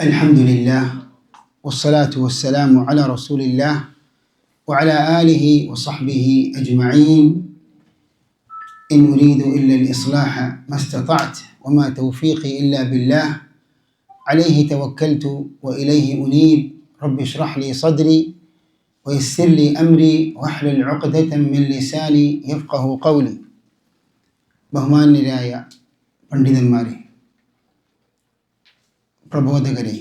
الحمد لله والصلاة والسلام على رسول الله وعلى آله وصحبه أجمعين. إن أريد إلا الإصلاح ما استطعت وما توفيقي إلا بالله عليه توكلت وإليه أنيب. رب اشرح لي صدري ويسر لي أمري واحلل عقدة من لساني يفقه قولي. ബഹുമാന്യരായ പണ്ഡിതന്മാരെ, പ്രബോധകരെ,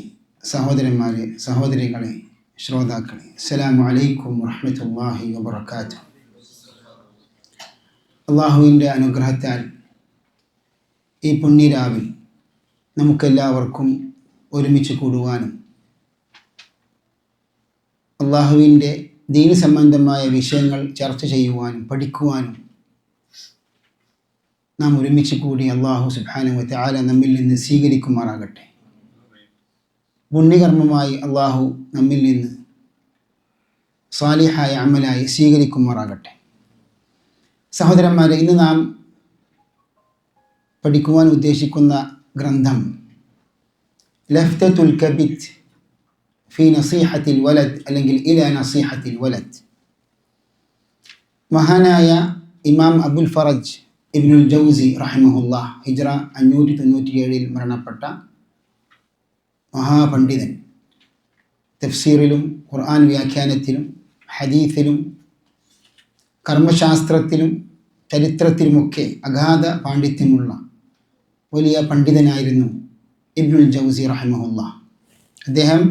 സഹോദരന്മാരെ, സഹോദരികളെ, ശ്രോതാക്കളെ, അസ്സലാമു അലൈക്കും വറഹ്മത്തുള്ളാഹി വബറകാതുഹു. അള്ളാഹുവിൻ്റെ അനുഗ്രഹത്താൽ ഈ പുണ്യരാവിൽ നമുക്കെല്ലാവർക്കും ഒരുമിച്ച് കൂടുവാനും അള്ളാഹുവിൻ്റെ ദീൻ സംബന്ധമായ വിഷയങ്ങൾ ചർച്ച ചെയ്യുവാനും പഠിക്കുവാനും നാം ഒരുമിച്ച് കൂടി അള്ളാഹു സുബ്ഹാനഹു വ തആല നമ്മിൽ നിന്ന് സ്വീകരിക്കുമാറാകട്ടെ. പുണ്യകർമ്മമായി അള്ളാഹു നമ്മിൽ നിന്ന് സാലിഹായ അമലായി സ്വീകരിക്കുമാറാകട്ടെ. സഹോദരന്മാരെ, ഇന്ന് നാം പഠിക്കുവാൻ ഉദ്ദേശിക്കുന്ന ഗ്രന്ഥം ലഫ്തത്തുൽ കബിത് ഫി നസീഹത്തിൽ വലദ്, അല്ലെങ്കിൽ ഇല നസീഹത്തിൽ വലദ്. മഹാനായ ഇമാം അബുൽ ഫറജ് ഇബ്നുൽ ജൗസി റഹിമഹുല്ലാഹ് ഹിജ്റ 597 മരണപ്പെട്ട മഹാപണ്ഡിതൻ, തഫ്സീറിലും ഖുർആൻ വ്യാഖ്യാനത്തിലും ഹദീസിലും കർമ്മശാസ്ത്രത്തിലും ചരിത്രത്തിലുമൊക്കെ അഗാധ പാണ്ഡിത്യമുള്ള വലിയ പണ്ഡിതനായിരുന്നു ഇബ്നുൽ ജൗസി റഹിമഹുല്ലാഹ്. അദ്ദേഹം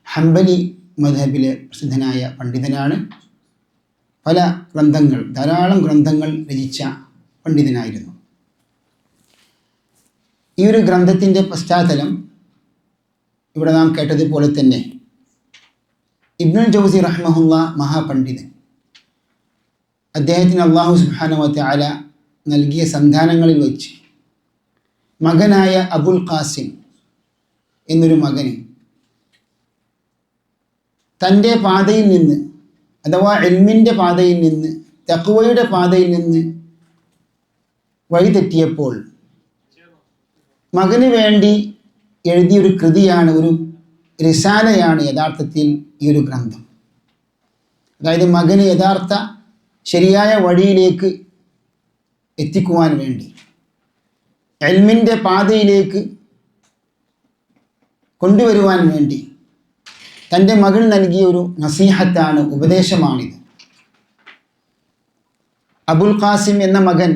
ഹംബലി മദ്ഹബിലെ പ്രസിദ്ധനായ പണ്ഡിതനാണ്. പല ധാരാളം ഗ്രന്ഥങ്ങൾ രചിച്ച പണ്ഡിതനായിരുന്നു. ഈ ഒരു ഗ്രന്ഥത്തിൻ്റെ പശ്ചാത്തലം ഇവിടെ നാം കേട്ടതുപോലെ തന്നെ ഇബ്നുൽ ജൗസി റഹിമഹുല്ലാഹ് മഹാപണ്ഡിതൻ. അദ്ദേഹത്തിന് അല്ലാഹു സുബ്ഹാനഹു വ തആല നൽകിയ സന്താനങ്ങളിൽ വെച്ച് മകനായ അബുൽ ഖാസിം എന്നൊരു മകന് തൻ്റെ പാതയിൽ നിന്ന്, അഥവാ ഇൽമിൻ്റെ പാതയിൽ നിന്ന്, തഖ്വയുടെ പാതയിൽ നിന്ന് വഴിതെറ്റിയപ്പോൾ മകന് വേണ്ടി എഴുതിയൊരു കൃതിയാണ്, ഒരു റിസാലയാണ് യഥാർത്ഥത്തിൽ ഈ ഒരു ഗ്രന്ഥം. അതായത് മകന് യഥാർത്ഥ ശരിയായ വഴിയിലേക്ക് എത്തിക്കുവാൻ വേണ്ടി, ഇൽമിൻ്റെ പാതയിലേക്ക് കൊണ്ടുവരുവാൻ വേണ്ടി തൻ്റെ മകൻ നൽകിയ ഒരു നസീഹത്താണ്, ഉപദേശമാണിത്. അബുൽ ഖാസിം എന്ന മകൻ,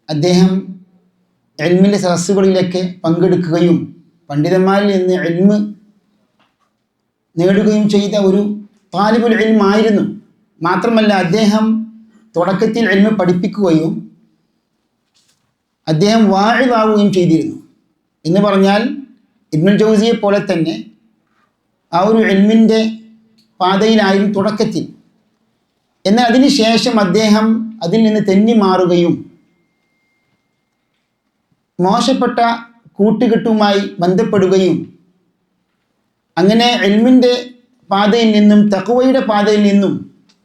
അദ്ദേഹം ഇൽമിൻ്റെ സദസ്സുകളിലൊക്കെ പങ്കെടുക്കുകയും പണ്ഡിതന്മാരിൽ നിന്ന് ഇൽമ് നേടുകയും ചെയ്ത ഒരു താലിബുൽ ഇൽമായിരുന്നു. മാത്രമല്ല, അദ്ദേഹം തുടക്കത്തിൽ ഇൽമ് പഠിപ്പിക്കുകയും അദ്ദേഹം വാഇദാവുകയും ചെയ്തിരുന്നു. എന്ന് പറഞ്ഞാൽ ഇബ്നുൽ ജൗസിയെ പോലെ തന്നെ ആ ഒരു ഇൽമിൻ്റെ പാതയിലായിരുന്നു തുടക്കത്തിൽ. എന്നാൽ അതിനുശേഷം അദ്ദേഹം അതിൽ നിന്ന് തെന്നി മാറുകയും മോശപ്പെട്ട കൂട്ടുകെട്ടുമായി ബന്ധപ്പെടുകയും അങ്ങനെ ഇൽമിൻ്റെ പാതയിൽ നിന്നും തഖ്വയുടെ പാതയിൽ നിന്നും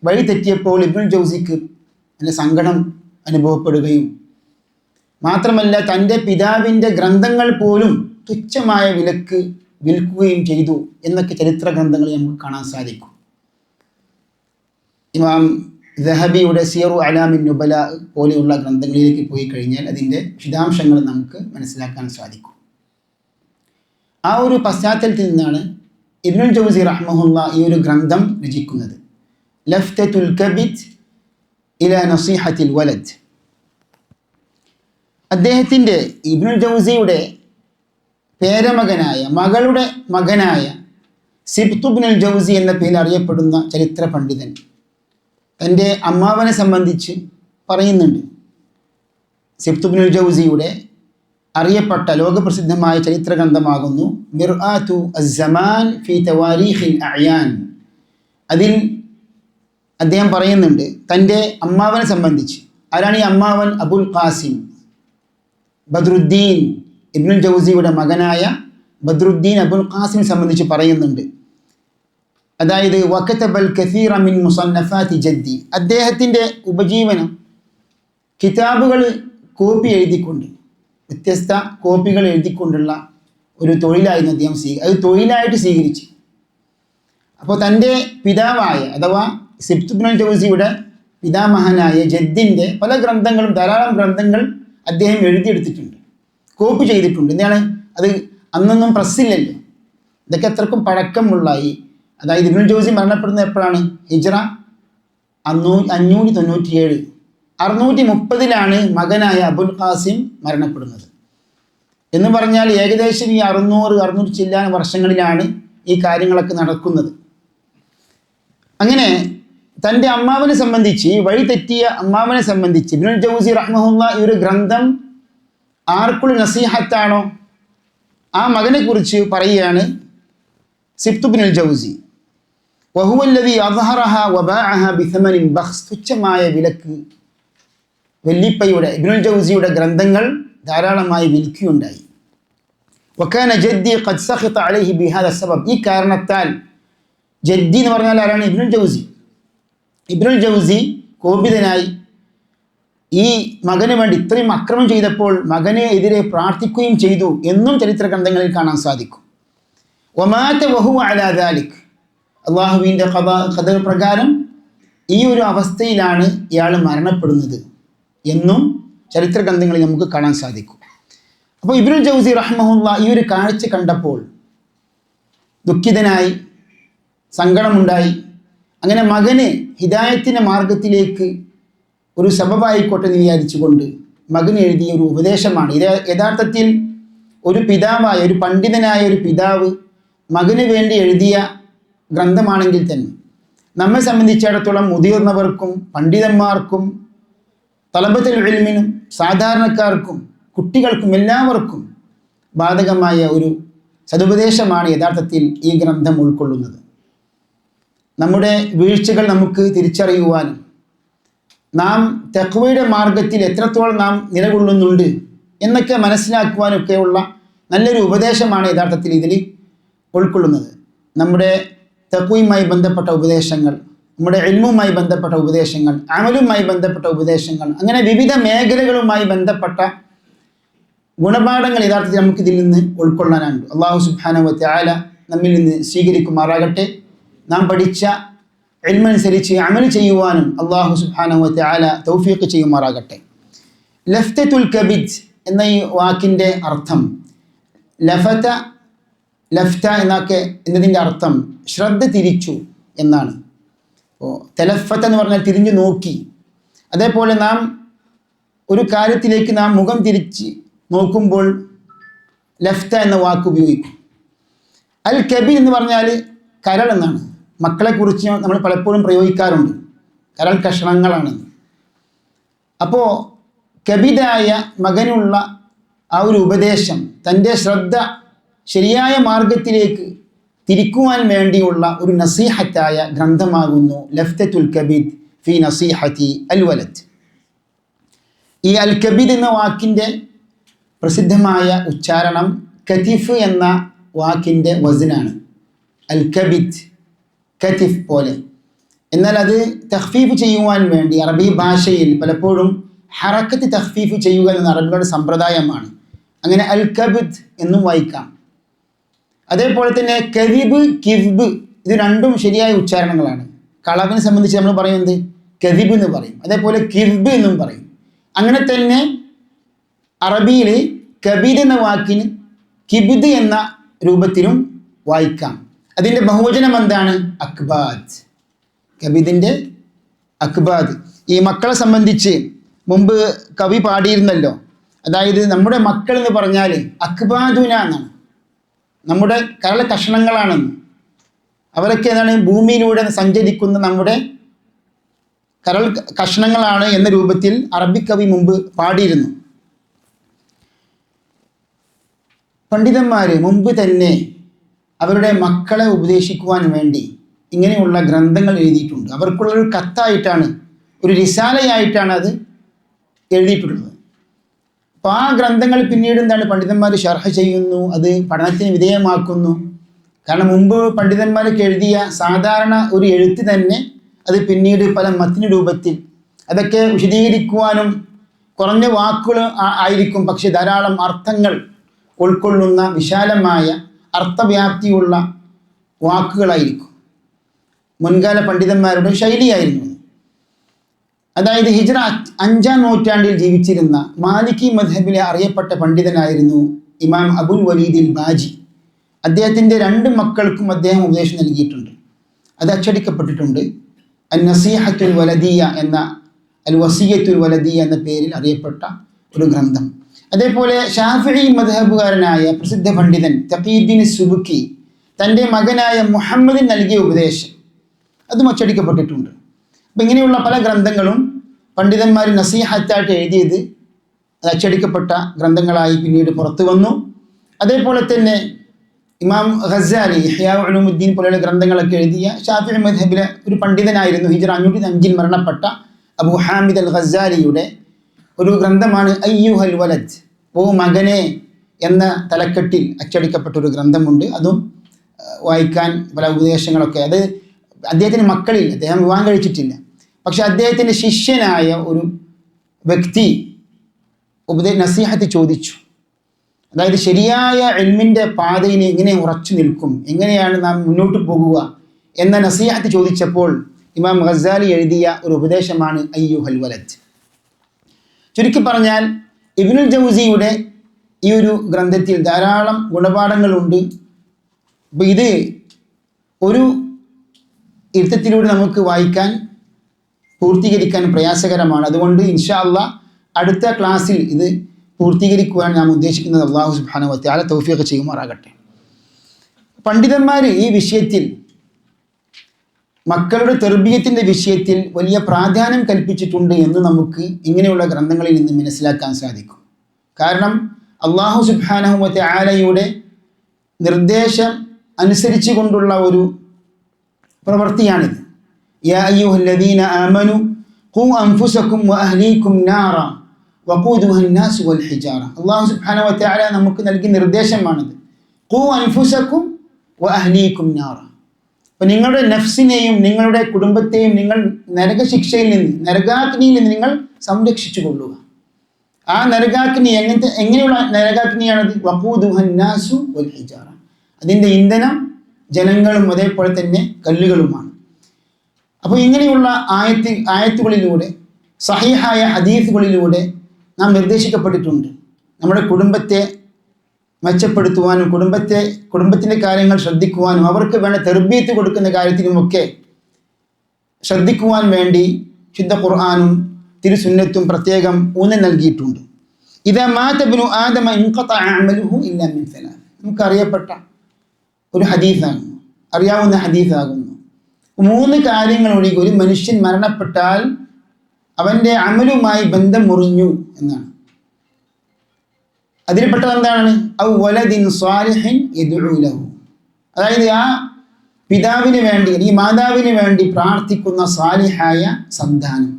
വഴി തെറ്റിയപ്പോൾ ഇബ്നുൽ ജൗസിക്ക് നല്ല സങ്കടം അനുഭവപ്പെടുകയും മാത്രമല്ല തൻ്റെ പിതാവിൻ്റെ ഗ്രന്ഥങ്ങൾ പോലും തുച്ഛമായ വിലക്ക് വിൽക്കുകയും ചെയ്തു എന്നൊക്കെ ചരിത്ര ഗ്രന്ഥങ്ങളിൽ നമുക്ക് കാണാൻ സാധിക്കും. ഇമാം ദഹബിയുടെ സിയറു അലാമിൻ നുബല പോലെയുള്ള ഗ്രന്ഥങ്ങളിലേക്ക് പോയി കഴിഞ്ഞാൽ അതിൻ്റെ വിശദാംശങ്ങൾ നമുക്ക് മനസ്സിലാക്കാൻ സാധിക്കും. ആ ഒരു പശ്ചാത്തലത്തിൽ നിന്നാണ് ഇബ്നുൽ ജൗസി റഹിമഹുല്ലാഹ് ഈ ഒരു ഗ്രന്ഥം രചിക്കുന്നത്, ലഫ്തത്തുൽ കബിത് ഇല നസീഹത്തിൽ വലദ്. അദ്ദേഹത്തിൻ്റെ, ഇബ്നുൽ ജൗസിയുടെ പേരമകനായ, മകളുടെ മകനായ സിബ്തു ഇബ്നുൽ ജൗസി എന്ന പേരിൽ അറിയപ്പെടുന്ന ചരിത്ര പണ്ഡിതൻ തൻ്റെ അമ്മാവനെ സംബന്ധിച്ച് പറയുന്നുണ്ട്. സിബ്തു ഇബ്നുൽ ജൗസിയുടെ അറിയപ്പെട്ട ലോകപ്രസിദ്ധമായ ചരിത്ര ഗ്രന്ഥമാകുന്നു മിർആതു അസ്സമാൻ ഫി തവാരീഖിൽ അഅയാൻ. അതിൽ അദ്ദേഹം പറയുന്നുണ്ട് തൻ്റെ അമ്മാവനെ സംബന്ധിച്ച്. ആരാണ് ഈ അമ്മാവൻ? അബുൽ ഖാസിം ബദ്രുദ്ദീൻ, ഇബ്നുൽ ജൗസിയുടെ മകനായ ബദ്രുദ്ദീൻ അബുൽ ഖാസിമിനെ സംബന്ധിച്ച് പറയുന്നുണ്ട്. അതായത് വകതബൽ കസീറ മിൻ മുസന്നഫാത്തി ജദ്ദി, അദ്ദേഹത്തിൻ്റെ ഉപജീവനം കിതാബുകൾ കോപ്പി എഴുതിക്കൊണ്ട്, വ്യത്യസ്ത കോപ്പികൾ എഴുതിക്കൊണ്ടുള്ള ഒരു തൊഴിലായിരുന്നു അദ്ദേഹം അത് തൊഴിലായിട്ട് സ്വീകരിച്ചു. അപ്പോൾ തൻ്റെ പിതാവായ അഥവാ സിബ്ത് ഇബ്നുൽ ജൗസിയുടെ പിതാമഹനായ ജദ്ദിൻ്റെ പല ഗ്രന്ഥങ്ങളും, ധാരാളം ഗ്രന്ഥങ്ങൾ അദ്ദേഹം എഴുതിയെടുത്തിട്ടുണ്ട്, കോപ്പി ചെയ്തിട്ടുണ്ട്. എന്താണ് അത്? അന്നൊന്നും പ്രസ്സില്ലല്ലോ. ഇതൊക്കെ എത്രക്കും പഴക്കമുള്ള അതായത് ഇബ്നുൽ ജൗസി മരണപ്പെടുന്നത് എപ്പോഴാണ്? ഹിജ്റ 597, 630 മകനായ അബുൽ ഖാസിം മരണപ്പെടുന്നത്. എന്ന് പറഞ്ഞാൽ ഏകദേശം ഈ 600 ചില്ലാൻ വർഷങ്ങളിലാണ് ഈ കാര്യങ്ങളൊക്കെ നടക്കുന്നത്. അങ്ങനെ തൻ്റെ അമ്മാവനെ സംബന്ധിച്ച്, വഴി തെറ്റിയ അമ്മാവനെ സംബന്ധിച്ച് ഇബ്നുൽ ജൗസി റഹ്മഹുല്ലാ ഈ ഒരു ഗ്രന്ഥം ആർക്കുള്ള നസീഹത്താണോ ആ മകനെ കുറിച്ച് പറയുകയാണ് സിബ്ത് ഇബ്നുൽ ജൗസി. വഹുവ അല്ലദീ അദ്ഹറഹ വബാഅഹ ബിഥമനിൻ ബഖ്സ്. തുച്ഛമായ വിലക്ക് വെല്ലിപ്പയുടെ ഇബ്നുൽ ജൗസിയുടെ ഗ്രന്ഥങ്ങൾ ധാരാളമായി വിൽക്കുകയുണ്ടായി. വകാന ജദ്ദി ഖദ് സഖിത അലൈഹി ബിഹാദ സബബ്. ഈ കാരണത്താൽ, ജദ്ദി എന്ന് പറഞ്ഞാൽ ആരാണ്? ഇബ്നുൽ ജൗസി. ഇബ്നുൽ ജൗസി കോപിതനായി ഈ മകന് വേണ്ടി ഇത്രയും അക്രമം ചെയ്തപ്പോൾ മകനെ എതിരെ പ്രാർത്ഥിക്കുകയും ചെയ്തു എന്നും ചരിത്ര ഗ്രന്ഥങ്ങളിൽ കാണാൻ സാധിക്കും. വമാത വഹുവ അലാ ദാലിക്. അള്ളാഹുവിൻ്റെ ഖദർ പ്രകാരം ഈ ഒരു അവസ്ഥയിലാണ് ഇയാൾ മരണപ്പെടുന്നത് എന്നും ചരിത്ര ഗ്രന്ഥങ്ങളിൽ നമുക്ക് കാണാൻ സാധിക്കും. അപ്പോൾ ഇബ്നുൽ ജൗസി റഹ്മഹുല്ലാ ഈ ഒരു കാഴ്ച കണ്ടപ്പോൾ ദുഃഖിതനായി, സങ്കടമുണ്ടായി. അങ്ങനെ മകന് ഹിദായത്തിൻ്റെ മാർഗത്തിലേക്ക് ഒരു സബബായിക്കോട്ടെ എന്ന് വിചാരിച്ചുകൊണ്ട് മകന് എഴുതിയ ഒരു ഉപദേശമാണ് ഇത്. യഥാർത്ഥത്തിൽ ഒരു പിതാവായ, ഒരു പണ്ഡിതനായ ഒരു പിതാവ് മകന് വേണ്ടി എഴുതിയ ഗ്രന്ഥമാണെങ്കിൽ തന്നെ നമ്മെ സംബന്ധിച്ചിടത്തോളം മുതിർന്നവർക്കും പണ്ഡിതന്മാർക്കും തലബത്തുൽ ഇൽമിനും സാധാരണക്കാർക്കും കുട്ടികൾക്കും എല്ലാവർക്കും ബാധകമായ ഒരു സതുപദേശമാണ് യഥാർത്ഥത്തിൽ ഈ ഗ്രന്ഥം ഉൾക്കൊള്ളുന്നത്. നമ്മുടെ വീഴ്ചകൾ നമുക്ക് തിരിച്ചറിയുവാനും നാം തഖ്വയുടെ മാർഗത്തിൽ എത്രത്തോളം നാം നിലകൊള്ളുന്നുണ്ട് എന്നൊക്കെ മനസ്സിലാക്കുവാനൊക്കെയുള്ള നല്ലൊരു ഉപദേശമാണ് യഥാർത്ഥത്തിൽ ഇതിൽ ഉൾക്കൊള്ളുന്നത്. നമ്മുടെ തഖ്വയുമായി ബന്ധപ്പെട്ട ഉപദേശങ്ങൾ, നമ്മുടെ ഇൽമുമായി ബന്ധപ്പെട്ട ഉപദേശങ്ങൾ, അമലുമായി ബന്ധപ്പെട്ട ഉപദേശങ്ങൾ, അങ്ങനെ വിവിധ മേഖലകളുമായി ബന്ധപ്പെട്ട ഗുണപാഠങ്ങൾ യഥാർത്ഥത്തിൽ നമുക്കിതിൽ നിന്ന് ഉൾക്കൊള്ളാനുണ്ട്. അല്ലാഹു സുബ്ഹാനഹു വ തആല നമ്മിൽ നിന്ന് സ്വീകരിക്കുമാറാകട്ടെ. നാം പഠിച്ച ഇൽമനുസരിച്ച് അമൽ ചെയ്യുവാനും അല്ലാഹു സുബ്ഹാനഹു വ തആല തൗഫീഖ് ചെയ്യുമാറാകട്ടെ. ലഫ്തത്തുൽ കബിദ് എന്ന ഈ വാക്കിൻ്റെ അർത്ഥം, ലഫ്ത എന്നതിൻ്റെ അർത്ഥം ശ്രദ്ധ തിരിച്ചു എന്നാണ്. അപ്പോൾ തലഫത്ത എന്ന് പറഞ്ഞാൽ തിരിഞ്ഞു നോക്കി. അതേപോലെ നാം ഒരു കാര്യത്തിലേക്ക് നാം മുഖം തിരിച്ച് നോക്കുമ്പോൾ ലഫ്ത എന്ന വാക്ക് ഉപയോഗിക്കും. അൽ കബീർ എന്ന് പറഞ്ഞാൽ കരൾ എന്നാണ്. മക്കളെക്കുറിച്ച് നമ്മൾ പലപ്പോഴും പ്രയോഗിക്കാറുണ്ട്, കരൾ കഷണങ്ങളാണ്. അപ്പോൾ കബീദായ മകനുള്ള ആ ഒരു ഉപദേശം, തൻ്റെ ശ്രദ്ധ ശരിയായ മാർഗത്തിലേക്ക് തിരിക്കുവാൻ വേണ്ടിയുള്ള ഒരു നസീഹത്തായ ഗ്രന്ഥമാകുന്നു ലഫ്തത്തുൽ കബീദ് ഫി നസീഹത്തി അൽ വലദ്. ഈ അൽ കബീദ് എന്ന വാക്കിൻ്റെ പ്രസിദ്ധമായ ഉച്ചാരണം കതിഫ് എന്ന വാക്കിൻ്റെ വസ്നാണ്. അൽ കബീദ്, കതിഫ് പോലെ. എന്നാൽ അത് തഖ്ഫീഫ് ചെയ്യുവാൻ വേണ്ടി അറബി ഭാഷയിൽ പലപ്പോഴും ഹറക്കത്ത് തഖ്ഫീഫ് ചെയ്യുക എന്ന അറബികളുടെ സമ്പ്രദായമാണ്. അങ്ങനെ അൽ കബീദ് എന്നും വായിക്കാം. അതേപോലെ തന്നെ കദിബ്, കിസ്ബ്, ഇത് രണ്ടും ശരിയായ ഉച്ചാരണങ്ങളാണ്. കളവിനെ സംബന്ധിച്ച് നമ്മൾ പറയുന്നത് കദിബ് എന്ന് പറയും, അതേപോലെ കിസ്ബ് എന്നും പറയും. അങ്ങനെ തന്നെ അറബിയിൽ കബീദ് എന്ന വാക്കിന് കിബിദ് എന്ന രൂപത്തിലും വായിക്കാം. അതിൻ്റെ ബഹുവചനം എന്താണ്? അക്ബാദ്. കബീദിൻ്റെ അക്ബാദ്. ഈ മക്കളെ സംബന്ധിച്ച് മുമ്പ് കവി പാടിയിരുന്നല്ലോ. അതായത് നമ്മുടെ മക്കൾ എന്ന് പറഞ്ഞാൽ അക്ബാദുന എന്നാണ്, നമ്മുടെ കരൾ കഷണങ്ങളാണെന്ന്. അവരൊക്കെ എന്താണ്? ഭൂമിയിലൂടെ സഞ്ചരിക്കുന്ന നമ്മുടെ കരൾ കഷണങ്ങളാണ് എന്ന രൂപത്തിൽ അറബിക്കവി മുമ്പ് പാടിയിരുന്നു. പണ്ഡിതന്മാർ മുമ്പ് തന്നെ അവരുടെ മക്കളെ ഉപദേശിക്കുവാൻ വേണ്ടി ഇങ്ങനെയുള്ള ഗ്രന്ഥങ്ങൾ എഴുതിയിട്ടുണ്ട്. അവർക്കുള്ളൊരു കത്തായിട്ടാണ്, ഒരു റിസാലയായിട്ടാണ് അത് എഴുതിയിട്ടുള്ളത്. അപ്പോൾ ആ ഗ്രന്ഥങ്ങൾ പിന്നീട് എന്താണ് പണ്ഡിതന്മാർ ശർഹ് ചെയ്യുന്നു, അത് പഠനത്തിന് വിധേയമാക്കുന്നു. കാരണം മുമ്പ് പണ്ഡിതന്മാർക്ക് എഴുതിയ സാധാരണ ഒരു എഴുത്ത് തന്നെ അത് പിന്നീട് പല മത്തിന് രൂപത്തിൽ, അതൊക്കെ വിശദീകരിക്കുവാനും കുറഞ്ഞ വാക്കുകൾ ആയിരിക്കും, പക്ഷെ ധാരാളം അർത്ഥങ്ങൾ ഉൾക്കൊള്ളുന്ന വിശാലമായ അർത്ഥവ്യാപ്തിയുള്ള വാക്കുകളായിരിക്കും. മുൻകാല പണ്ഡിതന്മാരുടെ ശൈലിയായിരുന്നു. അതായത് ഹിജ്റ 5-ാം നൂറ്റാണ്ടിൽ ജീവിച്ചിരുന്ന മാലിക്കി മദ്ഹബിലെ അറിയപ്പെട്ട പണ്ഡിതനായിരുന്നു ഇമാം അബുൽ വലീദിൽ ബാജി. അദ്ദേഹത്തിൻ്റെ 2 മക്കൾക്കും അദ്ദേഹം ഉപദേശം നൽകിയിട്ടുണ്ട്. അത് അച്ചടിക്കപ്പെട്ടിട്ടുണ്ട്. അൻ നസീഹത്തുൽ വലദിയ എന്ന അൽ വസിയത്തുൽ വലദിയ എന്ന പേരിൽ അറിയപ്പെട്ട ഒരു ഗ്രന്ഥം. അതേപോലെ ഷാഫിഈ മദ്ഹബുകാരനായ പ്രസിദ്ധ പണ്ഡിതൻ തഖീദ്ദീൻ സുബുക്കി തൻ്റെ മകനായ മുഹമ്മദിന് നൽകിയ ഉപദേശം അതും അച്ചടിക്കപ്പെട്ടിട്ടുണ്ട്. അപ്പം ഇങ്ങനെയുള്ള പല ഗ്രന്ഥങ്ങളും പണ്ഡിതന്മാർ നസീഹത്തായിട്ട് എഴുതിയത് അച്ചടിക്കപ്പെട്ട ഗ്രന്ഥങ്ങളായി പിന്നീട് പുറത്തു വന്നു. അതേപോലെ തന്നെ ഇമാം ഖസാലി ഇഹ്യാ ഉലൂമുദ്ദീൻ പോലെയുള്ള ഗ്രന്ഥങ്ങളൊക്കെ എഴുതിയ ഷാഫിഈ മദ്ഹബിലെ ഒരു പണ്ഡിതനായിരുന്നു. ഹിജ്റ 505 മരണപ്പെട്ട അബൂ ഹാമിദ് അൽ ഖസാലിയുടെ ഒരു ഗ്രന്ഥമാണ് അയ്യുഹൽ വലദ്, ഓ മകനെ എന്ന തലക്കെട്ടിൽ അച്ചടിക്കപ്പെട്ട ഒരു ഗ്രന്ഥമുണ്ട്. അതും വായിക്കാൻ പല ഉപദേശങ്ങളൊക്കെ. അത് അദ്ദേഹത്തിന് മക്കളിൽ, അദ്ദേഹം വിവാഹം കഴിച്ചിട്ടില്ല. പക്ഷെ അദ്ദേഹത്തിൻ്റെ ശിഷ്യനായ ഒരു വ്യക്തി നസീഹത്ത് ചോദിച്ചു. അതായത് ശരിയായ ഇൽമിൻ്റെ പാതയിൽ എങ്ങനെ ഉറച്ചു നിൽക്കും, എങ്ങനെയാണ് നാം മുന്നോട്ട് പോകുക എന്ന നസീഹത്ത് ചോദിച്ചപ്പോൾ ഇമാം ഖസാലി എഴുതിയ ഒരു ഉപദേശമാണ് അയ്യുഹൽ വലദ്. ചുരുക്കി പറഞ്ഞാൽ ഇബ്നുൽ ജൗസിയുടെ ഈ ഒരു ഗ്രന്ഥത്തിൽ ധാരാളം ഗുണപാഠങ്ങളുണ്ട്. അപ്പോൾ ഇത് ഒരു ഇരുത്തത്തിലൂടെ നമുക്ക് വായിക്കാൻ പൂർത്തീകരിക്കാൻ പ്രയാസകരമാണ്. അതുകൊണ്ട് ഇൻഷാ അല്ലാഹ് അടുത്ത ക്ലാസ്സിൽ ഇത് പൂർത്തീകരിക്കുവാൻ നാം ഉദ്ദേശിക്കുന്നത്. അല്ലാഹു സുബ്ഹാനഹു വ തആല തൗഫീഖ് ചെയ്യുമാറാകട്ടെ. പണ്ഡിതന്മാർ ഈ വിഷയത്തിൽ, മക്കളുടെ തർബിയത്തിൻ്റെ വിഷയത്തിൽ വലിയ പ്രാധാന്യം കൽപ്പിച്ചിട്ടുണ്ട് എന്ന് നമുക്ക് ഇങ്ങനെയുള്ള ഗ്രന്ഥങ്ങളിൽ നിന്ന് മനസ്സിലാക്കാൻ സാധിക്കും. കാരണം അല്ലാഹു സുബ്ഹാനഹു വ തആലയുടെ നിർദ്ദേശം അനുസരിച്ചു കൊണ്ടുള്ള ഒരു പ്രവൃത്തിയാണിത്. യാ അയ്യുഹല്ലദീന ആമനു ഖൂ അൻഫുസകും വ അഹ്ലീകും നാറ വഖൂദുഹ അന്നാസു വൽ ഹിജാറ. അല്ലാഹു സുബ്ഹാനഹു വ തആല നമുക്ക് നൽകിയ നിർദ്ദേശമാണിത്. ഖൂ അൻഫുസകും വ അഹ്ലീകും നാറ. അപ്പോൾ നിങ്ങളുടെ നഫ്സിനെയും നിങ്ങളുടെ കുടുംബത്തെയും നിങ്ങൾ നരകശിക്ഷയിൽ നിന്ന്, നരകാഗ്നിയിൽ നിന്ന് നിങ്ങൾ സംരക്ഷിച്ചു കൊള്ളുക. ആ നരകാഗ്നി എങ്ങനെയുള്ള നരകാഗ്നിയാണത്? വഖൂദുഹ അന്നാസു വൽ ഹിജാറ. അതിൻ്റെ ഇന്ധനം ജനങ്ങളും അതേപോലെ തന്നെ കല്ലുകളുമാണ്. അപ്പോൾ ഇങ്ങനെയുള്ള ആയത്തുകളിലൂടെ, സഹീഹായ ഹദീസുകളിലൂടെ നാം നിർദ്ദേശിക്കപ്പെട്ടിട്ടുണ്ട് നമ്മുടെ കുടുംബത്തെ മെച്ചപ്പെടുത്തുവാനും കുടുംബത്തിൻ്റെ കാര്യങ്ങൾ ശ്രദ്ധിക്കുവാനും അവർക്ക് വേണ്ട തർബീയത്ത് കൊടുക്കുന്ന കാര്യത്തിനുമൊക്കെ ശ്രദ്ധിക്കുവാൻ വേണ്ടി ശുദ്ധ ഖുർആനും തിരുസുന്നത്തും പ്രത്യേകം ഊന്നൽ നൽകിയിട്ടുണ്ട്. ഇദാ മാത ഇബ്നു ആദമ ഇൻഖതഅ അമലുഹു ഇല്ലാ മിൻ സലാസ്. നമുക്കറിയപ്പെട്ട ഒരു ഹദീസാണ്, അറിയാവുന്ന ഹദീസാകുന്നു. 3 കാര്യങ്ങൾ ഒഴികെ ഒരു മനുഷ്യൻ മരണപ്പെട്ടാൽ അവൻ്റെ അമലുമായി ബന്ധം മുറിഞ്ഞു എന്നാണ്. അതിൽപ്പെട്ടത് എന്താണ്? ഔ വലദിൻ സ്വാലിഹിൻ യദ്ഉ ലഹു. അതായത് ആ പിതാവിന് വേണ്ടി അല്ലെങ്കിൽ മാതാവിന് വേണ്ടി പ്രാർത്ഥിക്കുന്ന സാലിഹായ സന്താനം.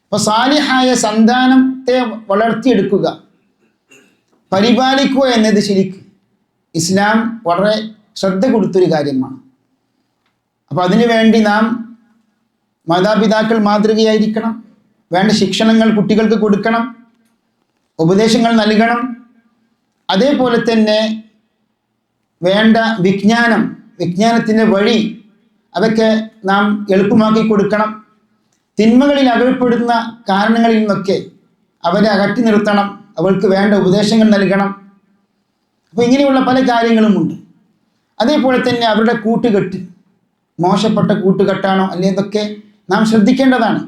അപ്പോൾ സാലിഹായ സന്താനത്തെ വളർത്തിയെടുക്കുക, പരിപാലിക്കുക എന്നത് ശരിക്കും ഇസ്ലാം വളരെ ശ്രദ്ധ കൊടുത്തൊരു കാര്യമാണ്. അപ്പോൾ അതിനു വേണ്ടി നാം മാതാപിതാക്കൾ മാതൃകയായിരിക്കണം. വേണ്ട ശിക്ഷണങ്ങൾ കുട്ടികൾക്ക് കൊടുക്കണം, ഉപദേശങ്ങൾ നൽകണം. അതേപോലെ തന്നെ വേണ്ട വിജ്ഞാനത്തിൻ്റെ വഴി അതൊക്കെ നാം എളുപ്പമാക്കി കൊടുക്കണം. തിന്മകളിൽ അകപ്പെടുന്ന കാരണങ്ങളിൽ നിന്നൊക്കെ അവരെ അകറ്റി നിർത്തണം, അവൾക്ക് വേണ്ട ഉപദേശങ്ങൾ നൽകണം. അപ്പോൾ ഇങ്ങനെയുള്ള പല കാര്യങ്ങളുമുണ്ട്. അതേപോലെ തന്നെ അവരുടെ കൂട്ടുകെട്ട് മോശപ്പെട്ട കൂട്ടുകെട്ടാണോ അല്ലെങ്കിൽ ഇതൊക്കെ നാം ശ്രദ്ധിക്കേണ്ടതാണ്.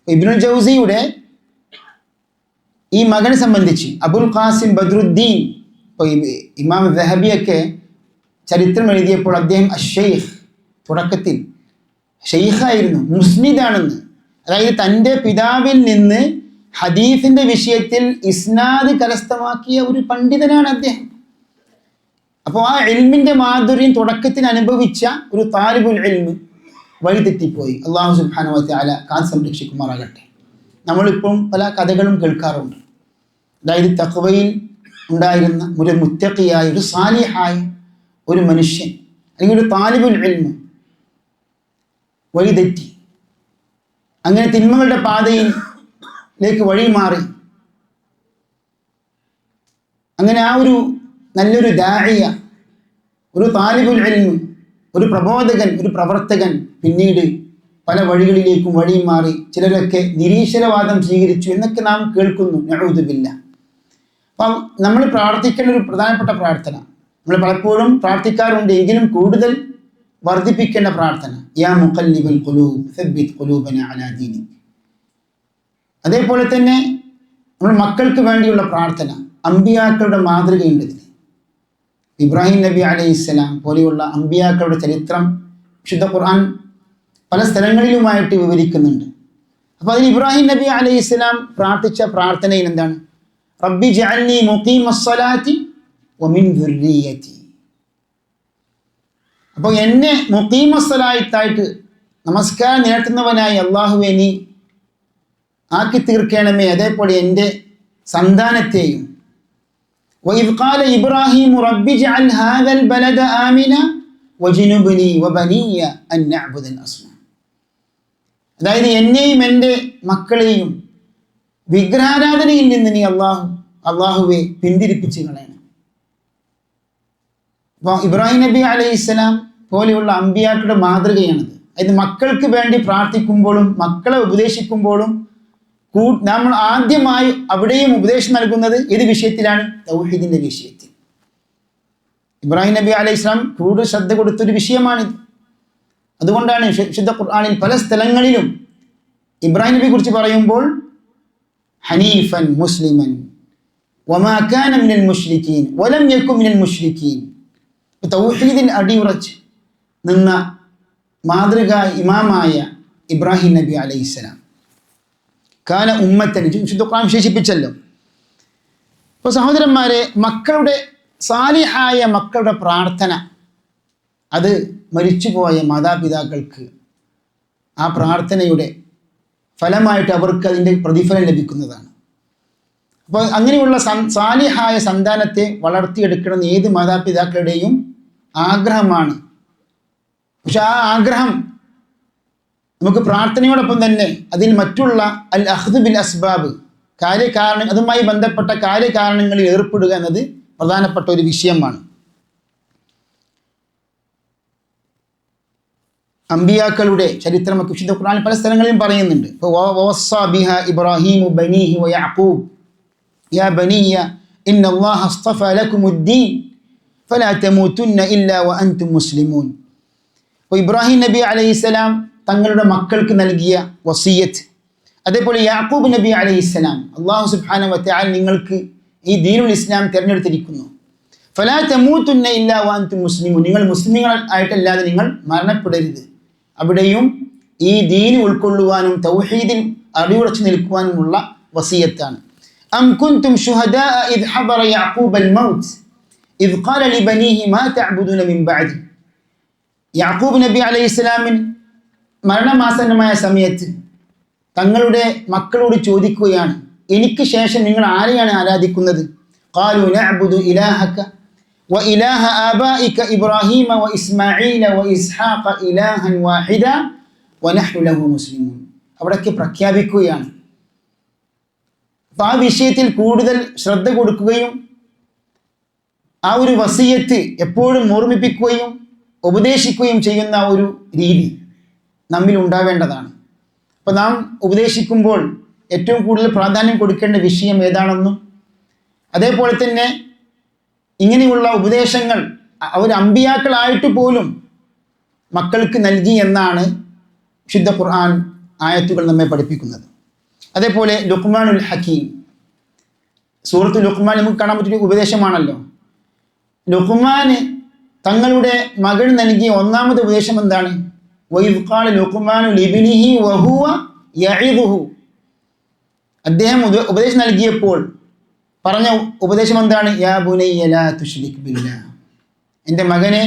ഇബ്നുൽ ജൗസിയുടെ ഈ മകനെ സംബന്ധിച്ച് അബുൽ ഖാസിം ബദ്രുദ്ദീൻ, ഇപ്പോൾ ഇമാം ദഹബിയൊക്കെ ചരിത്രം എഴുതിയപ്പോൾ അദ്ദേഹം അഷെയ്ഖ്, തുടക്കത്തിൽ ഷെയ്ഖായിരുന്നു, മുസ്നിദാണെന്ന്. അതായത് തൻ്റെ പിതാവിൽ നിന്ന് ഹദീസിൻ്റെ വിഷയത്തിൽ ഇസ്നാദ് കരസ്ഥമാക്കിയ ഒരു പണ്ഡിതനാണ് അദ്ദേഹം. അപ്പോൾ ആ ഇൽമിൻ്റെ മാധുര്യം തുടക്കത്തിൽ അനുഭവിച്ച ഒരു താലിബുൽ ഇൽമ് വഴിതെറ്റിപ്പോയി. അല്ലാഹു സുബ്ഹാനഹു വ തആല കാത്ത് സംരക്ഷിക്കുമാറാകട്ടെ. നമ്മളിപ്പം പല കഥകളും കേൾക്കാറുണ്ട്. അതായത് തഖ്വയിൽ ഉണ്ടായിരുന്ന ഒരു മുത്തഖിയായ ഒരു സാലിഹായ ഒരു മനുഷ്യൻ അല്ലെങ്കിൽ ഒരു താലിബുൽ ഇൽമ് വഴിതെറ്റി, അങ്ങനെ തിന്മകളുടെ പാതയിലേക്ക് വഴി മാറി, അങ്ങനെ ആ ഒരു നല്ലൊരു ദാഇയ, ഒരു താലിബുൽ ഇൽമ്, ഒരു പ്രബോധകൻ, ഒരു പ്രവർത്തകൻ പിന്നീട് പല വഴികളിലേക്കും വഴിയും മാറി ചിലരൊക്കെ നിരീശ്വരവാദം സ്വീകരിച്ചു എന്നൊക്കെ നാം കേൾക്കുന്നു. നഊദു ബില്ലാഹ്. അപ്പം നമ്മൾ പ്രാർത്ഥിക്കേണ്ട ഒരു പ്രധാനപ്പെട്ട പ്രാർത്ഥന, നമ്മൾ പലപ്പോഴും പ്രാർത്ഥിക്കാറുണ്ട്, എങ്കിലും കൂടുതൽ വർദ്ധിപ്പിക്കേണ്ട പ്രാർത്ഥന, യാ മുഖല്ലിബൽ ഖുലൂബ് സബ്ബിത് ഖുലൂബനാ അലാ ദീനിക്. അതേപോലെ തന്നെ നമ്മൾ മക്കൾക്ക് വേണ്ടിയുള്ള പ്രാർത്ഥന, അമ്പിയാക്കളുടെ മാതൃകയുണ്ട് ഇതിൽ. ഇബ്രാഹിം നബി അലൈഹിസ്സലാം പോലെയുള്ള അമ്പിയാക്കളുടെ ചരിത്രം വിശുദ്ധ ഖുർആൻ പല സ്ഥലങ്ങളിലുമായിട്ട് വിവരിക്കുന്നുണ്ട്. അപ്പോൾ അതിൽ ഇബ്രാഹിം നബി അലൈഹിസ്സലാം പ്രാർത്ഥിച്ച പ്രാർത്ഥനയിൽ എന്താണ്? റബ്ബി ജഅൽനി മുഖീമസ്സലാത്തി വമിൻ ദുർരിയതി. അപ്പോൾ എന്നെ മുഖീമസ്സലാത്തായിട്ട് നമസ്കാരം നിരത്തുന്നവനായി അല്ലാഹുവേ നീ ആക്കി തീർക്കണമേ, അതേപോലെ എൻ്റെ സന്താനത്തെയും. വഇദ് ഖാല ഇബ്രാഹിം റബ്ബി ജഅൽ ഹാദൽ ബലദ ആമിന വജ്നുബ്നി വബനിയ അൻ നഅ്ബുദൽ അസ്നാം. അതായത് എന്നെയും എൻ്റെ മക്കളെയും വിഗ്രഹാരാധനയിൽ നിന്ന് നീ അള്ളാഹുവെ പിന്തിരിപ്പിച്ച് കളയണം. അപ്പോൾ ഇബ്രാഹിം നബി അലൈഹിസ്സലാം പോലെയുള്ള അമ്പിയാക്കളുടെ മാതൃകയാണത്. അതായത് മക്കൾക്ക് വേണ്ടി പ്രാർത്ഥിക്കുമ്പോഴും മക്കളെ ഉപദേശിക്കുമ്പോഴും നമ്മൾ ആദ്യമായി അവിടെയും ഉപദേശം നൽകുന്നത് ഏത് വിഷയത്തിലാണ്? തൗഹീദിന്റെ വിഷയത്തിൽ. ഇബ്രാഹിം നബി അലൈഹിസ്സലാം കൂടുതൽ ശ്രദ്ധ കൊടുത്തൊരു വിഷയമാണിത്. അതുകൊണ്ടാണ് വിശുദ്ധ ഖുർആനിൽ പല സ്ഥലങ്ങളിലും ഇബ്രാഹിം നബിയെ കുറിച്ച് പറയുമ്പോൾ ഹനീഫൻ മുസ്ലിമൻ വമാ കാന മിനൽ മുശ്രിക്കീൻ വലം യകുൻ മിനൽ മുശ്രിക്കീൻ. തൗഹീദിൽ അടിയുറച്ച് നിന്ന മാതൃക ഇമാമായ ഇബ്രാഹിം നബി അലൈഹിസ്സലാം കാന ഉമ്മത്തൻ വിശുദ്ധ ഖുർആൻ വിശേഷിപ്പിച്ചല്ലോ. അപ്പോൾ സഹോദരന്മാരെ, മക്കളുടെ സാലിഹായ മക്കളുടെ പ്രാർത്ഥന അത് മരിച്ചുപോയ മാതാപിതാക്കൾക്ക് ആ പ്രാർത്ഥനയുടെ ഫലമായിട്ട് അവർക്ക് അതിൻ്റെ പ്രതിഫലം ലഭിക്കുന്നതാണ്. അപ്പോൾ അങ്ങനെയുള്ള സാലിഹായ സന്താനത്തെ വളർത്തിയെടുക്കണം ഏത് മാതാപിതാക്കളുടെയും ആഗ്രഹമാണ്. പക്ഷെ ആ ആഗ്രഹം നമുക്ക് പ്രാർത്ഥനയോടൊപ്പം തന്നെ അതിൽ മറ്റുള്ള അൽ അഖ്ദ് ബിൽ അസ്ബാബ്, അതുമായി ബന്ധപ്പെട്ട കാര്യകാരണങ്ങളിൽ ഏർപ്പെടുക എന്നത് പ്രധാനപ്പെട്ട ഒരു വിഷയമാണ്. അമ്പിയാക്കളുടെ ചരിത്രമൊക്കെ വിശുദ്ധ ഖുർആനിൽ പല സ്ഥലങ്ങളിലും പറയുന്നുണ്ട്. വവസ്സാ ബിഹാ ഇബ്രാഹീമു ബനീഹി വയഅഖൂബ് യാ ബനിയ്യ ഇന്നല്ലാഹ അസ്തഫാ ലക്കുമുദ്ദീൻ ഫലാ തമൂതുന്ന ഇല്ലാ വഅൻതും മുസ്ലിമൂൻ. അപ്പോൾ ഇബ്രാഹിം നബി അലൈഹിസ്സലാം തങ്ങളുടെ മക്കൾക്ക് നൽകിയ വസിയത്ത്, അതേപോലെ യാക്കൂബ് നബി അലൈഹിസ്സലാം അല്ലാഹു സുബ്ഹാനഹു വതആല നിങ്ങൾക്ക് ഈ ദീനുൽ ഇസ്ലാം തിരഞ്ഞെടുത്തിരിക്കുന്നു. ഫലാ തമൂതുന്ന ഇല്ലാ വഅൻതും മുസ്ലിമൂൻ, നിങ്ങൾ മുസ്ലിമീങ്ങൾ ആയിട്ടല്ലാതെ നിങ്ങൾ മരണപ്പെടരുത്. അവിടെയും ഈ ദീൻ ഉൾക്കൊള്ളുവാനും തൗഹീദിൽ അടിയുറച്ചു നിൽക്കുവാനുമുള്ള വസിയത്താണ്. അം കുൻതും ശുഹദാ ഇദ് ഹദറ യഅഖൂബൽ മൗത്ത് ഇദ് ഖാല ലിബനീഹി മാ തഅബുദൂന മിൻ ബഅദി. യാക്കൂബ് നബി അലൈഹിസ്സലാമിന് മരണമാസന്നമായ സമയത്ത് തങ്ങളുടെ മക്കളോട് ചോദിക്കുകയാണ്, എനിക്ക് ശേഷം നിങ്ങൾ ആരെയാണ് ആരാധിക്കുന്നത്? ഖാലു നഅബുദു ഇലാഹക വഇലാഹ ആബാഇക ഇബ്രാഹീമ വഇസ്മാഈല വഇസ്ഹാഖ ഇലാഹൻ വാഹിദ വനഹ്നു ലഹു മുസ്ലിമൂൻ. അവിടേക്ക് പ്രഖ്യാപിക്കുകയാണ്. അപ്പോൾ ആ വിഷയത്തിൽ കൂടുതൽ ശ്രദ്ധ കൊടുക്കുകയും ആ ഒരു വസിയത്ത് എപ്പോഴും ഓർമ്മിപ്പിക്കുകയും ഉപദേശിക്കുകയും ചെയ്യുന്ന ഒരു രീതി നമ്മിൽ ഉണ്ടാവേണ്ടതാണ്. അപ്പോൾ നാം ഉപദേശിക്കുമ്പോൾ ഏറ്റവും കൂടുതൽ പ്രാധാന്യം കൊടുക്കേണ്ട വിഷയം ഏതാണെന്നും, അതേപോലെ തന്നെ ഇങ്ങനെയുള്ള ഉപദേശങ്ങൾ അവർ അമ്പിയാക്കളായിട്ട് പോലും മക്കൾക്ക് നൽകി എന്നാണ് വിശുദ്ധ ഖുർആൻ ആയത്തുകൾ നമ്മെ പഠിപ്പിക്കുന്നത്. അതേപോലെ ലുഖ്മാനുൽ ഹക്കീം, സൂറത്തുൽ ലുഖ്മാൻ നമുക്ക് കാണാൻ പറ്റിയ ഉപദേശമാണല്ലോ. ലുഖ്മാന് തങ്ങളുടെ മകൻ നൽകിയ ഒന്നാമത്തെ ഉപദേശം എന്താണ്? വഇദ് ഖാല ലുഖ്മാനു ലിബ്നിഹി വഹുവ യഇദുഹു. അദ്ദേഹം ഉപദേശം നൽകിയപ്പോൾ പറഞ്ഞ ഉപദേശം എന്താണ്? യാ ബുനയ്യ ലാ തുശ്രിക് ബില്ലാഹ്, എൻ്റെ മകനെ,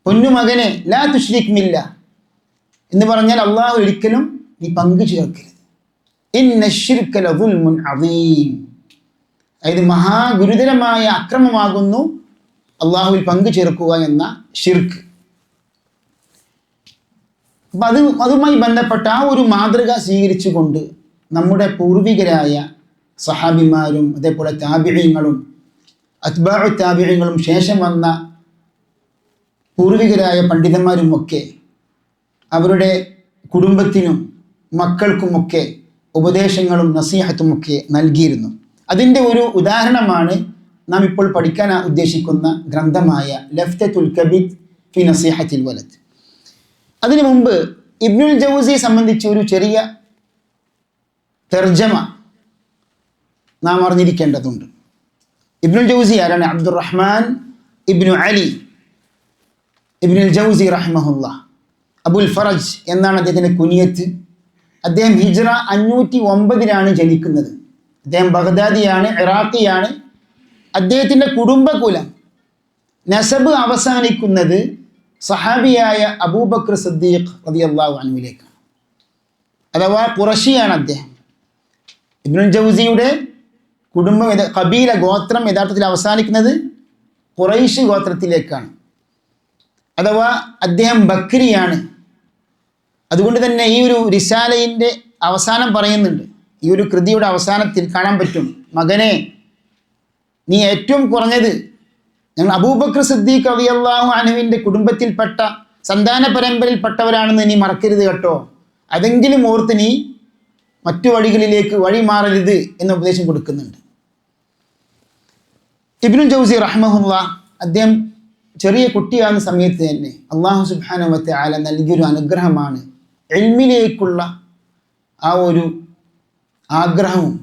പൊന്നുമകനെ, ലാ തുശ്രിക് ബില്ലാഹ് എന്ന് പറഞ്ഞാൽ അള്ളാഹു ഒരിക്കലും നീ പങ്കു ചേർക്കരുത്. ഇന്ന ശിർക ലദുൽമുൻ അദീം, അതായത് മഹാഗുരുതരമായ അക്രമമാകുന്നു അള്ളാഹുവിൽ പങ്കു ചേർക്കുക എന്ന ഷിർക്ക്. അപ്പം അതുമായി ബന്ധപ്പെട്ട ആ ഒരു മാതൃക സ്വീകരിച്ചുകൊണ്ട് നമ്മുടെ പൂർവികരായ സഹാബിമാരും അതേപോലെ താബിഈങ്ങളും അത്ബാഉ താബിഈങ്ങളും ശേഷം വന്ന പൂർവികരായ പണ്ഡിതന്മാരുമൊക്കെ അവരുടെ കുടുംബത്തിനും മക്കൾക്കുമൊക്കെ ഉപദേശങ്ങളും നസീഹത്തുമൊക്കെ നൽകിയിരുന്നു. അതിൻ്റെ ഒരു ഉദാഹരണമാണ് നാം ഇപ്പോൾ പഠിക്കാൻ ഉദ്ദേശിക്കുന്ന ഗ്രന്ഥമായ ലഫ്തത്തുൽ കബീദ് ഫി നസീഹത്തിൽ വലദ്. അതിനു മുമ്പ് ഇബ്നുൽ ജൗസിയെ സംബന്ധിച്ച് ഒരു ചെറിയ തർജമ നാം അറിഞ്ഞിരിക്കേണ്ടതുണ്ട്. ഇബ്നുൽ ജൗസി ആരാണ്? അബ്ദുറഹ്മാൻ ഇബ്നു അലി ഇബ്നുൽ ജൗസി റഹിമഹുല്ലാഹ്. അബുൽ ഫറജ് എന്നാണ് അദ്ദേഹത്തിൻ്റെ കുനിയത്ത്. അദ്ദേഹം ഹിജ്റ 509 ജനിക്കുന്നത്. അദ്ദേഹം ബഗ്ദാദിയാണ്, ഇറാഖിയാണ്. അദ്ദേഹത്തിൻ്റെ കുടുംബകുലം നസബ് അവസാനിക്കുന്നത് സഹാബിയായ അബൂബക്കർ സിദ്ദീഖ് റളിയല്ലാഹു അൻഹുവിലേക്കാണ്. അഥവാ ഖുറശിയാണ് അദ്ദേഹം. ഇബ്നുൽ ജൗസിയുടെ കുടുംബം ഖബീല ഗോത്രം യഥാർത്ഥത്തിൽ അവസാനിക്കുന്നത് ഖുറൈശ് ഗോത്രത്തിലേക്കാണ്. അഥവാ അദ്ദേഹം ബക്രിയാണ്. അതുകൊണ്ട് തന്നെ ഈ ഒരു റിസാലയിൻ്റെ അവസാനം പറയുന്നുണ്ട്, ഈ ഒരു കൃതിയുടെ അവസാനത്തിൽ കാണാൻ പറ്റും, മകനെ നീ ഏറ്റവും കുറഞ്ഞത് ഞങ്ങൾ അബൂബക്കർ സിദ്ദീഖ് റളിയല്ലാഹു അൻഹുവിൻ്റെ കുടുംബത്തിൽപ്പെട്ട സന്താന പരമ്പരയിൽപ്പെട്ടവരാണെന്ന് നീ മറക്കരുത് കേട്ടോ. അതെങ്കിലും ഓർത്ത് നീ മറ്റു വഴികളിലേക്ക് വഴി മാറരുത് എന്ന ഉപദേശം കൊടുക്കുന്നുണ്ട്. ഇബ്നുൽ ജൗസി റഹ്മഹുല്ലാഹ് അദ്ദേഹം ചെറിയ കുട്ടിയാകുന്ന സമയത്ത് തന്നെ അല്ലാഹു സുബ്ഹാനഹു വ തആല നൽകിയൊരു അനുഗ്രഹമാണ് ഇൽമിലേക്കുള്ള ആ ഒരു ആഗ്രഹവും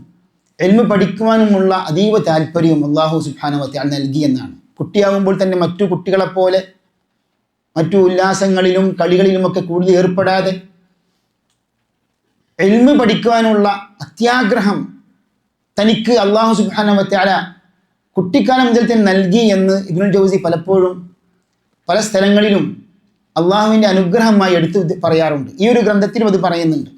ഇൽമ് പഠിക്കുവാനുമുള്ള അതീവ താല്പര്യവും അല്ലാഹു സുബ്ഹാനഹു വ തആല നൽകിയെന്നാണ്. കുട്ടിയാകുമ്പോൾ തന്നെ മറ്റു കുട്ടികളെപ്പോലെ മറ്റു ഉല്ലാസങ്ങളിലും കളികളിലുമൊക്കെ കൂടുതൽ ഏർപ്പെടാതെ ഇൽമ് പഠിക്കുവാനുള്ള അത്യാഗ്രഹം തനിക്ക് അല്ലാഹു സുബ്ഹാനഹു വ തആല കുട്ടിക്കാലം മുതൽ തന്നെ നൽകി എന്ന് ഇബ്നുൽ ജൗസി പലപ്പോഴും പല സ്ഥലങ്ങളിലും അള്ളാഹുവിൻ്റെ അനുഗ്രഹമായി എടുത്ത് പറയാറുണ്ട്. ഈ ഒരു ഗ്രന്ഥത്തിലും അത് പറയുന്നുണ്ട്.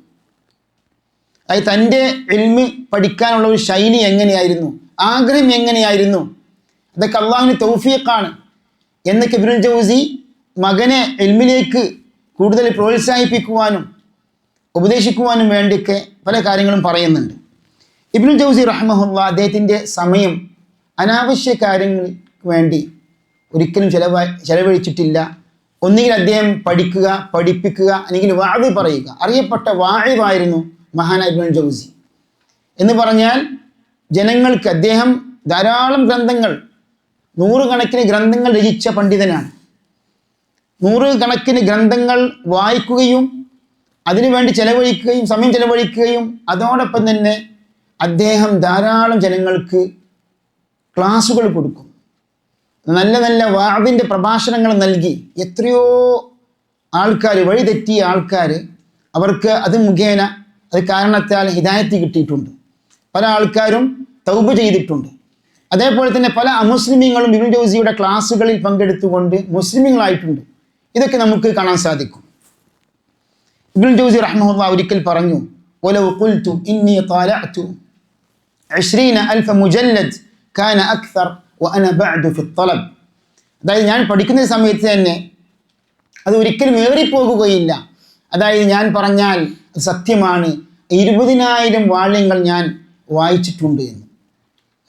അതായത് തൻ്റെ ഇൽമ് പഠിക്കാനുള്ള ഒരു ശൈലി എങ്ങനെയായിരുന്നു, ആഗ്രഹം എങ്ങനെയായിരുന്നു, അതൊക്കെ അള്ളാഹുവിന് തൗഫീഖാണ് എന്നൊക്കെ ഇബ്നുൽ ജൗസി മകനെ ഇൽമിലേക്ക് കൂടുതൽ പ്രോത്സാഹിപ്പിക്കുവാനും ഉപദേശിക്കുവാനും വേണ്ടിയൊക്കെ പല കാര്യങ്ങളും പറയുന്നുണ്ട്. ഇബ്നുൽ ജൗസി റഹ്മഹുല്ലാഹ് അദ്ദേഹത്തിൻ്റെ സമയം അനാവശ്യ കാര്യങ്ങൾക്ക് വേണ്ടി ഒരിക്കലും ചെലവഴിച്ചിട്ടില്ല. ഒന്നുകിൽ അദ്ദേഹം പഠിക്കുക, പഠിപ്പിക്കുക, അല്ലെങ്കിൽ വാഇദ് പറയുക. അറിയപ്പെട്ട വാഇദായിരുന്നു മഹാനായ ഇബ്നുൽ ജൗസി എന്ന് പറഞ്ഞാൽ ജനങ്ങൾക്ക് അദ്ദേഹം ധാരാളം ഗ്രന്ഥങ്ങൾ, 100 കണക്കിന് ഗ്രന്ഥങ്ങൾ രചിച്ച പണ്ഡിതനാണ്. 100 കണക്കിന് ഗ്രന്ഥങ്ങൾ വായിക്കുകയും അതിനുവേണ്ടി സമയം ചെലവഴിക്കുകയും അതോടൊപ്പം തന്നെ അദ്ദേഹം ധാരാളം ജനങ്ങൾക്ക് ക്ലാസുകൾ കൊടുക്കും. നല്ല നല്ല വാഅദിൻ്റെ പ്രഭാഷണങ്ങൾ നൽകി എത്രയോ ആൾക്കാർ, വഴിതെറ്റിയ ആൾക്കാർ, അവർക്ക് അത് മുഖേന അത് കാരണത്താൽ ഹിദായത്ത് കിട്ടിയിട്ടുണ്ട്. പല ആൾക്കാരും തൗബ ചെയ്തിട്ടുണ്ട്. അതേപോലെ തന്നെ പല അമുസ്ലിമീങ്ങളും ഇബ്നുൽ ജൗസിയുടെ ക്ലാസ്സുകളിൽ പങ്കെടുത്തുകൊണ്ട് മുസ്ലിമീങ്ങളായിട്ടുണ്ട്. ഇതൊക്കെ നമുക്ക് കാണാൻ സാധിക്കും. ഇബ്നുൽ ജൗസി റഹ്മഹുല്ലാഹ് ഒരിക്കൽ പറഞ്ഞു, വലൗ ഖുൽതു ഇന്നി ഖാലഅതു 20,000 മുജല്ലദ് കാന അക്തർ വഅന ബഅദു ഫി ത്വലബ്. അതായത് ഞാൻ പഠിക്കുന്ന സമയത്ത് തന്നെ അത് ഒരിക്കലും ഏറിപ്പോകുകയില്ല. അതായത് ഞാൻ പറഞ്ഞാൽ സത്യമാണ്, 20,000 വാള്യങ്ങൾ ഞാൻ വായിച്ചിട്ടുണ്ട് എന്ന്.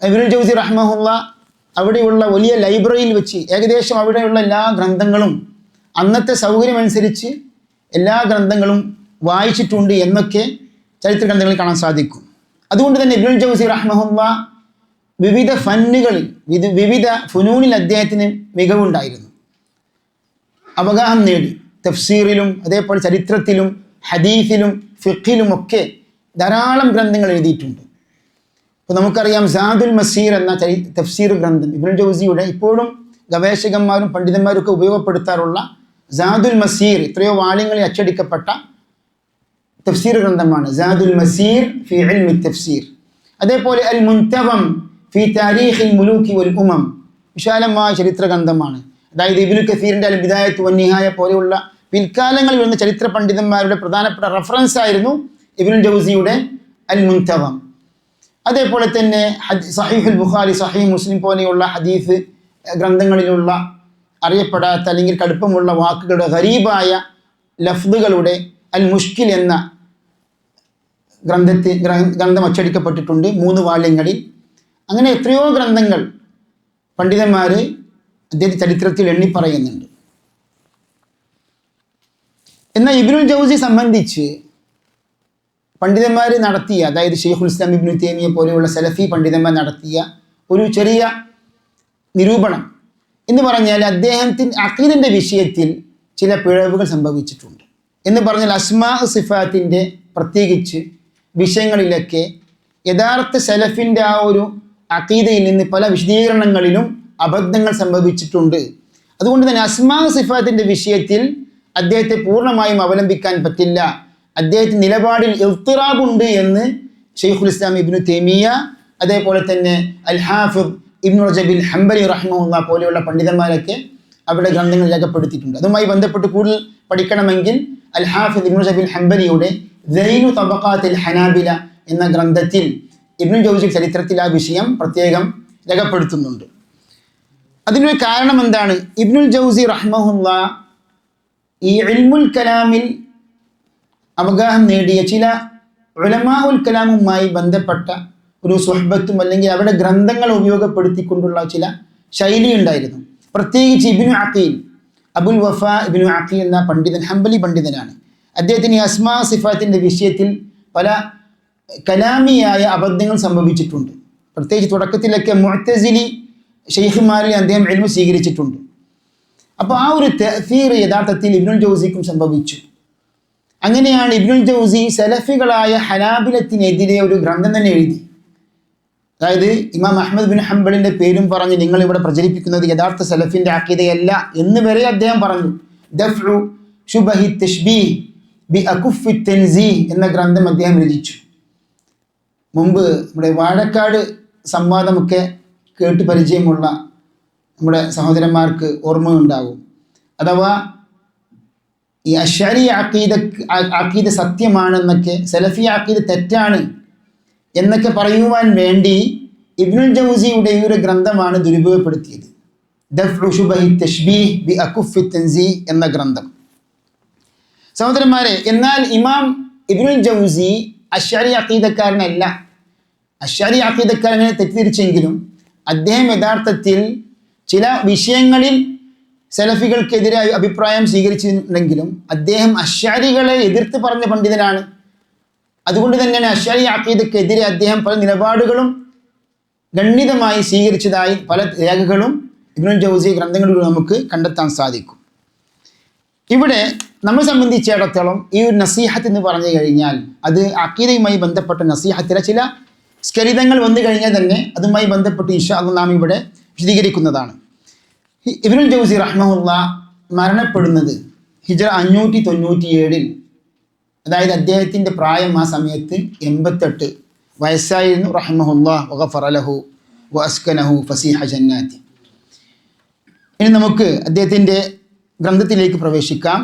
ഇബ്നുൽ ജൗസി റഹ്മഹുല്ലാഹ് അവിടെയുള്ള വലിയ ലൈബ്രറിയിൽ വെച്ച് ഏകദേശം അവിടെയുള്ള എല്ലാ ഗ്രന്ഥങ്ങളും അന്നത്തെ സൗകര്യമനുസരിച്ച് എല്ലാ ഗ്രന്ഥങ്ങളും വായിച്ചിട്ടുണ്ട് എന്നൊക്കെ ചരിത്ര ഗ്രന്ഥങ്ങളിൽ കാണാൻ സാധിക്കും. അതുകൊണ്ട് തന്നെ ഇബ്നുൽ ജൗസി റഹ്മഹുല്ലാഹ് വിവിധ ഫന്നുകളിൽ, വിവിധ ഫുനൂനിൽ അദ്ദേഹത്തിന് മികവുണ്ടായിരുന്നു. അവഗാഹം നേടി. തഫ്സീറിലും അതേപോലെ ചരിത്രത്തിലും ഹദീസിലും ഫിഖിലുമൊക്കെ ധാരാളം ഗ്രന്ഥങ്ങൾ എഴുതിയിട്ടുണ്ട്. ഇപ്പോൾ നമുക്കറിയാം സാദുൽ മസീർ എന്ന തഫ്സീർ ഗ്രന്ഥം ഇബ്നുൽ ജൗസിയുടെ ഇപ്പോഴും ഗവേഷകന്മാരും പണ്ഡിതന്മാരും ഒക്കെ ഉപയോഗപ്പെടുത്താറുള്ള സാദുൽ മസീർ എത്രയോ വാള്യങ്ങളിൽ അച്ചടിക്കപ്പെട്ട തഫ്സീർ ഗ്രന്ഥമാണ് സാദുൽ മസീർ ഫി ഇൽമി തഫ്സീർ. അതേപോലെ അൽ മുൻതവം ഫി താരീഖിൽ മുലൂക്കി വൽ ഉമം, വിശാലമായ ചരിത്ര ഗ്രന്ഥമാണ്. അതായത് ഇബ്നു കസീറിൻ്റെ അൽ ബിദായത്ത് വൻ നിഹായ പോലെയുള്ള പിൽക്കാലങ്ങളിൽ വരുന്ന ചരിത്ര പണ്ഡിതന്മാരുടെ പ്രധാനപ്പെട്ട റഫറൻസ് ആയിരുന്നു ഇബ്നുൽ ജൗസിയുടെ അൽ മുൻതവം. അതേപോലെ തന്നെ സഹീഹുൽ ബുഖാരി, സഹീഹ് മുസ്ലിം പോലെയുള്ള ഹദീസ് ഗ്രന്ഥങ്ങളിലുള്ള അറിയപ്പെടാത്ത അല്ലെങ്കിൽ കടുപ്പമുള്ള വാക്കുകളുടെ ഗരീബായ ലഫ്ദുകളുടെ അൽ മുഷ്കിൽ എന്ന ഗ്രന്ഥം അച്ചടിക്കപ്പെട്ടിട്ടുണ്ട് 3 വാള്യങ്ങളിൽ. അങ്ങനെ എത്രയോ ഗ്രന്ഥങ്ങൾ പണ്ഡിതന്മാർ അദ്ദേഹത്തെ ചരിത്രത്തിൽ എണ്ണിപ്പറയുന്നുണ്ട്. എന്നാൽ ഇബ്നുൽ ജൗസി സംബന്ധിച്ച് പണ്ഡിതന്മാർ നടത്തിയ, അതായത് ഷെയ്ഖുൽ ഇസ്ലാം ഇബ്നു തൈമിയ പോലെയുള്ള സലഫി പണ്ഡിതന്മാർ നടത്തിയ ഒരു ചെറിയ നിരൂപണം എന്ന് പറഞ്ഞാൽ അദ്ദേഹത്തിന് അഖീദയുടെ വിഷയത്തിൽ ചില പിഴവുകൾ സംഭവിച്ചിട്ടുണ്ട് എന്ന് പറഞ്ഞാൽ അസ്മാ സിഫാത്തിൻ്റെ പ്രത്യേകിച്ച് വിഷയങ്ങളിലൊക്കെ യഥാർത്ഥ സലഫിൻ്റെ ആ ഒരു അഖീദയിൽ നിന്ന് പല വിശദീകരണങ്ങളിലും അബദ്ധങ്ങൾ സംഭവിച്ചിട്ടുണ്ട്. അതുകൊണ്ട് തന്നെ അസ്മാ സിഫാത്തിൻ്റെ വിഷയത്തിൽ അദ്ദേഹത്തെ പൂർണ്ണമായും അവലംബിക്കാൻ പറ്റില്ല. അദ്ദേഹത്തിൻ്റെ നിലപാടിൽ ഇൽത്തിറാബുണ്ട് എന്ന് ഷെയ്ഖുൽ ഇസ്ലാം ഇബ്നു തൈമിയ, അതേപോലെ തന്നെ അൽ ഹാഫിദ് ഇബ്നു റജബിൽ ഹംബലി റഹിമഹുല്ലാ പോലെയുള്ള പണ്ഡിതന്മാരൊക്കെ അവരുടെ ഗ്രന്ഥങ്ങൾ രേഖപ്പെടുത്തിയിട്ടുണ്ട്. അതുമായി ബന്ധപ്പെട്ട് കൂടുതൽ പഠിക്കണമെങ്കിൽ അൽ ഹാഫിദ് ഇബ്നു റജബിൽ ഹംബലിയുടെ ദൈനു തബഖാത്തിൽ ഹനാബില എന്ന ഗ്രന്ഥത്തിൽ ഇബ്നുൽ ജൗസി ചരിത്രത്തിൽ ആ വിഷയം പ്രത്യേകം രേഖപ്പെടുത്തുന്നുണ്ട്. അതിനൊരു കാരണം എന്താണ്? ഇബ്നുൽ ജൗസി റഹിമഹുല്ലാ ഈ ഇൽമുൽ കലാമിൽ അവഗാഹം നേടിയ ചില ഉലമാഉൽ കലാമുമായി ബന്ധപ്പെട്ട ഒരു സുഹബത്തും അല്ലെങ്കിൽ അവരുടെ ഗ്രന്ഥങ്ങൾ ഉപയോഗപ്പെടുത്തിക്കൊണ്ടുള്ള ചില ശൈലി ഉണ്ടായിരുന്നു. പ്രത്യേകിച്ച് ഇബ്നു അഖീൽ, അബുൽ വഫ ഇബ്നു അഖീൽ എന്ന പണ്ഡിതൻ ഹംബലി പണ്ഡിതനാണ്. അദ്ദേഹത്തിന് അസ്മാ സിഫാത്തിൻ്റെ വിഷയത്തിൽ പല കലാമിയായ അബദ്ധങ്ങൾ സംഭവിച്ചിട്ടുണ്ട്. പ്രത്യേകിച്ച് തുടക്കത്തിലൊക്കെ മുഅ്തസിലി ഷെയ്ഖുമാരിൽ അദ്ദേഹം ഇൽമു സ്വീകരിച്ചിട്ടുണ്ട്. അപ്പോൾ ആ ഒരു തഅ്സീർ യഥാർത്ഥത്തിൽ ഇബ്നുൽ ജൗസിക്കും സംഭവിച്ചു. അങ്ങനെയാണ് ഇബ്നുൽ ജൗസി സലഫികളായ ഹനാബിലത്തിനെതിരെ ഒരു ഗ്രന്ഥം തന്നെ എഴുതി. അതായത് ഇമാം അഹ്മദ് ബിൻ ഹംബലിൻ്റെ പേരും പറഞ്ഞ് നിങ്ങൾ ഇവിടെ പ്രചരിപ്പിക്കുന്നത് യഥാർത്ഥ സലഫിൻ്റെ അഖീദയല്ല എന്ന് വരെ അദ്ദേഹം പറഞ്ഞു. ദഫ്ഉ ശുബഹി തശ്ബീഹ് ബി അകുഫി തൻസീഹ് എന്ന ഗ്രന്ഥം അദ്ദേഹം രചിച്ചു. മുമ്പ് നമ്മുടെ വാഴക്കാട് സംവാദമൊക്കെ കേട്ട് പരിചയമുള്ള നമ്മുടെ സഹോദരന്മാർക്ക് ഓർമ്മയുണ്ടാകും. അഥവാ ഈ അശ്അരി അഖീദ സത്യമാണെന്നൊക്കെ, സലഫി അഖീദ തെറ്റാണ് എന്നൊക്കെ പറയുവാൻ വേണ്ടി ഇബ്നുൽ ജൗസിയുടെ ഈ ഒരു ഗ്രന്ഥമാണ് ദുരുപയോഗപ്പെടുത്തിയത്. ദഫ്ഉ ശുബഹി തശ്ബീഹ് ബി അകുഫി തൻസീഹ് എന്ന ഗ്രന്ഥം. സഹോദരന്മാരെ, എന്നാൽ ഇമാം ഇബ്നുൽ ജൗസി അശ്അരി അഖീദക്കാരനല്ല. അശ്അരി അഖീദക്കാരനെ തെറ്റിദ്ധരിച്ചെങ്കിലും അദ്ദേഹം യഥാർത്ഥത്തിൽ ചില വിഷയങ്ങളിൽ സലഫികൾക്കെതിരെ അഭിപ്രായം സ്വീകരിച്ചിട്ടുണ്ടെങ്കിലും അദ്ദേഹം അശ്അരികളെ എതിർത്ത് പറഞ്ഞ പണ്ഡിതനാണ്. അതുകൊണ്ട് തന്നെയാണ് അശ്അരി അഖീദക്കെതിരെ അദ്ദേഹം പല നിലപാടുകളും ഗണ്യതമായി സ്വീകരിച്ചതായി പല രേഖകളും ഇബ്നുൽ ജൗസി ഗ്രന്ഥങ്ങളിലൂടെ നമുക്ക് കണ്ടെത്താൻ സാധിക്കും. ഇവിടെ നമ്മെ സംബന്ധിച്ചിടത്തോളം ഈ ഒരു നസീഹത്ത് എന്ന് പറഞ്ഞു കഴിഞ്ഞാൽ അത് അഖീദയുമായി ബന്ധപ്പെട്ട നസീഹത്തിലെ ചില സ്ഖലിതങ്ങൾ വന്നു കഴിഞ്ഞാൽ തന്നെ അതുമായി ബന്ധപ്പെട്ട് ഇൻഷാ അല്ലാഹ് നാം ഇവിടെ വിശദീകരിക്കുന്നതാണ്. ഇബ്നുൽ ജൗസി റഹിമഹുല്ലാ മരണപ്പെടുന്നത് ഹിജ്റ 597 അതായത് അദ്ദേഹത്തിൻ്റെ പ്രായം ആ സമയത്ത് 88 വയസ്സായിരുന്നു. റഹിമഹുല്ലാ വഗഫറ ലഹു വഅസ്കനഹു ഫസീഹ ജന്നാത്തി. ഇനി നമുക്ക് അദ്ദേഹത്തിൻ്റെ ഗ്രന്ഥത്തിലേക്ക് പ്രവേശിക്കാം.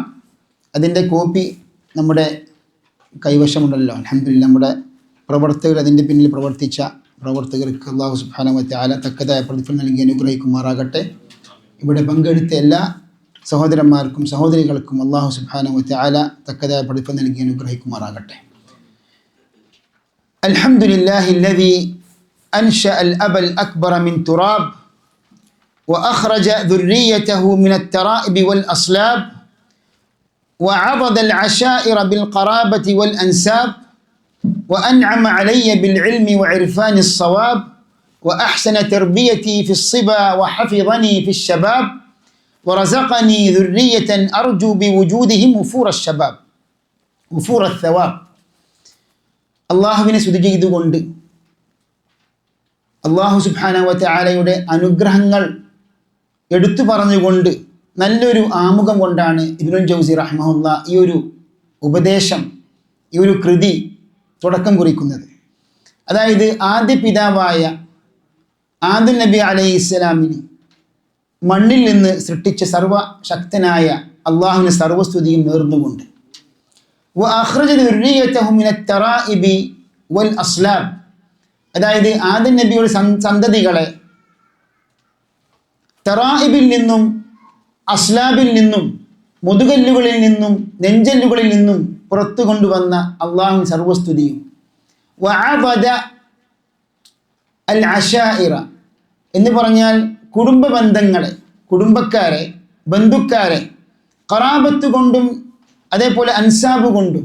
അതിൻ്റെ കോപ്പി നമ്മുടെ കൈവശമുണ്ടല്ലോ. അൽഹംദുലില്ലാഹ് നമ്മുടെ പ്രവർത്തകർ, അതിൻ്റെ പിന്നിൽ പ്രവർത്തിച്ച പ്രവർത്തകർക്ക് അല്ലാഹു സുബ്ഹാനഹു വ തആല തക്കതായ പ്രതിഫലം നൽകി അനുഗ്രഹിക്കുമാറാകട്ടെ. ഇവിടെ പങ്കെടുത്ത എല്ലാ സഹോദരന്മാർക്കും സഹോദരികൾക്കും അല്ലാഹു സുബ്ഹാനഹു വ തആല തക്കതായ പ്രതിഫലം നൽകി അനുഗ്രഹിക്കുമാറാകട്ടെ. അൽഹംദുലില്ലാഹില്ലദീ അൻശഅൽ അബൽ അക്ബറ മിൻ തുറാബ് وأخرج ذريته من الترائب والأصلاب وعضد العشائر بالقرابة والأنساب وأنعم علي بالعلم وعرفان الصواب وأحسن تربيتي في الصبا وحفظني في الشباب ورزقني ذرية أرجو بوجودهم وفور الشباب وفور الثواب. അള്ളാഹുവിനെ സ്തുതി ചെയ്തുകൊണ്ട് അള്ളാഹു സുബ്ഹാനഹു വ തആലയുടെ അനുഗ്രഹങ്ങൾ എടുത്തു പറഞ്ഞുകൊണ്ട് നല്ലൊരു ആമുഖം കൊണ്ടാണ് ഇബ്നുൽ ജൗസി റഹിമഹുല്ലാ ഈ ഒരു ഉപദേശം, ഈ ഒരു കൃതി തുടക്കം കുറിക്കുന്നത്. അതായത് ആദ്യ പിതാവായ ആദം നബി അലൈഹിസ്സലാമിന് മണ്ണിൽ നിന്ന് സൃഷ്ടിച്ച സർവശക്തനായ അള്ളാഹുവിന് സർവസ്തുതിയും നേർന്നുകൊണ്ട് വഅഖ്റജ ദുർരിയതഹു മിനത് തറാഇബി വൽ അസ്ലാബ്, അതായത് ആദം നബിയുടെ സന്തതികളെ തറാഇബിൽ നിന്നും അസ്ലാബിൽ നിന്നും മുതുകല്ലുകളിൽ നിന്നും നെഞ്ചല്ലുകളിൽ നിന്നും പുറത്തു കൊണ്ടുവന്ന അള്ളാഹുവിന് സർവസ്തുതിയും വഅബദ അൽ അശാഇറ എന്ന് പറഞ്ഞാൽ കുടുംബ ബന്ധങ്ങളെ, കുടുംബക്കാരെ, ബന്ധുക്കാരെ ഖറാബത്ത് കൊണ്ടും അതേപോലെ അൻസാബ് കൊണ്ടും,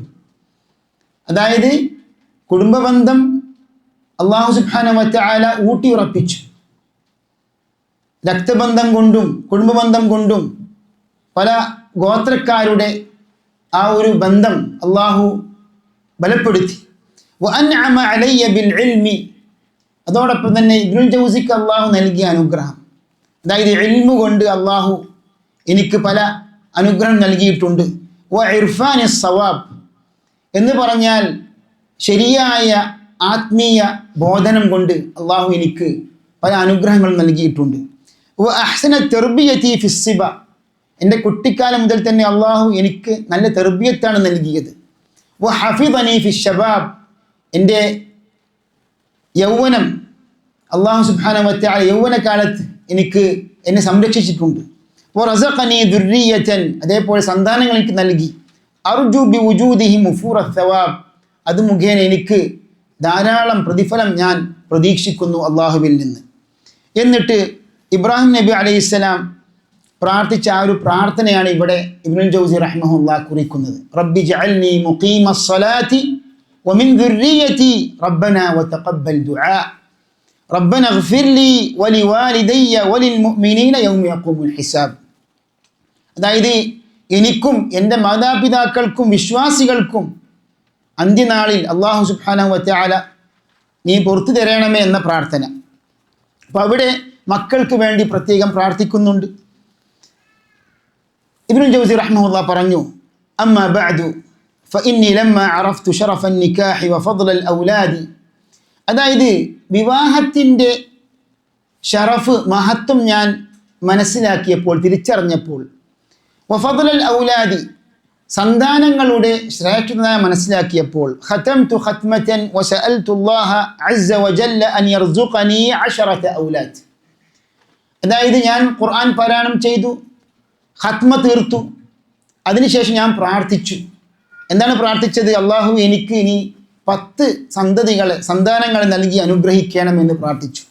അതായത് കുടുംബബന്ധം അല്ലാഹു സുബ്ഹാനഹു വ തആല ഊട്ടിയുറപ്പിച്ചു. രക്തബന്ധം കൊണ്ടും കുടുംബബന്ധം കൊണ്ടും പല ഗോത്രക്കാരുടെ ആ ഒരു ബന്ധം അല്ലാഹു ബലപ്പെടുത്തി. വഅൻഅമ അലയ്യ ബിൽ ഇൽമി, അതോടൊപ്പം തന്നെ ഇബ്നുൽ ജൗസിക്ക് അല്ലാഹു നൽകിയ അനുഗ്രഹം, അതായത് ഇൽമു കൊണ്ട് അല്ലാഹു എനിക്ക് പല അനുഗ്രഹം നൽകിയിട്ടുണ്ട്. വഇർഫാനി സവാബ് എന്ന് പറഞ്ഞാൽ ശരിയായ ആത്മീയ ബോധനം കൊണ്ട് അല്ലാഹു എനിക്ക് പല അനുഗ്രഹങ്ങൾ നൽകിയിട്ടുണ്ട്. വഅഹ്സന തർബിയതി ഫിസ്സിബ, എൻ്റെ കുട്ടിക്കാലം മുതൽ തന്നെ അല്ലാഹു എനിക്ക് നല്ല തർബിയത്താണ് നൽകിയത്. വഹഫിദനി ഫിശ്ശബാബ്, എൻ്റെ യൗവനം അല്ലാഹു സുബ്ഹാനഹു വ തആല യൗവനകാലത്ത് എന്നെ സംരക്ഷിച്ചിട്ടുണ്ട്. വറസഖനി ദുർരിയതൻ, അതേപോലെ സന്താനങ്ങൾ എനിക്ക് നൽകി. അർജു ബി വുജൂദിഹി മുഫൂറ സവാബ്, അത് മുഖേന എനിക്ക് ധാരാളം പ്രതിഫലം ഞാൻ പ്രതീക്ഷിക്കുന്നു അല്ലാഹുവിൽ നിന്ന്. എന്നിട്ട് ഇബ്രാഹിം നബി അലൈഹിസ്സലാം പ്രാർത്ഥിച്ച ആ ഒരു പ്രാർത്ഥനയാണ് ഇവിടെ ഇബ്നുൽ ജൗസി റഹിമഹുല്ലാഹ് കുറിക്കുന്നത്. റബ്ബി ജഅൽനി മുഖീമസ്സലാത്തി വമിൻ ദുർരിയതി റബ്ബനാ വതഖബ്ബൽ ദുആ റബ്ബനാ ഇഗ്ഫിർ ലി വലിവാലിദയ്യ വലിൽമുഅ്മിനീന യൗമ യഖൂമുൽ ഹിസാബ്. അതായത് എനിക്കും എൻ്റെ മാതാപിതാക്കൾക്കും വിശ്വാസികൾക്കും അന്ത്യനാളിൽ അല്ലാഹു സുബ്ഹാനഹു വ തആല നീ പുറത്തു തരണമേ എന്ന പ്രാർത്ഥന. അപ്പോൾ അവിടെ മക്കൾക്ക് വേണ്ടി പ്രത്യേകം പ്രാർത്ഥിക്കുന്നുണ്ട്. ഇബ്നുൽ ജൗസി റഹിമഹുല്ലാഹ് പറഞ്ഞു, അമ്മാ ബഅദു ഫഇന്നി ലമ്മാ അറഫ്തു ശറഫ നിക്കാഹി വഫദ്ല ഔലാദി, അതായത് വിവാഹത്തിൻ്റെ ഷറഫ്, മഹത്വം ഞാൻ മനസ്സിലാക്കിയപ്പോൾ, തിരിച്ചറിഞ്ഞപ്പോൾ, വഫദ്ല ഔലാദി, സന്താനങ്ങളുടെ ശ്രേഷ്ഠത മനസ്സിലാക്കിയപ്പോൾ, ഖതംതു ഖത്മതൻ വസഅൽതുല്ലാഹ അസ്സ വജല്ല അൻ യർസുഖനി 10 ഔലാദ്, അതായത് ഞാൻ ഖുർആൻ പാരായണം ചെയ്തു, ഖത്മ തീർത്തു, അതിനുശേഷം ഞാൻ പ്രാർത്ഥിച്ചു. എന്താണ് പ്രാർത്ഥിച്ചത്? അല്ലാഹു എനിക്ക് ഇനി 10 സന്താനങ്ങളെ നൽകി അനുഗ്രഹിക്കണമെന്ന് പ്രാർത്ഥിച്ചു.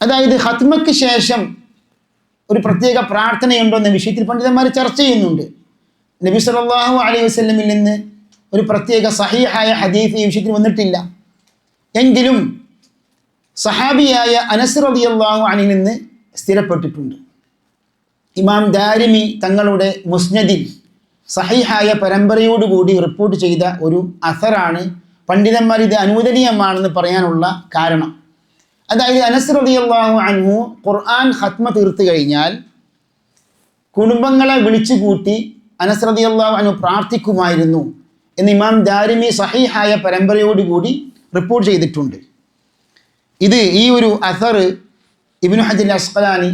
അതായത് ഖത്മയ്ക്ക് ശേഷം ഒരു പ്രത്യേക പ്രാർത്ഥനയുണ്ടോ എന്ന വിഷയത്തിൽ പണ്ഡിതന്മാർ ചർച്ച ചെയ്യുന്നുണ്ട്. നബി സല്ലല്ലാഹു അലൈഹി വസല്ലമിൽ നിന്ന് ഒരു പ്രത്യേക സഹീഹായ ഹദീസ് ഈ വിഷയത്തിൽ വന്നിട്ടില്ല. എങ്കിലും സഹാബിയായ അനസ് റളിയല്ലാഹു അൻഹു നിന്ന് സ്ഥിരപ്പെട്ടിട്ടുണ്ട്. ഇമാം ദാരിമി തങ്ങളുടെ മുസ്നദിൽ സഹീഹായ പരമ്പരയോടുകൂടി റിപ്പോർട്ട് ചെയ്ത ഒരു അസറാണ് പണ്ഡിതന്മാർ ഇത് അനുവദനീയമാണെന്ന് പറയാനുള്ള കാരണം. അതായത് അനസ് റളിയല്ലാഹു അൻഹു ഖുർആൻ ഖത്മ തീർത്ത് കഴിഞ്ഞാൽ കുടുംബങ്ങളെ വിളിച്ചു കൂട്ടി അനസ് റളിയല്ലാഹു അൻഹു പ്രാർത്ഥിക്കുമായിരുന്നു എന്ന് ഇമാം ദാരിമി സഹീഹായ പരമ്പരയോടുകൂടി റിപ്പോർട്ട് ചെയ്തിട്ടുണ്ട്. ഈ ഒരു അസർ ഇബ്നു ഹജർ അസ്ഖലാനി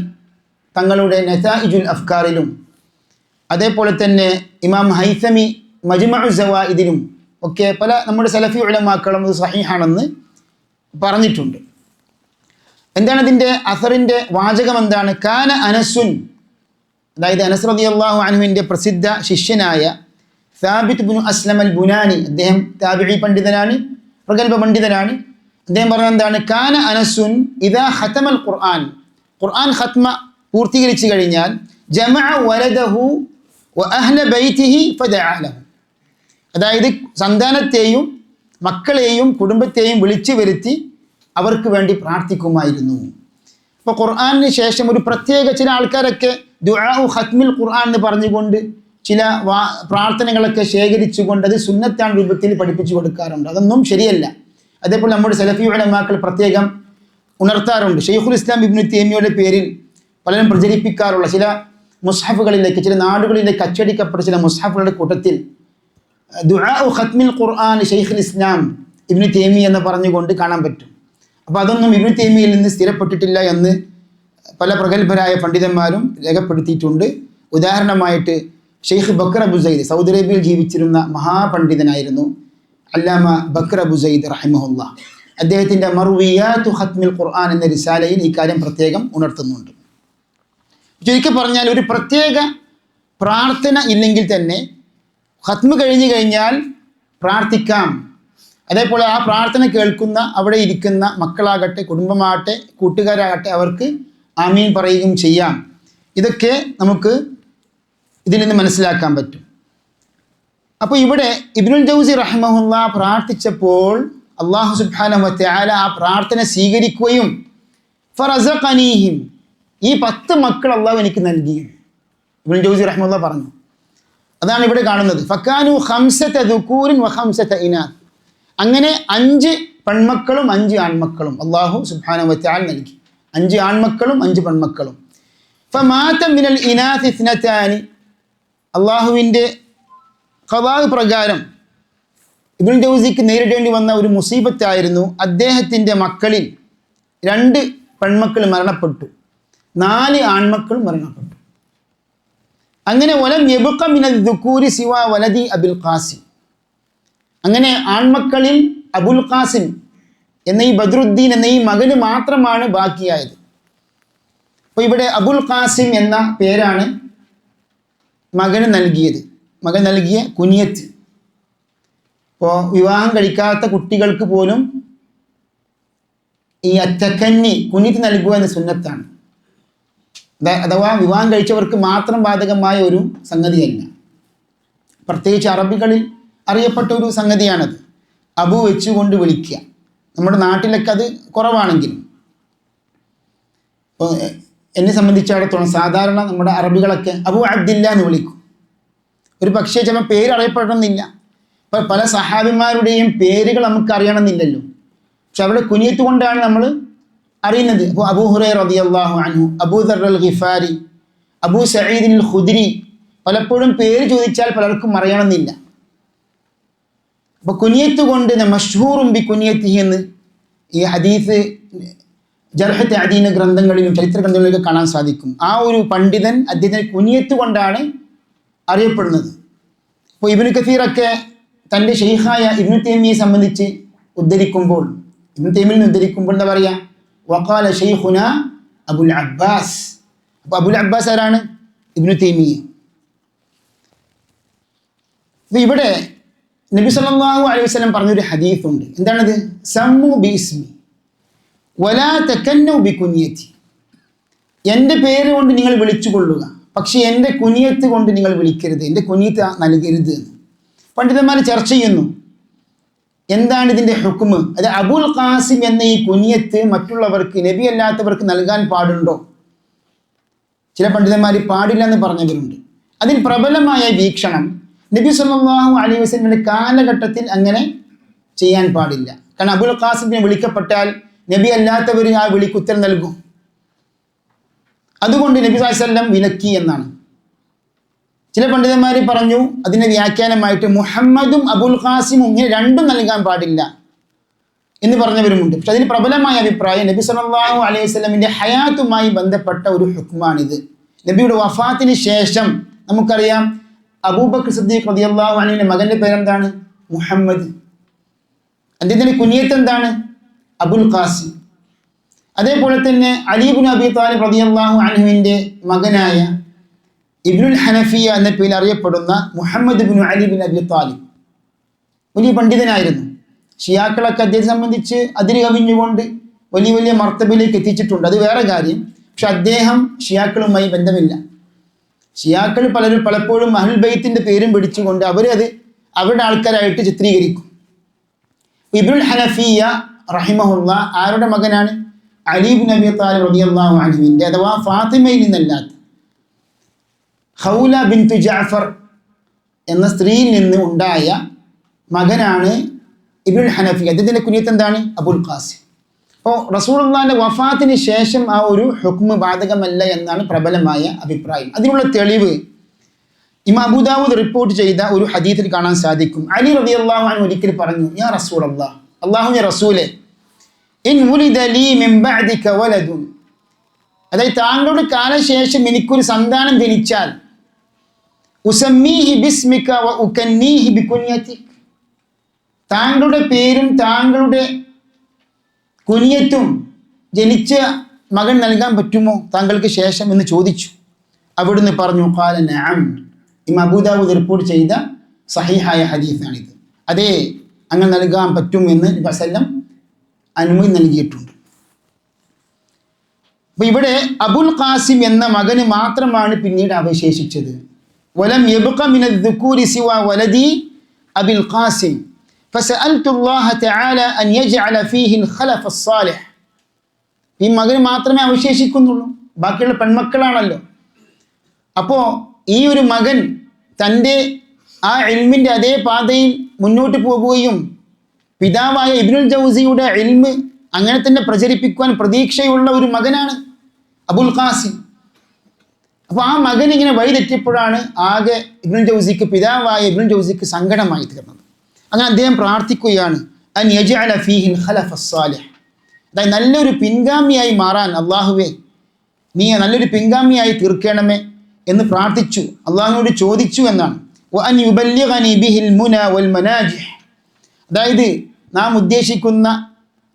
തങ്ങളുടെ നതായിജുൽ അഫ്കാറിലും അതേപോലെ തന്നെ ഇമാം ഹൈസമി മജ്മഉ സവാഇദിലും ഒക്കെ പല നമ്മുടെ സലഫി ഉലമാക്കളും ഇത് സഹീഹാണെന്ന് പറഞ്ഞിട്ടുണ്ട്. എന്താണ് ഇതിൻ്റെ അസറിൻ്റെ വാചകം? എന്താണ്? കാന അനസുൻ, അതായത് അനസ് റളിയല്ലാഹു അൻഹുവിൻ്റെ പ്രസിദ്ധ ശിഷ്യനായ സാബിത്ത് ഇബ്നു അസ്ലം അൽ ബുനാനി, അദ്ദേഹം താബിഈ പണ്ഡിതനാണ്, പ്രഗൽഭ പണ്ഡിതനാണ്. അദ്ദേഹം പറഞ്ഞത് എന്താണ്? കാന അനസുൻ ഇദാ ഖതമൽ ഖുർആൻ ഖത്മ പൂർത്തീകരിച്ചു കഴിഞ്ഞാൽ ജമഅ വലദഹു വ അഹ്ല ബൈതിഹി ഫദഅ ലഹു, അതായത് സന്താനത്തെയും മക്കളെയും കുടുംബത്തെയും വിളിച്ചു വരുത്തി അവർക്ക് വേണ്ടി പ്രാർത്ഥിക്കുമായിരുന്നു. അപ്പോൾ ഖുർആനിന് ശേഷം ഒരു പ്രത്യേക ചില ആൾക്കാരൊക്കെ ദുആഉ ഖത്മിൽ ഖുർആൻ എന്ന് പറഞ്ഞുകൊണ്ട് ചില പ്രാർത്ഥനകളൊക്കെ ശേഖരിച്ചുകൊണ്ട് അത് സുന്നത്താൻ രൂപത്തിൽ പഠിപ്പിച്ചു കൊടുക്കാറുണ്ട്. അതൊന്നും ശരിയല്ല. അതേപോലെ നമ്മുടെ സലഫി ഉലമാക്കൾ പ്രത്യേകം ഉണർത്താറുണ്ട്. ഷെയ്ഖുൽ ഇസ്ലാം ഇബ്നു തൈമിയയുടെ പേരിൽ പലരും പ്രചരിപ്പിക്കാറുള്ള ചില മുസ്ഹഫുകളിലേക്ക്, ചില നാടുകളിലേക്ക് അച്ചടിക്കപ്പെട്ട ചില മുസ്ഹഫുകളുടെ കൂട്ടത്തിൽ ദുആഉ ഖത്മിൽ ഖുർആൻ ഷെയ്ഖുൽ ഇസ്ലാം ഇബ്നു തൈമിയ എന്ന് പറഞ്ഞുകൊണ്ട് കാണാൻ പറ്റും. അപ്പോൾ അതൊന്നും ഇബ്നു തൈമിയയിൽ നിന്ന് സ്ഥിരപ്പെട്ടിട്ടില്ല എന്ന് പല പ്രഗത്ഭരായ പണ്ഡിതന്മാരും രേഖപ്പെടുത്തിയിട്ടുണ്ട്. ഉദാഹരണമായിട്ട് ഷെയ്ഖ് ബക്കർ അബു സൈദ്, സൗദി അറേബ്യയിൽ ജീവിച്ചിരുന്ന മഹാപണ്ഡിതനായിരുന്നു അല്ലാമ ബക്കർ അബു സൈദ് റഹിമഹുല്ലാഹ്. അദ്ദേഹത്തിൻ്റെ മർവിയാത്തു ഖത്മിൽ ഖുർആൻ എന്ന റിസാലയിൽ ഈ കാര്യം പ്രത്യേകം ഉണർത്തുന്നുണ്ട്. ചുരുക്കി പറഞ്ഞാൽ ഒരു പ്രത്യേക പ്രാർത്ഥന ഇല്ലെങ്കിൽ തന്നെ ഖത്മ് കഴിഞ്ഞു കഴിഞ്ഞാൽ പ്രാർത്ഥിക്കാം. അതേപോലെ ആ പ്രാർത്ഥന കേൾക്കുന്ന അവിടെ ഇരിക്കുന്ന മക്കളാകട്ടെ, കുടുംബമാകട്ടെ, കൂട്ടുകാരാകട്ടെ, അവർക്ക് ആമീൻ പറയുകയും ചെയ്യാം. ഇതൊക്കെ നമുക്ക് ഇതിൽ നിന്ന് മനസ്സിലാക്കാൻ പറ്റും. അപ്പോൾ ഇവിടെ ഇബ്നുൽ ജൗസി റഹിമഹുല്ലാ പ്രാർത്ഥിച്ചപ്പോൾ അല്ലാഹു സുബ്ഹാനഹു വ തആല ആ പ്രാർത്ഥന സ്വീകരിക്കുകയും ഫറസഖനീഹിം, ഈ 10 മക്കൾ അള്ളാഹു എനിക്ക് നൽകി. ഇബ്നുൽ ജൗസി റഹിമഹുല്ലാ പറഞ്ഞു. അതാണ് ഇവിടെ കാണുന്നത്. ഫക്കാനു ഖംസത ദുകൂരിൻ വ ഖംസത ഇനാത്ത്, അങ്ങനെ 5 പെൺമക്കളും 5 ആൺമക്കളും അല്ലാഹു സുബ്ഹാനഹു വ തആല നൽകി. 5 ആൺമക്കളും 5 പെൺമക്കളും. ഫമാത മിനൽ ഇനാത്ത് ഇസ്നതാനി, അള്ളാഹുവിൻ്റെ ഖദാ പ്രകാരം ഇബ്നുൽ ജൗസിക്ക് നേരിടേണ്ടി വന്ന ഒരു മുസീബത്തായിരുന്നു. അദ്ദേഹത്തിൻ്റെ മക്കളിൽ 2 പെൺമക്കൾ മരണപ്പെട്ടു, 4 ആൺമക്കൾ മരണപ്പെട്ടു. അങ്ങനെ വലം യബ്ഖ മിനൽ ദുകൂരി സിവാ വലദി അബുൽ ഖാസിം, അങ്ങനെ ആൺമക്കളിൽ അബുൽ ഖാസിം എന്ന ഈ ബദ്രുദ്ദീൻ എന്ന ഈ മകന് മാത്രമാണ് ബാക്കിയായത്. അപ്പോൾ ഇവിടെ അബുൽ ഖാസിം എന്ന പേരാണ് മകന് നൽകിയത്, മകൻ നൽകിയ കുനിയത്ത്. ഇപ്പോൾ വിവാഹം കഴിക്കാത്ത കുട്ടികൾക്ക് പോലും ഈ അത്തക്കന്നി കുനിയത്ത് നൽകുക എന്ന സുന്നത്താണ്. അഥവാ വിവാഹം കഴിച്ചവർക്ക് മാത്രം ബാധകമായ ഒരു സംഗതിയല്ല. പ്രത്യേകിച്ച് അറബികളിൽ അറിയപ്പെട്ട ഒരു സംഗതിയാണത്. അബു വെച്ചുകൊണ്ട് വിളിക്കുക. നമ്മുടെ നാട്ടിലൊക്കെ അത് കുറവാണെങ്കിലും, ഇപ്പോൾ എന്നെ സംബന്ധിച്ചിടത്തോളം സാധാരണ നമ്മുടെ അറബികളൊക്കെ അബു അബ്ദില്ല എന്ന് വിളിക്കും. ഒരു പക്ഷേ ചിലപ്പോൾ പേര് അറിയപ്പെടണമെന്നില്ല. ഇപ്പം പല സഹാബിമാരുടെയും പേരുകൾ നമുക്ക് അറിയണമെന്നില്ലല്ലോ, പക്ഷെ അവിടെ കുനിയത്ത് കൊണ്ടാണ് നമ്മൾ അറിയുന്നത്. അപ്പോൾ അബൂ ഹുറൈറ റളിയല്ലാഹു അൻഹു, അബൂ ദർ അൽ ഗിഫാരി, അബൂ സഈദ് അൽ ഖുദ്രി, പലപ്പോഴും പേര് ചോദിച്ചാൽ പലർക്കും അറിയണമെന്നില്ല. അപ്പോൾ കുനിയത്ത് കൊണ്ട് മഷ്ഹൂറും ബി കുനിയത്തിഹി എന്ന് ഈ ഹദീസ് ജർഹ് തഅദീൻ ഗ്രന്ഥങ്ങളിലും ചരിത്ര ഗ്രന്ഥങ്ങളിലൊക്കെ കാണാൻ സാധിക്കും. ആ ഒരു പണ്ഡിതൻ അദ്ദേഹത്തിന് കുനിയത്ത് കൊണ്ടാണ് അറിയപ്പെടുന്നത്. അപ്പോൾ ഇബ്നു കസീറൊക്കെ തൻ്റെ ഷെയ്ഖായ ഇബ്നു തൈമിയെ സംബന്ധിച്ച് ഉദ്ധരിക്കുമ്പോൾ, ഇബ്നു തൈമിയിൽ നിന്ന് ഉദ്ധരിക്കുമ്പോൾ എന്താ പറയുക? വഖാല ഷെയ്ഖുന അബുൽ അബ്ബാസ്. അപ്പോൾ അബുൽ അബ്ബാസ് ആരാണ്? ഇബ്നു തൈമിയ. അപ്പോൾ ഇവിടെ നബി സല്ലല്ലാഹു അലൈഹി വസല്ലം പറഞ്ഞൊരു ഹദീസുണ്ട്. എന്താണത്? സമ്മു ബിസ്മി വലാ തകന്നു ബികുനിയതി, എൻ്റെ പേര് കൊണ്ട് നിങ്ങൾ വിളിച്ചു കൊള്ളുക, പക്ഷേ എൻ്റെ കുനിയത്ത് കൊണ്ട് നിങ്ങൾ വിളിക്കരുത്, എൻ്റെ കുനിയത്ത് നൽകരുത് എന്ന് പണ്ഡിതന്മാർ ചർച്ച ചെയ്യുന്നു. എന്താണ് ഇതിൻ്റെ ഹുക്മ്? അത് അബുൽ ഖാസിം എന്ന ഈ കുനിയത്ത് മറ്റുള്ളവർക്ക്, നബി അല്ലാത്തവർക്ക് നൽകാൻ പാടുണ്ടോ? ചില പണ്ഡിതന്മാർ പാടില്ല എന്ന് പറഞ്ഞവരുണ്ട്. അതിൽ പ്രബലമായ വീക്ഷണം നബി സല്ലല്ലാഹു അലൈഹി വസല്ലമയുടെ കാലഘട്ടത്തിൽ അങ്ങനെ ചെയ്യാൻ പാടില്ല. കാരണം അബുൽ ഖാസിമിനെ വിളിക്കപ്പെട്ടാൽ നബി അല്ലാത്തവർ ആ വിളിക്ക് ഉത്തരം നൽകും. അതുകൊണ്ട് നബി സല്ലല്ലാഹു അലൈഹി വസല്ലം വിലക്കി എന്നാണ്. ചില പണ്ഡിതന്മാർ പറഞ്ഞു അതിൻ്റെ വ്യാഖ്യാനമായിട്ട് മുഹമ്മദും അബുൽ ഖാസിമും ഇങ്ങനെ രണ്ടും നൽകാൻ പാടില്ല എന്ന് പറഞ്ഞവരുമുണ്ട്. പക്ഷെ അതിന് പ്രബലമായ അഭിപ്രായം നബി സല്ലല്ലാഹു അലൈഹി വസല്ലമിൻ്റെ ഹയാത്തുമായി ബന്ധപ്പെട്ട ഒരു ഹുക്മാണിത്. നബിയുടെ വഫാത്തിന് ശേഷം നമുക്കറിയാം അബൂബക്കർ സിദ്ദീഖ് റളിയല്ലാഹു അൻഹുവിൻ്റെ മകൻ്റെ പേരെന്താണ്? മുഹമ്മദ്. അദ്ദേഹത്തിൻ്റെ കുനിയത്ത് എന്താണ്? അബുൽ ഖാസിം. അതേപോലെ തന്നെ അലി ഇബ്നു അബി താലിബ് റളിയല്ലാഹു അൻഹുവിൻ്റെ മകനായ ഇബ്നുൽ ഹനഫിയ എന്ന പേരിൽ അറിയപ്പെടുന്ന മുഹമ്മദ് ഇബ്നു അലി ഇബ്നു അബി താലിബ് വലിയ പണ്ഡിതനായിരുന്നു. ഷിയാക്കളൊക്കെ അദ്ദേഹത്തെ സംബന്ധിച്ച് അതിര് കവിഞ്ഞുകൊണ്ട് വലിയ വലിയ മർത്തബയിലേക്ക് എത്തിച്ചിട്ടുണ്ട്, അത് വേറെ കാര്യം. പക്ഷെ അദ്ദേഹം ഷിയാക്കളുമായി ബന്ധമില്ല. ഷിയാക്കൾ പലപ്പോഴും അഹ്ലുൽ ബൈത്തിന്റെ പേരും പിടിച്ചുകൊണ്ട് അവരത് അവരുടെ ആൾക്കാരായിട്ട് ചിത്രീകരിക്കും. ഇബ്നുൽ ഹനഫിയ റഹിമഹുല്ല ആരുടെ മകനാണ്? അലി ഇബ്നു അബി താലിബ് റളിയല്ലാഹു അൻഹുവിൻ്റെ, അഥവാ ഫാത്തിമയിൽ നിന്നല്ലാത്ത ഖൗല ബിൻതു ജഅഫർ എന്ന സ്ത്രീയിൽ നിന്ന് ഉണ്ടായ മകനാണ് ഇബ്നുൽ ഹനഫിയ. അദ്ദേഹത്തിൻ്റെ കുനിയത്ത് എന്താണ്? അബുൽ ഖാസിം. അപ്പോൾ റസൂലുള്ളാഹിന്റെ വഫാത്തിന് ശേഷം ആ ഒരു ഹുക്മ് ബാധകമല്ല എന്നാണ് പ്രബലമായ അഭിപ്രായം. അതിനുള്ള തെളിവ് ഇമാം അബൂ ദാവൂദ് റിപ്പോർട്ട് ചെയ്ത ഒരു ഹദീസിൽ കാണാൻ സാധിക്കും. അലി റളിയല്ലാഹു അൻഹു ഒരിക്കൽ പറഞ്ഞു, യാ റസൂലല്ലാഹ്, അല്ലാഹുവിന്റെ റസൂലേ, ഇൻ ഉലിദ ലീ മിൻ ബഅദിക വലദുൻ, അതായത് താങ്കളുടെ കാലശേഷം എനിക്കൊരു സന്താനം ജനിച്ചാൽ ഉസമ്മീഹി ബിസ്മിക വ ഉകന്നീഹി ബികുനിയതിക, താങ്കളുടെ പേരും താങ്കളുടെ കുനിയത്തും ജനിച്ച മകൻ നൽകാൻ പറ്റുമോ താങ്കൾക്ക് ശേഷം എന്ന് ചോദിച്ചു. അവിടുന്ന് പറഞ്ഞു, ഖാല നഅം. ഇമാം അബൂ ദാവൂദ് റിപ്പോർട്ട് ചെയ്ത സഹീഹായ ഹദീസാണിത്. അതേ, അങ്ങനെ നൽകാൻ പറ്റും എന്ന് നബി സല്ലല്ലാഹു അലൈഹി വസല്ലം അനുമതി നൽകിയിട്ടുണ്ട്. അപ്പോൾ ഇവിടെ അബുൽ ഖാസിം എന്ന മകന് മാത്രമാണ് പിന്നീട് അവശേഷിച്ചത്. വലം യബ്ഖ മിന ദുകൂരി സിവ വലദി അബുൽ ഖാസിം ഫസഅൽതു അല്ലാഹ തആല അൻ യജ്അല ഫീഹി ഖലഫ സ്സാലിഹ്. ഈ മകന് മാത്രമേ അവശേഷിക്കുന്നുള്ളൂ, ബാക്കിയുള്ള പെൺമക്കളാണല്ലോ. അപ്പോൾ ഈ ഒരു മകൻ തൻ്റെ ആ ഇൽമിൻ്റെ അതേ പാതയിൽ മുന്നോട്ട് പോകുകയും പിതാവായ ഇബ്നുൽ ജൗസിയുടെ ഇൽമ് അങ്ങനെ തന്നെ പ്രചരിപ്പിക്കുവാൻ പ്രതീക്ഷയുള്ള ഒരു മകനാണ് അബുൽ ഖാസിം. അപ്പോൾ ആ മകൻ ഇങ്ങനെ വഴിതെറ്റിയപ്പോഴാണ് ആകെ ഇബ്നുൽ ജൗസിക്ക്, പിതാവായ ഇബ്നുൽ ജൗസിക്ക് സങ്കടമായി തീർന്നത്. അങ്ങനെ അദ്ദേഹം പ്രാർത്ഥിക്കുകയാണ്, അൻ യജ്അല ഫീഹിൽ ഖലഫ സ്സാലിഹ്, അതായത് നല്ലൊരു പിൻഗാമിയായി മാറാൻ അള്ളാഹുവേ നീ നല്ലൊരു പിൻഗാമിയായി തീർക്കണമേ എന്ന് പ്രാർത്ഥിച്ചു, അള്ളാഹുവിനോട് ചോദിച്ചു എന്നാണ്. വഅൻ യുബല്ലിഗനി ബിഹിൽ മുന വൽ മനാജിഹ്, അതായത് നാം ഉദ്ദേശിക്കുന്ന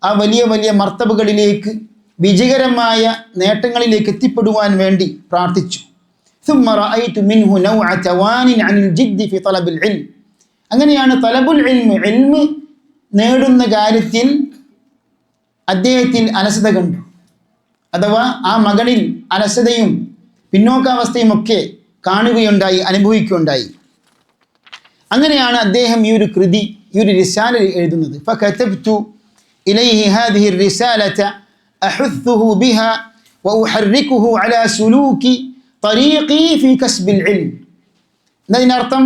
ആ വലിയ വലിയ മർത്തബകളിലേക്ക്, വിജയകരമായ നേട്ടങ്ങളിലേക്ക് എത്തിപ്പെടുവാൻ വേണ്ടി പ്രാർത്ഥിച്ചു. ثم رأيت منه نوع توان عن الجد في طلب العلم, അങ്ങനെയാണ് തലബുൽ ഇൽമ് നേടുന്ന കാര്യത്തിൽ അദ്ദേഹത്തിൽ അലസത കണ്ടു. അഥവാ ആ മകനിൽ അലസതയും പിന്നോക്കാവസ്ഥയും ഒക്കെ കാണുകയുണ്ടായി, അനുഭവിക്കുകയുണ്ടായി. അങ്ങനെയാണ് അദ്ദേഹം ഈ ഒരു കൃതി, ഈ ഒരു റിസാല എഴുതുന്നത്. ഫകതബ്തു ഇലൈഹി ഹാദിഹി الرسالة أحثه بها وأحركه على سلوك طريقي في كسب العلم. എന്നതിനർത്ഥം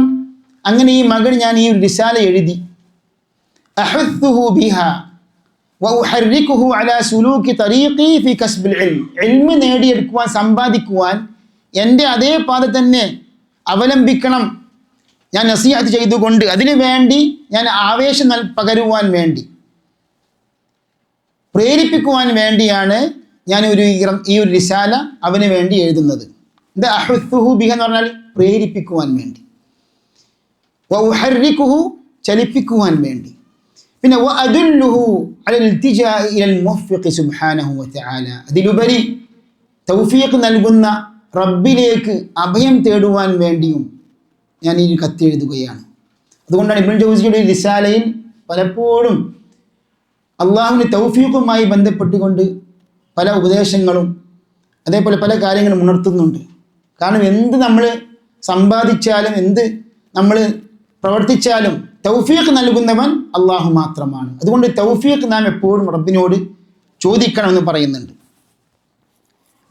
അങ്ങനെ ഈ മകൻ ഞാൻ ഈ ഒരു റിസാല എഴുതി, أحثه بها وأحركه على سلوك طريقي في كسب العلم, ഇൽമ് നേടിയെടുക്കുവാൻ, സമ്പാദിക്കുവാൻ എൻ്റെ അതേ പാത തന്നെ അവലംബിക്കണം ഞാൻ നസീഹത്ത് ചെയ്തുകൊണ്ട്, അതിനു വേണ്ടി ഞാൻ ആവേശം പകരുവാൻ വേണ്ടി, പ്രേരിപ്പിക്കുവാൻ വേണ്ടിയാണ് ഞാൻ ഈ ഒരു റിസാല അവന് വേണ്ടി എഴുതുന്നത്. ഇത് അഹുത്തുഹു ബിഹ എന്ന് പറഞ്ഞാൽ പ്രേരിപ്പിക്കുവാൻ വേണ്ടി, വഉഹർരികുഹു ചലിപ്പിക്കുവാൻ വേണ്ടി, പിന്നെ വഅദുല്ലുഹു അലൽ ഇൽതിജാഇ ഇലൽ മുവഫ്ഫിഖ് സുബ്ഹാനഹു വതആല, അതിലുപരി തൗഫീഖ് നൽകുന്ന റബ്ബിലേക്ക് അഭയം തേടുവാൻ വേണ്ടിയും ഞാൻ ഈ കത്തെഴുതുകയാണ്. അതുകൊണ്ടാണ് ഇബ്നുൽ ജൗസിയുടെ റിസാലയിൽ പലപ്പോഴും അള്ളാഹുവിൻ്റെ തൗഫീഖുമായി ബന്ധപ്പെട്ടുകൊണ്ട് പല ഉപദേശങ്ങളും അതേപോലെ പല കാര്യങ്ങളും ഉണർത്തുന്നുണ്ട്. കാരണം എന്ത് നമ്മൾ സമ്പാദിച്ചാലും, എന്ത് നമ്മൾ പ്രവർത്തിച്ചാലും തൗഫീഖ് നൽകുന്നവൻ അള്ളാഹു മാത്രമാണ്. അതുകൊണ്ട് തൗഫീഖ് നാം എപ്പോഴും റബ്ബിനോട് ചോദിക്കണമെന്ന് പറയുന്നുണ്ട്.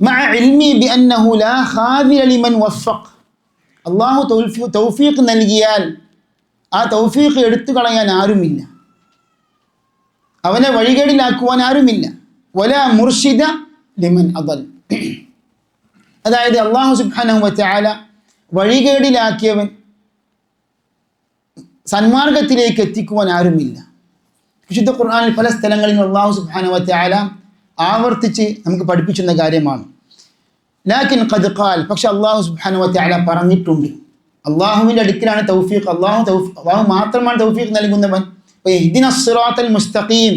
മഅ ഇൽമി ബിഅന്നഹു ലാ ഖാദിറ ലിമൻ വഫഖ്, അള്ളാഹു തൗഫീഖ് നൽകിയാൽ ആ തൗഫീഖ് എടുത്തു കളയാൻ ആരുമില്ല, അവനെ വഴികേടിലാക്കുവാൻ ആരുമില്ല. വലാ മുർഷിദ ലിമൻ അദൽ, അതായത് അള്ളാഹു സുബ്ഹാനഹു വതആല വഴികേടിലാക്കിയവൻ സന്മാർഗത്തിലേക്ക് എത്തിക്കുവാൻ ആരുമില്ല. വിശുദ്ധ ഖുർആനിൽ പല സ്ഥലങ്ങളിൽ അള്ളാഹു സുബ്ഹാനഹു വതആല ആവർത്തിച്ച് നമുക്ക് പഠിപ്പിക്കുന്ന കാര്യമാണ്. ലാകിൻ ഖദ് ഖാൽ, പക്ഷെ അള്ളാഹു സുബ്ഹാനഹു വതആല പറഞ്ഞിട്ടുണ്ട്. അള്ളാഹുവിൻ്റെ അടുക്കലാണ് തൗഫീഖ്, അള്ളാഹു മാത്രമാണ് തൗഫീഖ് നൽകുന്നവൻ. ഇഹ്ദിനസ് സിറാത്തൽ മുസ്തഖീം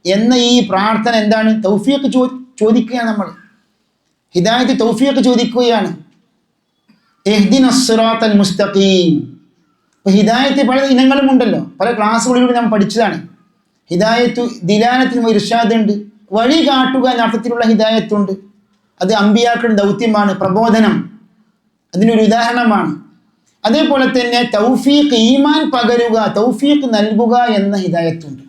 എന്ന ഈ പ്രാർത്ഥന എന്താണ്? തൗഫീഖ് ചോദിക്കുകയാണ്, നമ്മൾ ഹിദായത്ത് തൗഫീഖ് ചോദിക്കുകയാണ്. ഇഹ്ദിനസ് സിറാത്തൽ മുസ്തഖീം. അപ്പോൾ ഹിദായത്ത് പല ഇനങ്ങളും ഉണ്ടല്ലോ, പല ക്ലാസ്സുകളിലൂടെ നാം പഠിച്ചതാണ്. ഹിദായത്തു ദിലാനത്തിന് ഇർഷാദ് ഉണ്ട്, വഴി കാട്ടുക എന്ന അർത്ഥത്തിലുള്ള ഹിദായത്തുണ്ട്. അത് അമ്പിയാക്കളുടെ ദൗത്യമാണ്, പ്രബോധനം അതിനൊരു ഉദാഹരണമാണ്. അതേപോലെ തന്നെ തൗഫീഖ്, ഈമാൻ പകരുക, തൗഫീഖ് നൽകുക എന്ന ഹിദായത്തുണ്ട്.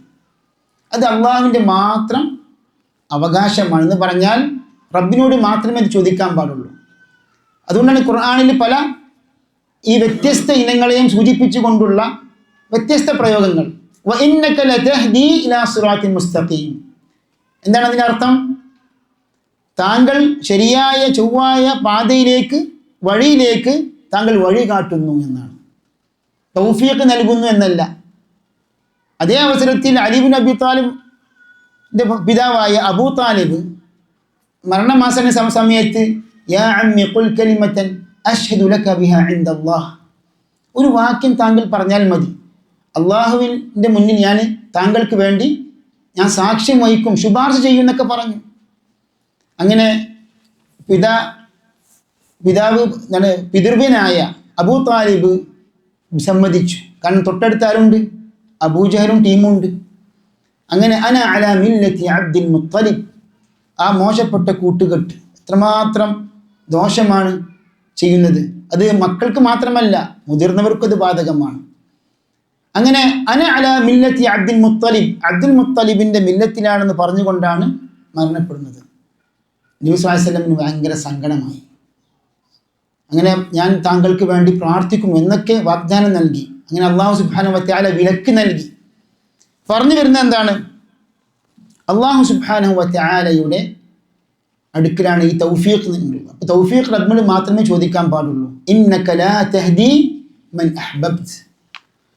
അത് അള്ളാഹുവിൻ്റെ മാത്രം അവകാശമാണെന്ന് പറഞ്ഞാൽ റബ്ബിനോട് മാത്രമേ അത് ചോദിക്കാൻ പാടുള്ളൂ. അതുകൊണ്ടാണ് ഖുർആനിൽ പല ഈ വ്യത്യസ്ത ഇനങ്ങളെയും സൂചിപ്പിച്ചുകൊണ്ടുള്ള വ്യത്യസ്ത പ്രയോഗങ്ങൾ. വഇന്നക ലതഹ്ദി ഇലാ സിറാത്തിൻ മുസ്തഖീം, എന്താണ് അതിൻ്റെ അർത്ഥം? താങ്കൾ ശരിയായ ചൊവ്വായ പാതയിലേക്ക്, വഴിയിലേക്ക് താങ്കൾ വഴി കാട്ടുന്നു എന്നാണ്. തൗഫീഖ് നൽകുന്നു എന്നല്ല. അതേ അവസരത്തിൽ അലി ഇബ്നു അബി താലിബിൻ്റെ പിതാവായ അബൂ താലിബ് മരണമാസന സമയത്ത് യാ അമ്മി ഖുൽ കലിമതൻ അഷ്ഹദു ലക ബിഹാ ഇൻദല്ലാഹ്, ഒരു വാക്യം താങ്കൾ പറഞ്ഞാൽ മതി, അള്ളാഹുവിൻ്റെ മുന്നിൽ ഞാൻ താങ്കൾക്ക് വേണ്ടി ഞാൻ സാക്ഷ്യം വഹിക്കും, ശുപാർശ ചെയ്യും എന്നൊക്കെ പറഞ്ഞു. അങ്ങനെ പിതൃവ്യനായ അബൂ താലിബ് സമ്മതിച്ചു. കാരണം തൊട്ടടുത്ത് ആരുണ്ട്? അബൂജഹലും ടീമുണ്ട്. അങ്ങനെ അന അലാ മില്ലത്തി അബ്ദുൽ മുത്തലിബ്, ആ മോശപ്പെട്ട കൂട്ടുകെട്ട് എത്രമാത്രം ദോഷമാണ് ചെയ്യുന്നത്. അത് മക്കൾക്ക് മാത്രമല്ല, മുതിർന്നവർക്കും അത് ബാധകമാണ്. അങ്ങനെ അന അല മില്ലത്തി അബ്ദുൽ മുത്തലിബിൻ്റെ മില്ലത്തിലാണെന്ന് പറഞ്ഞുകൊണ്ടാണ് മരണപ്പെടുന്നത്. നബി സ്വല്ലല്ലാഹു അലൈഹി വസല്ലമിന് ഭയങ്കര സങ്കടമായി. അങ്ങനെ ഞാൻ താങ്കൾക്ക് വേണ്ടി പ്രാർത്ഥിക്കും എന്നൊക്കെ വാഗ്ദാനം നൽകി. അങ്ങനെ അള്ളാഹു സുബ്ഹാനഹു വ തആല വിലക്ക് നൽകി. പറഞ്ഞു വരുന്നത് എന്താണ്? അള്ളാഹു സുബ്ഹാനഹു വ തആലയുടെ അടുക്കലാണ് ഈ തൗഫീഖ് എന്നുള്ളത്. അപ്പോൾ തൗഫീഖ് റബ്ബിനോട് മാത്രമേ ചോദിക്കാൻ പാടുള്ളൂ. ഇന്നക ലാ തഹ്ദി മൻ അഹ്ബബ്ത്.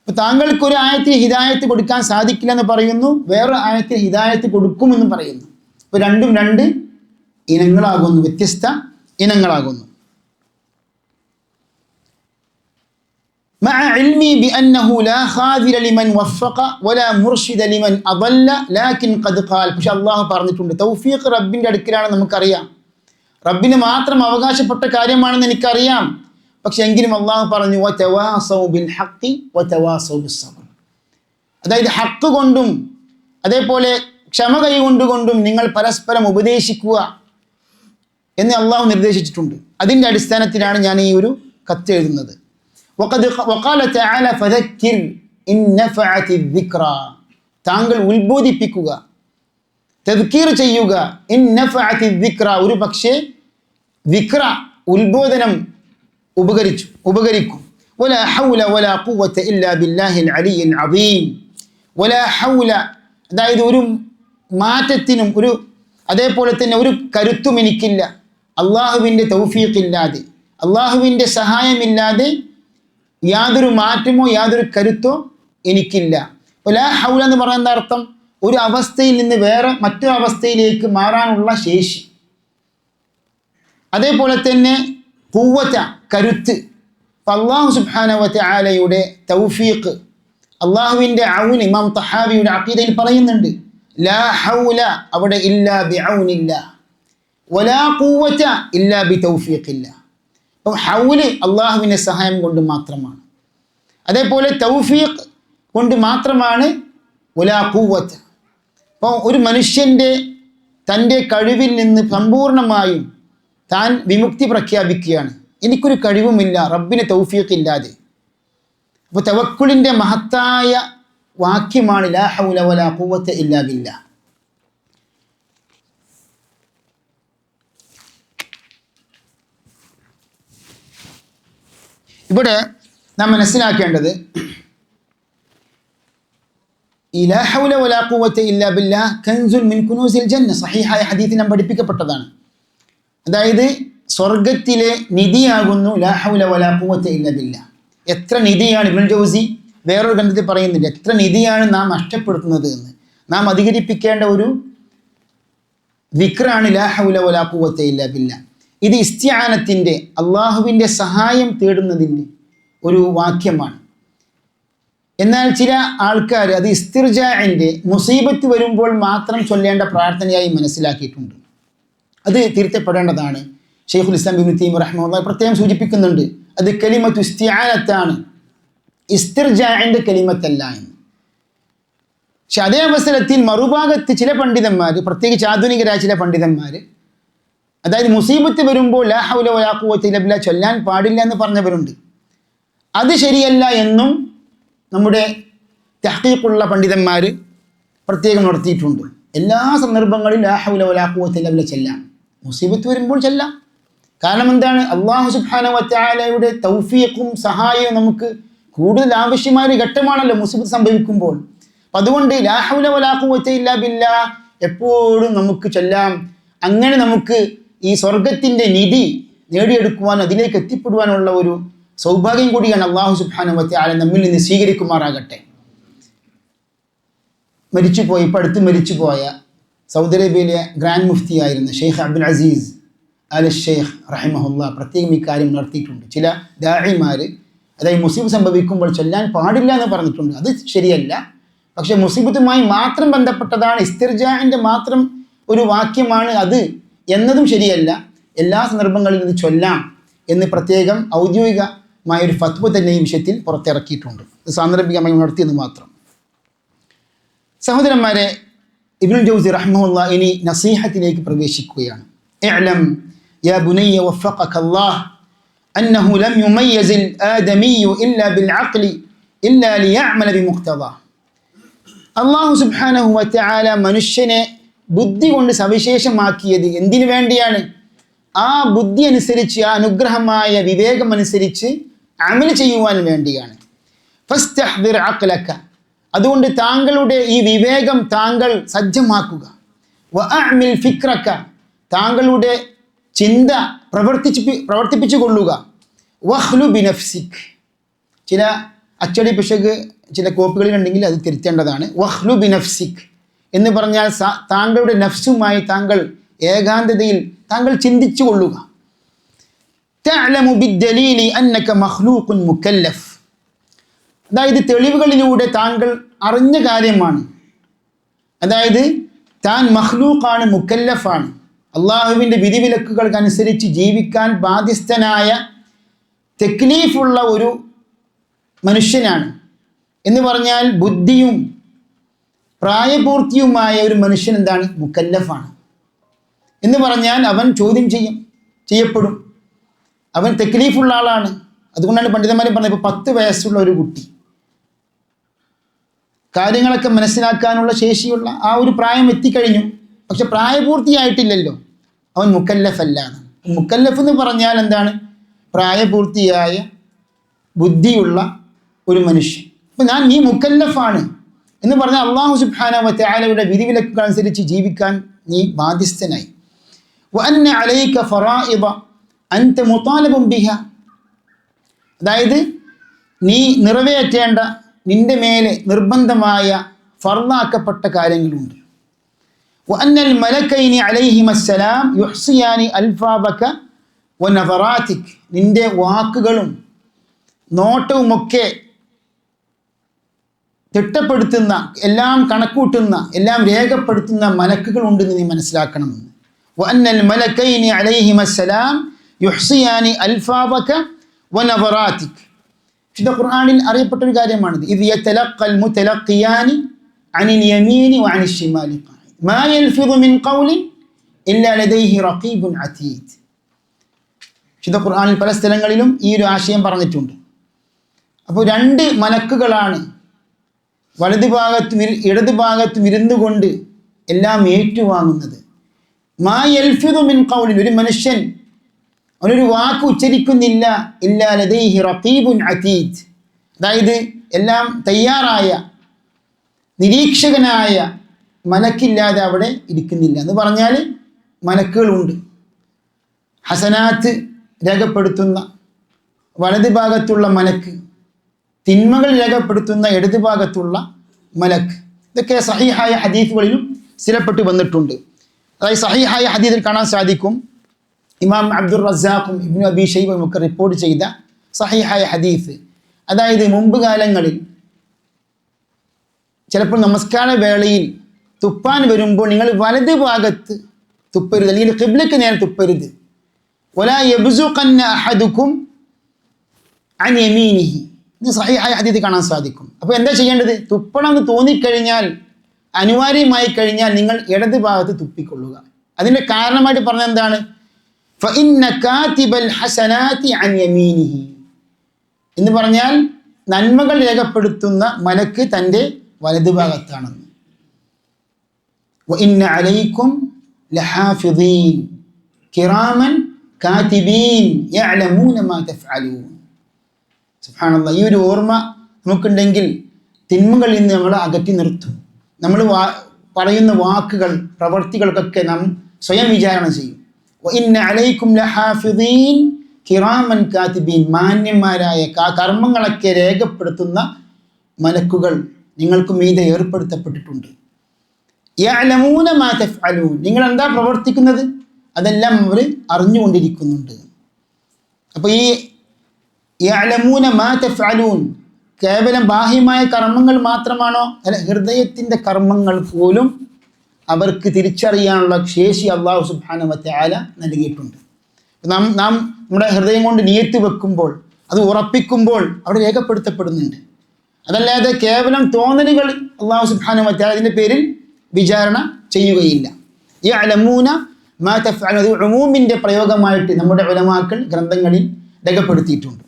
അപ്പോൾ താങ്കൾക്ക് ഒരു ആയത്തിൽ ഹിദായത്ത് കൊടുക്കാൻ സാധിക്കില്ല എന്ന് പറയുന്നു, വേറെ ആയത്തിൽ ഹിദായത്ത് കൊടുക്കുമെന്നും പറയുന്നു. അപ്പോൾ രണ്ടും രണ്ട് ഇനങ്ങളാകുന്നു, വ്യത്യസ്ത ഇനങ്ങളാകുന്നു. مع علمي بأنه لا خاذل لمن وفق ولا مرشد لمن أضل لكن قد قال. പക്ഷെ അള്ളാഹു പറഞ്ഞിട്ടുണ്ട് തൗഫീഖ് റബ്ബിൻ്റെ അടുക്കലാണ്, നമുക്കറിയാം, റബ്ബിന് മാത്രം അവകാശപ്പെട്ട കാര്യമാണെന്ന് എനിക്കറിയാം. പക്ഷെ എങ്കിലും അള്ളാഹു പറഞ്ഞു വതവാസൗ ബിൽ ഹഖ് വതവാസൗ ബിസ് സബ്ർ. അതായത് ഹക്ക് കൊണ്ടും അതേപോലെ ക്ഷമ കൈകൊണ്ടുകൊണ്ടും നിങ്ങൾ പരസ്പരം ഉപദേശിക്കുക എന്ന് അള്ളാഹു നിർദ്ദേശിച്ചിട്ടുണ്ട്. അതിൻ്റെ അടിസ്ഥാനത്തിലാണ് ഞാൻ ഈ ഒരു കത്ത് എഴുതുന്നത്. وقال تعالى فذكر إن نفعت الذكرى. താങ്കൾ ഉത്ബോധിപ്പിക്കുക, തദ്കീർ ചെയ്യുക. ഇൻ നഫഅത്തി ദിക്ര, ഒരു പക്ഷേ ദിക്ര ഉത്ബോധനം ഉപകരിക്കും. വലാ ഹൗല വലാ ഖുവത ഇല്ലാ ബില്ലാഹിൽ അലിയിൽ അദീം. വലാ ഹൗല, അതായത് ഒരു മാറ്റത്തിനും ഒരു അതേപോലെ തന്നെ ഒരു കരുത്തും എനിക്കില്ല അള്ളാഹുവിൻ്റെ തൗഫീഖില്ലാതെ, അള്ളാഹുവിൻ്റെ സഹായമില്ലാതെ യാതൊരു മാറ്റമോ യാതൊരു കരുത്തോ എനിക്കില്ല. വലാ ഹൗല എന്ന് പറയുന്ന അർത്ഥം ഒരു അവസ്ഥയിൽ നിന്ന് വേറെ മറ്റൊരു അവസ്ഥയിലേക്ക് മാറാനുള്ള ശേഷി. അതേപോലെ തന്നെ ഖുവത, കരുത്ത്. അല്ലാഹു സുബ്ഹാനഹു വ തആലയുടെ തൗഫീഖ്, അള്ളാഹുവിൻ്റെ ഔൻ ഇമാം തഹാവിയുടെ അഖീദയിൽ പറയുന്നുണ്ട്. ലാ ഹൗല അവിടെ ഇല്ലാ ബിഔനില്ലാ വലാ ഖുവത ഇല്ലാ ബിതൗഫീഖില്ലാ. അപ്പം ഹൗല് അള്ളാഹുവിൻ്റെ സഹായം കൊണ്ട് മാത്രമാണ്, അതേപോലെ തൗഫീഖ് കൊണ്ട് മാത്രമാണ് വലാ ഖുവത. അപ്പോൾ ഒരു മനുഷ്യൻ്റെ തൻ്റെ കഴിവിൽ നിന്ന് സമ്പൂർണ്ണമായും താൻ വിമുക്തി പ്രഖ്യാപിക്കുകയാണ്. എനിക്കൊരു കഴിവുമില്ല റബ്ബിന് തൗഫീഖ് ഇല്ലാതെ. അപ്പോൾ തവക്കുലിൻ്റെ മഹത്തായ വാക്യമാണ് ലാ ഹൗല വലാ ഖുവത ഇല്ലാ ബില്ലാ. ഇവിടെ നാം മനസ്സിലാക്കേണ്ടത് ഈ ലാ ഹൗല വലാ ഖുവത ഇല്ലാ ബില്ലാഹ് കൻസുൻ മിൻ കുനൂസിൽ ജന്ന, സഹീഹായ ഹദീസിൽ നാം പഠിപ്പിക്കപ്പെട്ടതാണ്. അതായത് സ്വർഗത്തിലെ നിധിയാകുന്നു ലാ ഹൗല വലാ ഖുവത ഇല്ലാ ബില്ലാഹ്. എത്ര നിധിയാണ്, ഇബ്നുൽ ജൗസി വേറൊരു ഗ്രന്ഥത്തിൽ പറയുന്നുണ്ട്, എത്ര നിധിയാണ് നാം നഷ്ടപ്പെടുത്തുന്നത് എന്ന്. നാം അധികരിപ്പിക്കേണ്ട ഒരു ദിക്റാണ് ലാ ഹൗല വലാ ഖുവത ഇല്ലാ ബില്ലാഹ്. ഇത് ഇസ്തിആനത്തിൻ്റെ, അള്ളാഹുവിൻ്റെ സഹായം തേടുന്നതിൻ്റെ ഒരു വാക്യമാണ്. എന്നാൽ ചില ആൾക്കാർ അത് ഇസ്തിർജാഇൻ്റെ, മുസീബത്ത് വരുമ്പോൾ മാത്രം ചൊല്ലേണ്ട പ്രാർത്ഥനയായി മനസ്സിലാക്കിയിട്ടുണ്ട്. അത് തിരുത്തപ്പെടേണ്ടതാണ്. ശൈഖുൽ ഇസ്ലാം ഇബ്നു തൈമിയ്യ റഹിമഹുല്ലാഹ് പ്രത്യേകം സൂചിപ്പിക്കുന്നുണ്ട്, അത് കലിമത്തു ഇസ്തിആനത്താണ്, ഇസ്തിർജാഇൻ്റെ കലിമത്തല്ല എന്ന്. പക്ഷെ അതേ അവസരത്തിൽ മറുഭാഗത്ത് ചില പണ്ഡിതന്മാർ, പ്രത്യേകിച്ച് ആധുനികരായ ചില പണ്ഡിതന്മാർ, അതായത് മുസീബത്ത് വരുമ്പോൾ ലാ ഹൗല വലാ ഖുവത ഇല്ലാ ബില്ലാഹ് ചൊല്ലാൻ പാടില്ല എന്ന് പറഞ്ഞവരുണ്ട്. അത് ശരിയല്ല എന്നും നമ്മുടെ തഹ്ഖീഖുള്ള പണ്ഡിതന്മാർ പ്രത്യേകം നടത്തിയിട്ടുണ്ട്. എല്ലാ സന്ദർഭങ്ങളിലും ലാ ഹൗല വലാ ഖുവത ഇല്ലാ ബില്ലാഹ് ചെല്ലാം, മുസീബത്ത് വരുമ്പോൾ ചെല്ലാം. കാരണം എന്താണ്? അല്ലാഹു സുബ്ഹാനഹു വ തആലയുടെ തൗഫീഖും സഹായവും നമുക്ക് കൂടുതൽ ആവശ്യമായ ഒരു ഘട്ടമാണല്ലോ മുസീബത്ത് സംഭവിക്കുമ്പോൾ. അപ്പം അതുകൊണ്ട് ലാ ഹൗല വലാ ഖുവത ഇല്ലാ ബില്ലാഹ് എപ്പോഴും നമുക്ക് ചൊല്ലാം. അങ്ങനെ നമുക്ക് ഈ സ്വർഗത്തിൻ്റെ നിധി നേടിയെടുക്കുവാൻ, അതിലേക്ക് എത്തിപ്പെടുവാനുള്ള ഒരു സൗഭാഗ്യം കൂടിയാണ് അല്ലാഹു സുബ്ഹാനഹു വ തആല നമ്മിൽ നിന്ന് സ്വീകരിക്കുമാറാകട്ടെ. ഇപ്പം അടുത്ത് മരിച്ചുപോയ സൗദി അറേബ്യയിലെ ഗ്രാൻഡ് മുഫ്തിയായിരുന്ന ഷെയ്ഖ് അബ്ദുൽ അസീസ് അൽ ഷെയ്ഖ് റഹിമഹുല്ലാ പ്രത്യേകം ഇക്കാര്യം നടത്തിയിട്ടുണ്ട്. ചില ദാഇമാർ അതായത് മുസീബത്ത് സംഭവിക്കുമ്പോൾ ചൊല്ലാൻ പാടില്ല എന്ന് പറഞ്ഞിട്ടുണ്ട്. അത് ശരിയല്ല. പക്ഷേ മുസീബത്തുമായി മാത്രം ബന്ധപ്പെട്ടതാണ്, ഇസ്തിർജാഇൻ്റെ മാത്രം ഒരു വാക്യമാണ് അത് എന്നതും ശരിയല്ല. എല്ലാ സന്ദർഭങ്ങളിലും ഇത് ചൊല്ലാം എന്ന് പ്രത്യേകം ഔദ്യോഗികമായൊരു ഫത്വ തന്നെ ഈ വിഷയത്തിൽ പുറത്തിറക്കിയിട്ടുണ്ട്. ഇത് സാന്ദർഭികമായി നടത്തിയെന്ന് മാത്രം. സഹോദരന്മാരെ, ഇബ്നുൽ ജൗസി റഹ്മഹുല്ലാഹ് ഇനി നസീഹത്തിലേക്ക് പ്രവേശിക്കുകയാണ്. ഇഅ്ലം യാ ബുനയ്യ വഫഖക അല്ലാഹ് അന്നഹു ലം യുമയ്യിസിൽ ആദമിയ്യു ഇല്ലാ ബിൽ അഖ്ലി ഇല്ലാ ലിയഅമല ബിമുഖ്തദാ. അല്ലാഹു സുബ്ഹാനഹു വതആല മനുഷ്യനെ ബുദ്ധി കൊണ്ട് സവിശേഷമാക്കിയത് എന്തിനു വേണ്ടിയാണ്? ആ ബുദ്ധി അനുസരിച്ച്, ആ അനുഗ്രഹമായ വിവേകം അനുസരിച്ച് അമൽ ചെയ്യുവാൻ വേണ്ടിയാണ്. ഫസ്തഹ്ദിർ അഖ്ലക, അതുകൊണ്ട് താങ്കളുടെ ഈ വിവേകം താങ്കൾ സജ്ജമാക്കുക. വഅഅ്മിൽ ഫിക്രക, താങ്കളുടെ ചിന്ത പ്രവർത്തിപ്പിച്ചു കൊള്ളുക. വഖ്ലു ബിനഫ്സിക്, ചില അച്ചടി പിശക് ചില കോപ്പികളിലുണ്ടെങ്കിൽ അത് തിരുത്തേണ്ടതാണ്. വഖ്ലു ബിനഫ്സിക് എന്ന് പറഞ്ഞാൽ താങ്കളുടെ നഫ്സുമായി താങ്കൾ ഏകാന്തതയിൽ താങ്കൾ ചിന്തിച്ചു കൊള്ളുക. തഅലമു ബിദ്ദലീലി അന്നക മഖ്ലൂഖുൻ മുകല്ലഫ്, അതായത് തെളിവുകളിലൂടെ താങ്കൾ അറിഞ്ഞ കാര്യമാണ്. അതായത് താൻ മഖ്ലൂഖാണ്, മുക്കല്ലഫാണ്, അള്ളാഹുവിൻ്റെ വിധിവിലക്കുകൾക്കനുസരിച്ച് ജീവിക്കാൻ ബാധ്യസ്ഥനായ തക്ലീഫുള്ള ഒരു മനുഷ്യനാണ്. എന്ന് പറഞ്ഞാൽ ബുദ്ധിയും പ്രായപൂർത്തിയുമായ ഒരു മനുഷ്യൻ എന്താണ്? മുക്കല്ലഫാണ്. എന്ന് പറഞ്ഞാൽ അവൻ ചോദ്യം ചെയ്യപ്പെടും, അവൻ തക്ലീഫുള്ള ആളാണ്. അതുകൊണ്ടാണ് പണ്ഡിതന്മാർ പറഞ്ഞത്, ഇപ്പോൾ 10 വയസ്സുള്ള ഒരു കുട്ടി കാര്യങ്ങളൊക്കെ മനസ്സിലാക്കാനുള്ള ശേഷിയുള്ള ആ ഒരു പ്രായം എത്തിക്കഴിഞ്ഞു, പക്ഷെ പ്രായപൂർത്തിയായിട്ടില്ലല്ലോ, അവൻ മുക്കല്ലഫല്ല. മുക്കല്ലഫ് എന്ന് പറഞ്ഞാൽ എന്താണ്? പ്രായപൂർത്തിയായ ബുദ്ധിയുള്ള ഒരു മനുഷ്യൻ. അപ്പം നീ മുക്കല്ലഫാണ് എന്ന് പറഞ്ഞാൽ അല്ലാഹു സുബ്ഹാനഹു വതആലയുടെ വിധിവിലക്കുകൾ അനുസരിച്ച് ജീവിക്കാൻ നീ ബാധ്യസ്ഥനായി. വഅന്ന അലൈക ഫറായിദ അൻത മുതാലബുൻ ബിഹ, അതായത് നീ നിറവേറ്റേണ്ട, നിന്റെ മേലെ നിർബന്ധമായ ഫർളാക്കപ്പെട്ട കാര്യങ്ങളുണ്ട്. വഅന്നൽ മലക്കൈനി അലൈഹിമസ്സലാം യുഹ്സിയാനി അൽഫാബക വനഫറാതിക്, നിന്റെ വാക്കുകളും നോട്ടവുമൊക്കെ തിട്ടപ്പെടുത്തുന്ന, എല്ലാം കണക്കൂട്ടുന്ന, എല്ലാം രേഖപ്പെടുത്തുന്ന മലക്കുകളുണ്ടെന്ന് നീ മനസ്സിലാക്കണമെന്ന്. വഅന്നൽ മലക്കൈനി അലൈഹിമസ്സലാം യുഹ്സിയാനി അൽഫാബക വനഫറാതിക്, വിശുദ്ധ ഖുർആനിൽ അറിയപ്പെട്ട ഒരു കാര്യമാണിത്. ഇദ് യതലഖൽ മുതലഖിയാനി അനിൽ യമീനി വഅനിൽ ശിമാലി മാ യൽഫിദു മിൻ ഖൗലിൻ ഇല്ലാ ലദൈഹി റഖീബുൻ അതീദ്. വിശുദ്ധ ഖുർആനിൽ പല സ്ഥലങ്ങളിലും ഈ ഒരു ആശയം പറഞ്ഞിട്ടുണ്ട്. അപ്പോൾ 2 മലക്കുകളാണ് വലതുഭാഗത്തും ഇടതുഭാഗത്തും ഇരുന്നു കൊണ്ട് എല്ലാം ഏറ്റുവാങ്ങുന്നത്. മാ യൽഫിദു മിൻ ഖൗലിൻ, ഒരു മനുഷ്യൻ അവനൊരു വാക്ക് ഉച്ചരിക്കുന്നില്ല, ഇല്ലാ ലദൈഹി റഖീബുൻ അതീദ്, അതായത് എല്ലാം തയ്യാറായ നിരീക്ഷകനായ മലക്കില്ലാതെ അവിടെ ഇരിക്കുന്നില്ല. എന്ന് പറഞ്ഞാൽ മലക്കുകളുണ്ട്. ഹസനാത്ത് രേഖപ്പെടുത്തുന്ന വലത് ഭാഗത്തുള്ള മലക്ക്, തിന്മകൾ രേഖപ്പെടുത്തുന്ന ഇടത് ഭാഗത്തുള്ള മലക്ക്. ഇതൊക്കെ സഹീഹായ ഹദീസുകളിലും സ്ഥിരപ്പെട്ട് വന്നിട്ടുണ്ട്. അതായത് സഹീഹായ ഹദീസിൽ കാണാൻ സാധിക്കും, ഇമാം അബ്ദുർ റസാഖും ഇബ്നു അബി ശൈബയും ഒക്കെ റിപ്പോർട്ട് ചെയ്ത സഹീഹായ ഹദീസ്. അതായത് മുമ്പ് കാലങ്ങളിൽ ചിലപ്പോൾ നമസ്കാര വേളയിൽ തുപ്പാൻ വരുമ്പോൾ നിങ്ങൾ വലത് ഭാഗത്ത് തുപ്പരുത്, അല്ലെങ്കിൽ ഖിബ്ലക്ക് നേരെ തുപ്പരുത്. വലാ യബ്സുഖന്ന അഹദുക്കും അൻ യമീനിഹി, ഇത് സഹീഹായ ഹദീസിൽ കാണാൻ സാധിക്കും. അപ്പോൾ എന്താ ചെയ്യേണ്ടത്? തുപ്പണമെന്ന് തോന്നിക്കഴിഞ്ഞാൽ, അനിവാര്യമായി കഴിഞ്ഞാൽ നിങ്ങൾ ഇടത് ഭാഗത്ത് തുപ്പിക്കൊള്ളുക. അതിൻ്റെ കാരണമായിട്ട് പറഞ്ഞത് എന്താണ്? ഫഇന്ന കാതിബൽ ഹസനാതി അൻ യമീനിഹി എന്ന് പറഞ്ഞാൽ നന്മകൾ രേഖപ്പെടുത്തുന്ന മലക്ക് തൻ്റെ വലത് ഭാഗത്താണെന്ന്. വഇന്ന അലൈക്കും ലഹാഫിദീൻ കിറാമൻ കാതിബീൻ യഅലമൂന മാ തഫ്അലൂൻ. സുബ്ഹാനല്ലാഹ്, ഈ ഒരു ഓർമ്മ നമുക്കുണ്ടെങ്കിൽ തിന്മകളിൽ നിന്ന് നമ്മളെ അകറ്റി നിർത്തും. നമ്മൾ പറയുന്ന വാക്കുകൾ, പ്രവർത്തികൾക്കൊക്കെ നാം സ്വയം വിചാരണ ചെയ്യും. വഇന്ന അലൈക്കും ലഹാഫിദീൻ കിറാമൻ കാതിബീൻ, മാന്യന്മാരായ കർമ്മങ്ങളൊക്കെ രേഖപ്പെടുത്തുന്ന മലക്കുകൾ നിങ്ങൾക്ക് മീതെ ഏർപ്പെടുത്തപ്പെട്ടിട്ടുണ്ട്. യഅലമൂന മാ തഫ്അലൂൻ, നിങ്ങൾ എന്താ പ്രവർത്തിക്കുന്നത് അതെല്ലാം അവർ അറിഞ്ഞുകൊണ്ടിരിക്കുന്നുണ്ട്. അപ്പോൾ ഈ യഅലമൂന മാ തഫ്അലൂൻ കേവലം ബാഹ്യമായ കർമ്മങ്ങൾ മാത്രമാണോ? അല്ല, ഹൃദയത്തിൻ്റെ കർമ്മങ്ങൾ പോലും അവർക്ക് തിരിച്ചറിയാനുള്ള ശേഷി അല്ലാഹു സുബ്ഹാനഹു വതആല നൽകിയിട്ടുണ്ട്. നാം നമ്മുടെ ഹൃദയം കൊണ്ട് നിയത്ത് വെക്കുമ്പോൾ, അത് ഉറപ്പിക്കുമ്പോൾ അവിടെ രേഖപ്പെടുത്തപ്പെടുന്നുണ്ട്. അതല്ലാതെ കേവലം തോന്നലുകൾ അല്ലാഹു സുബ്ഹാനഹു വതആല അതിൻ്റെ പേരിൽ വിചാരണ ചെയ്യുകയില്ല. യഅലമൂന മാ തഫ്അലൂന, അത് ഉമൂമിൻ്റെ പ്രയോഗമായിട്ട് നമ്മുടെ ഉലമാക്കൾ ഗ്രന്ഥങ്ങളിൽ രേഖപ്പെടുത്തിയിട്ടുണ്ട്.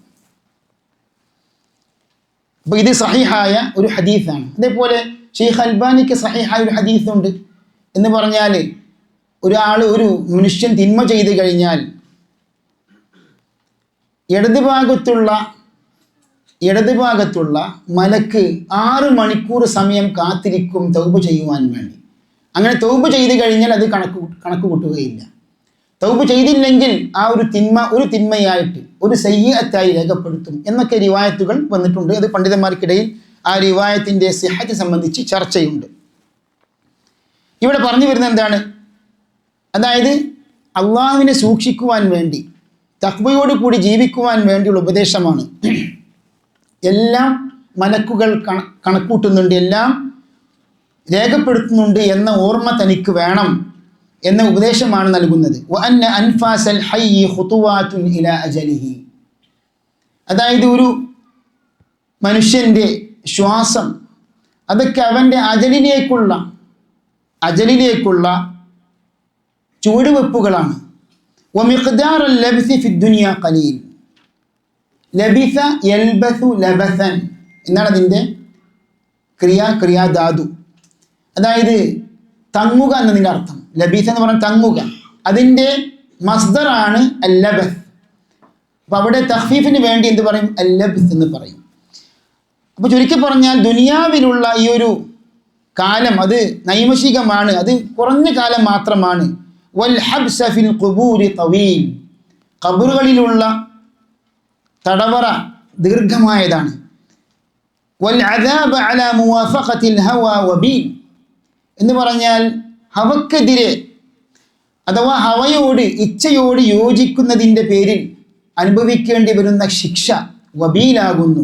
അപ്പോൾ ഇത് സഹീഹായ ഒരു ഹദീസാണ്. അതേപോലെ ഷെയ്ഖ് അൽബാനിക്ക് സഹീഹായ ഒരു ഹദീസുണ്ട്. എന്ന് പറഞ്ഞാൽ ഒരു മനുഷ്യൻ തിന്മ ചെയ്തു കഴിഞ്ഞാൽ ഇടതുഭാഗത്തുള്ള മലക്ക് 6 മണിക്കൂർ സമയം കാത്തിരിക്കും തൗബ ചെയ്യുവാൻ വേണ്ടി. അങ്ങനെ തൗബ ചെയ്തു കഴിഞ്ഞാൽ അത് കണക്ക് കൂട്ടുകയില്ല. തൗബ ചെയ്തില്ലെങ്കിൽ ആ ഒരു തിന്മയായിട്ട് ഒരു സയ്യിഅത്തായി രേഖപ്പെടുത്തും എന്നൊക്കെ റിവായത്തുകൾ വന്നിട്ടുണ്ട്. അത് പണ്ഡിതന്മാർക്കിടയിൽ ആ റിവായത്തിൻ്റെ സിഹത്ത് സംബന്ധിച്ച് ചർച്ചയുണ്ട്. ഇവിടെ പറഞ്ഞു വരുന്നത് എന്താണ്? അതായത് അള്ളാഹുവിനെ സൂക്ഷിക്കുവാൻ വേണ്ടി, തഖ്വയോട് കൂടി ജീവിക്കുവാൻ വേണ്ടിയുള്ള ഉപദേശമാണ്. എല്ലാം മലക്കുകൾ കണക്കൂട്ടുന്നുണ്ട്, എല്ലാം രേഖപ്പെടുത്തുന്നുണ്ട് എന്ന ഓർമ്മ തനിക്ക് വേണം എന്ന ഉപദേശമാണ് നൽകുന്നത്. വഅന്ന അൻഫാസൽ ഹയ്യി ഖുതുവാതുൻ ഇലാ അജലിഹി, അതായത് ഒരു മനുഷ്യൻ്റെ ശ്വാസം അതൊക്കെ അവൻ്റെ അജലിലേക്കുള്ള ചുവടുവെപ്പുകളാണ്. വമിഖ്ദാർ ലബ്സി ഫി ദുനിയ ഖലീൽ, ലബിസ യൽബസു ലബസൻ എന്നാണ് അതിൻ്റെ ക്രിയാധാതു. അതായത് തങ്ങുക എന്നതിൻ്റെ അർത്ഥം. ലബീസ എന്ന് പറഞ്ഞാൽ തങ്ങുക, അതിൻ്റെ മസ്ദറാണ് അല്ലബസ്. അപ്പോൾ അവിടെ തഖ്ഫീഫിന് വേണ്ടി എന്ത് പറയും? അല്ലബ്സ് എന്ന് പറയും. അപ്പോൾ ചുരുക്കി പറഞ്ഞാൽ ദുനിയാവിലുള്ള ഈ ഒരു കാലം അത് നൈമിഷികമാണ്, അത് കുറഞ്ഞ കാലം മാത്രമാണ്. വൽ ഹബ്സ ഫിൽ ഖുബൂരി തവീൽ, ഖബറുകളിലുള്ള തടവറ ദീർഘമായതാണ്. വൽ അദാബ അലാ മുവാഫഖത്തിൽ ഹവ വബീൽ എന്ന് പറഞ്ഞാൽ ഹവക്കെതിരെ അഥവാ ഇച്ഛയോട് യോജിക്കുന്നതിൻ്റെ പേരിൽ അനുഭവിക്കേണ്ടി വരുന്ന ശിക്ഷ വബീലാകുന്നു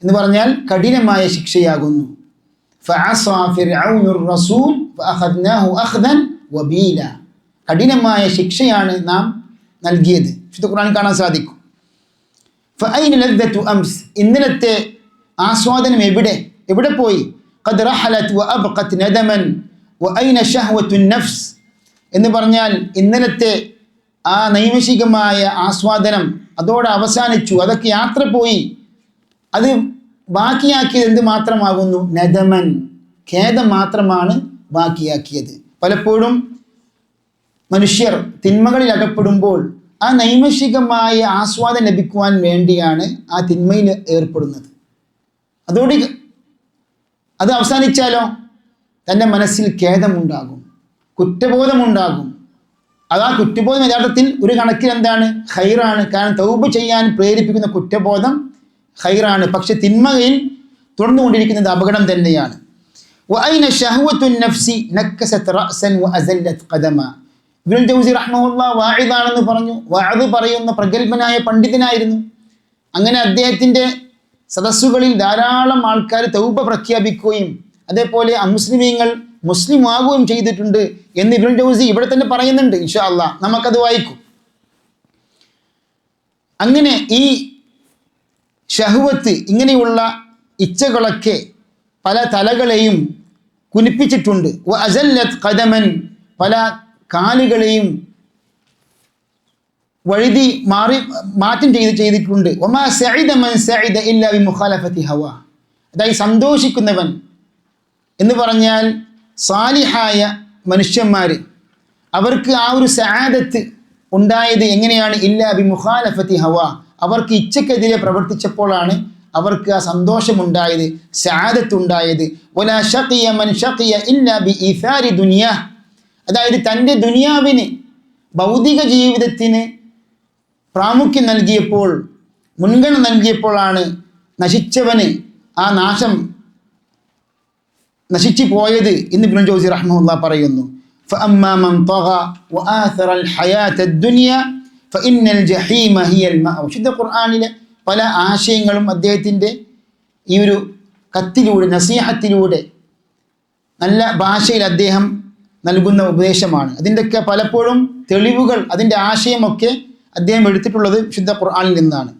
എന്ന് പറഞ്ഞാൽ കഠിനമായ ശിക്ഷയാകുന്നു. ഫഅസാ ഫിർഔനുർ റസൂൽ ഫഅഖദ്നാഹു അഖ്ദൻ വബീല, കഠിനമായ ശിക്ഷയാണ് നാം നൽകിയത്. വിശുദ്ധ ഖുർആനിൽ കാണാൻ സാധിക്കും. ഫഅൈന ലദ്ദതു അംസ്, ഇന്നലത്തെ ആസ്വാദനം എവിടെ പോയി? ഖദ് റഹലത് വഅബ്ഖത് നദമൻ വഅൈന ശഹ്വത്തുൻ നഫ്സ് എന്ന് പറഞ്ഞാൽ ഇന്നലത്തെ ആ നൈമിഷികമായ ആസ്വാദനം അതോടെ അവസാനിച്ചു, അതൊക്കെ യാത്ര പോയി. അത് ബാക്കിയാക്കിയത് എന്ത് മാത്രമാകുന്നു? നദമൻ, ഖേദം മാത്രമാണ് ബാക്കിയാക്കിയത്. പലപ്പോഴും മനുഷ്യർ തിന്മകളിൽ അകപ്പെടുമ്പോൾ ആ നൈമിഷികമായ ആസ്വാദനം ലഭിക്കുവാൻ വേണ്ടിയാണ് ആ തിന്മയിൽ ഏർപ്പെടുന്നത്. അതോടെ അത് അവസാനിച്ചാലോ തൻ്റെ മനസ്സിൽ ഖേദമുണ്ടാകും, കുറ്റബോധമുണ്ടാകും. അത് ആ കുറ്റബോധം യഥാർത്ഥത്തിൽ ഒരു കണക്കിൽ എന്താണ്? ഖൈറാണ്. കാരണം തൗബ ചെയ്യാൻ പ്രേരിപ്പിക്കുന്ന കുറ്റബോധം ഖൈറാണ്. പക്ഷെ തിന്മയിൽ തുടർന്നുകൊണ്ടിരിക്കുന്നത് അപകടം തന്നെയാണ്. വഅൈന ശഹ്വത്തുൻ നഫ്സി നക്കസത് റഅസൻ വഅസല്ലത് ഖദമ. ഇബ്നുൽ ജൗസി റഹ്മഹുല്ലാഹ് വാഇദാണെന്ന് പറഞ്ഞു. വഅദ് പറയുന്ന പ്രഗൽഭനായ പണ്ഡിതനായിരുന്നു. അങ്ങനെ അദ്ദേഹത്തിൻ്റെ സദസ്സുകളിൽ ധാരാളം ആൾക്കാർ തൗബ പ്രഖ്യാപിക്കുകയും അതേപോലെ അമുസ്ലിമീങ്ങൾ മുസ്ലിം ആകുകയും ചെയ്തിട്ടുണ്ട് എന്ന് ഇബ്നുൽ ജൗസി ഇവിടെ തന്നെ പറയുന്നുണ്ട്. ഇൻഷാ അല്ലാഹ് നമുക്കത് വായിക്കും. അങ്ങനെ ഈ ഷഹ്വത്ത്, ഇങ്ങനെയുള്ള ഇച്ഛകളൊക്കെ പല തലകളെയും കുനിപ്പിച്ചിട്ടുണ്ട്. വഅസല്ലത് ഖദമൻ, പല കാലുകളെയും വഴുതി മാറ്റം ചെയ്തിട്ടുണ്ട്. വമാ സഇദ മൻ സഇദ ഇല്ലാ ബിമുഖാലഫതി ഹവാ, അതായത് സന്തോഷിക്കുന്നവൻ എന്ന് പറഞ്ഞാൽ സാലിഹായ മനുഷ്യന്മാർ, അവർക്ക് ആ ഒരു സആദത്ത് ഉണ്ടായത് എങ്ങനെയാണ്? ഇല്ലാ ബിമുഖാലഫതി ഹവാ, അവർക്ക് ഇച്ഛക്കെതിരെ പ്രവർത്തിച്ചപ്പോഴാണ് അവർക്ക് ആ സന്തോഷമുണ്ടായത്, സആദത്ത് ഉണ്ടായത്. വലാ ശഖിയ മൻ ശഖിയ ഇല്ലാ ബിഇസാരി ദുനിയാ, അതായത് തൻ്റെ ദുനിയാവിന്, ഭൗതിക ജീവിതത്തിന് പ്രാമുഖ്യം നൽകിയപ്പോൾ, മുൻഗണന നൽകിയപ്പോഴാണ് നശിച്ചവന് ആ നാശം നശിച്ചു പോയത് എന്ന് ഇബ്നുൽ ജൗസി റഹ്മഹുല്ലാഹ് പറയുന്നു. ഫഅമ്മാ മൻ തഗ വആഥറ അൽ ഹയാത അദ്ദുനിയ ഫഇന്നൽ ജഹീമ ഹിയൽ മഅവ. വിശുദ്ധ ഖുർആനിലെ പല ആശയങ്ങളും അദ്ദേഹത്തിൻ്റെ ഈ ഒരു കത്തിലൂടെ, നസീഹത്തിലൂടെ, നല്ല ഭാഷയിൽ അദ്ദേഹം നൽകുന്ന ഉപദേശമാണ്. അതിൻ്റെയൊക്കെ പലപ്പോഴും തെളിവുകൾ, അതിൻ്റെ ആശയമൊക്കെ അദ്ദേഹം എടുത്തിട്ടുള്ളത് വിശുദ്ധ ഖുർആനിൽ നിന്നാണ്.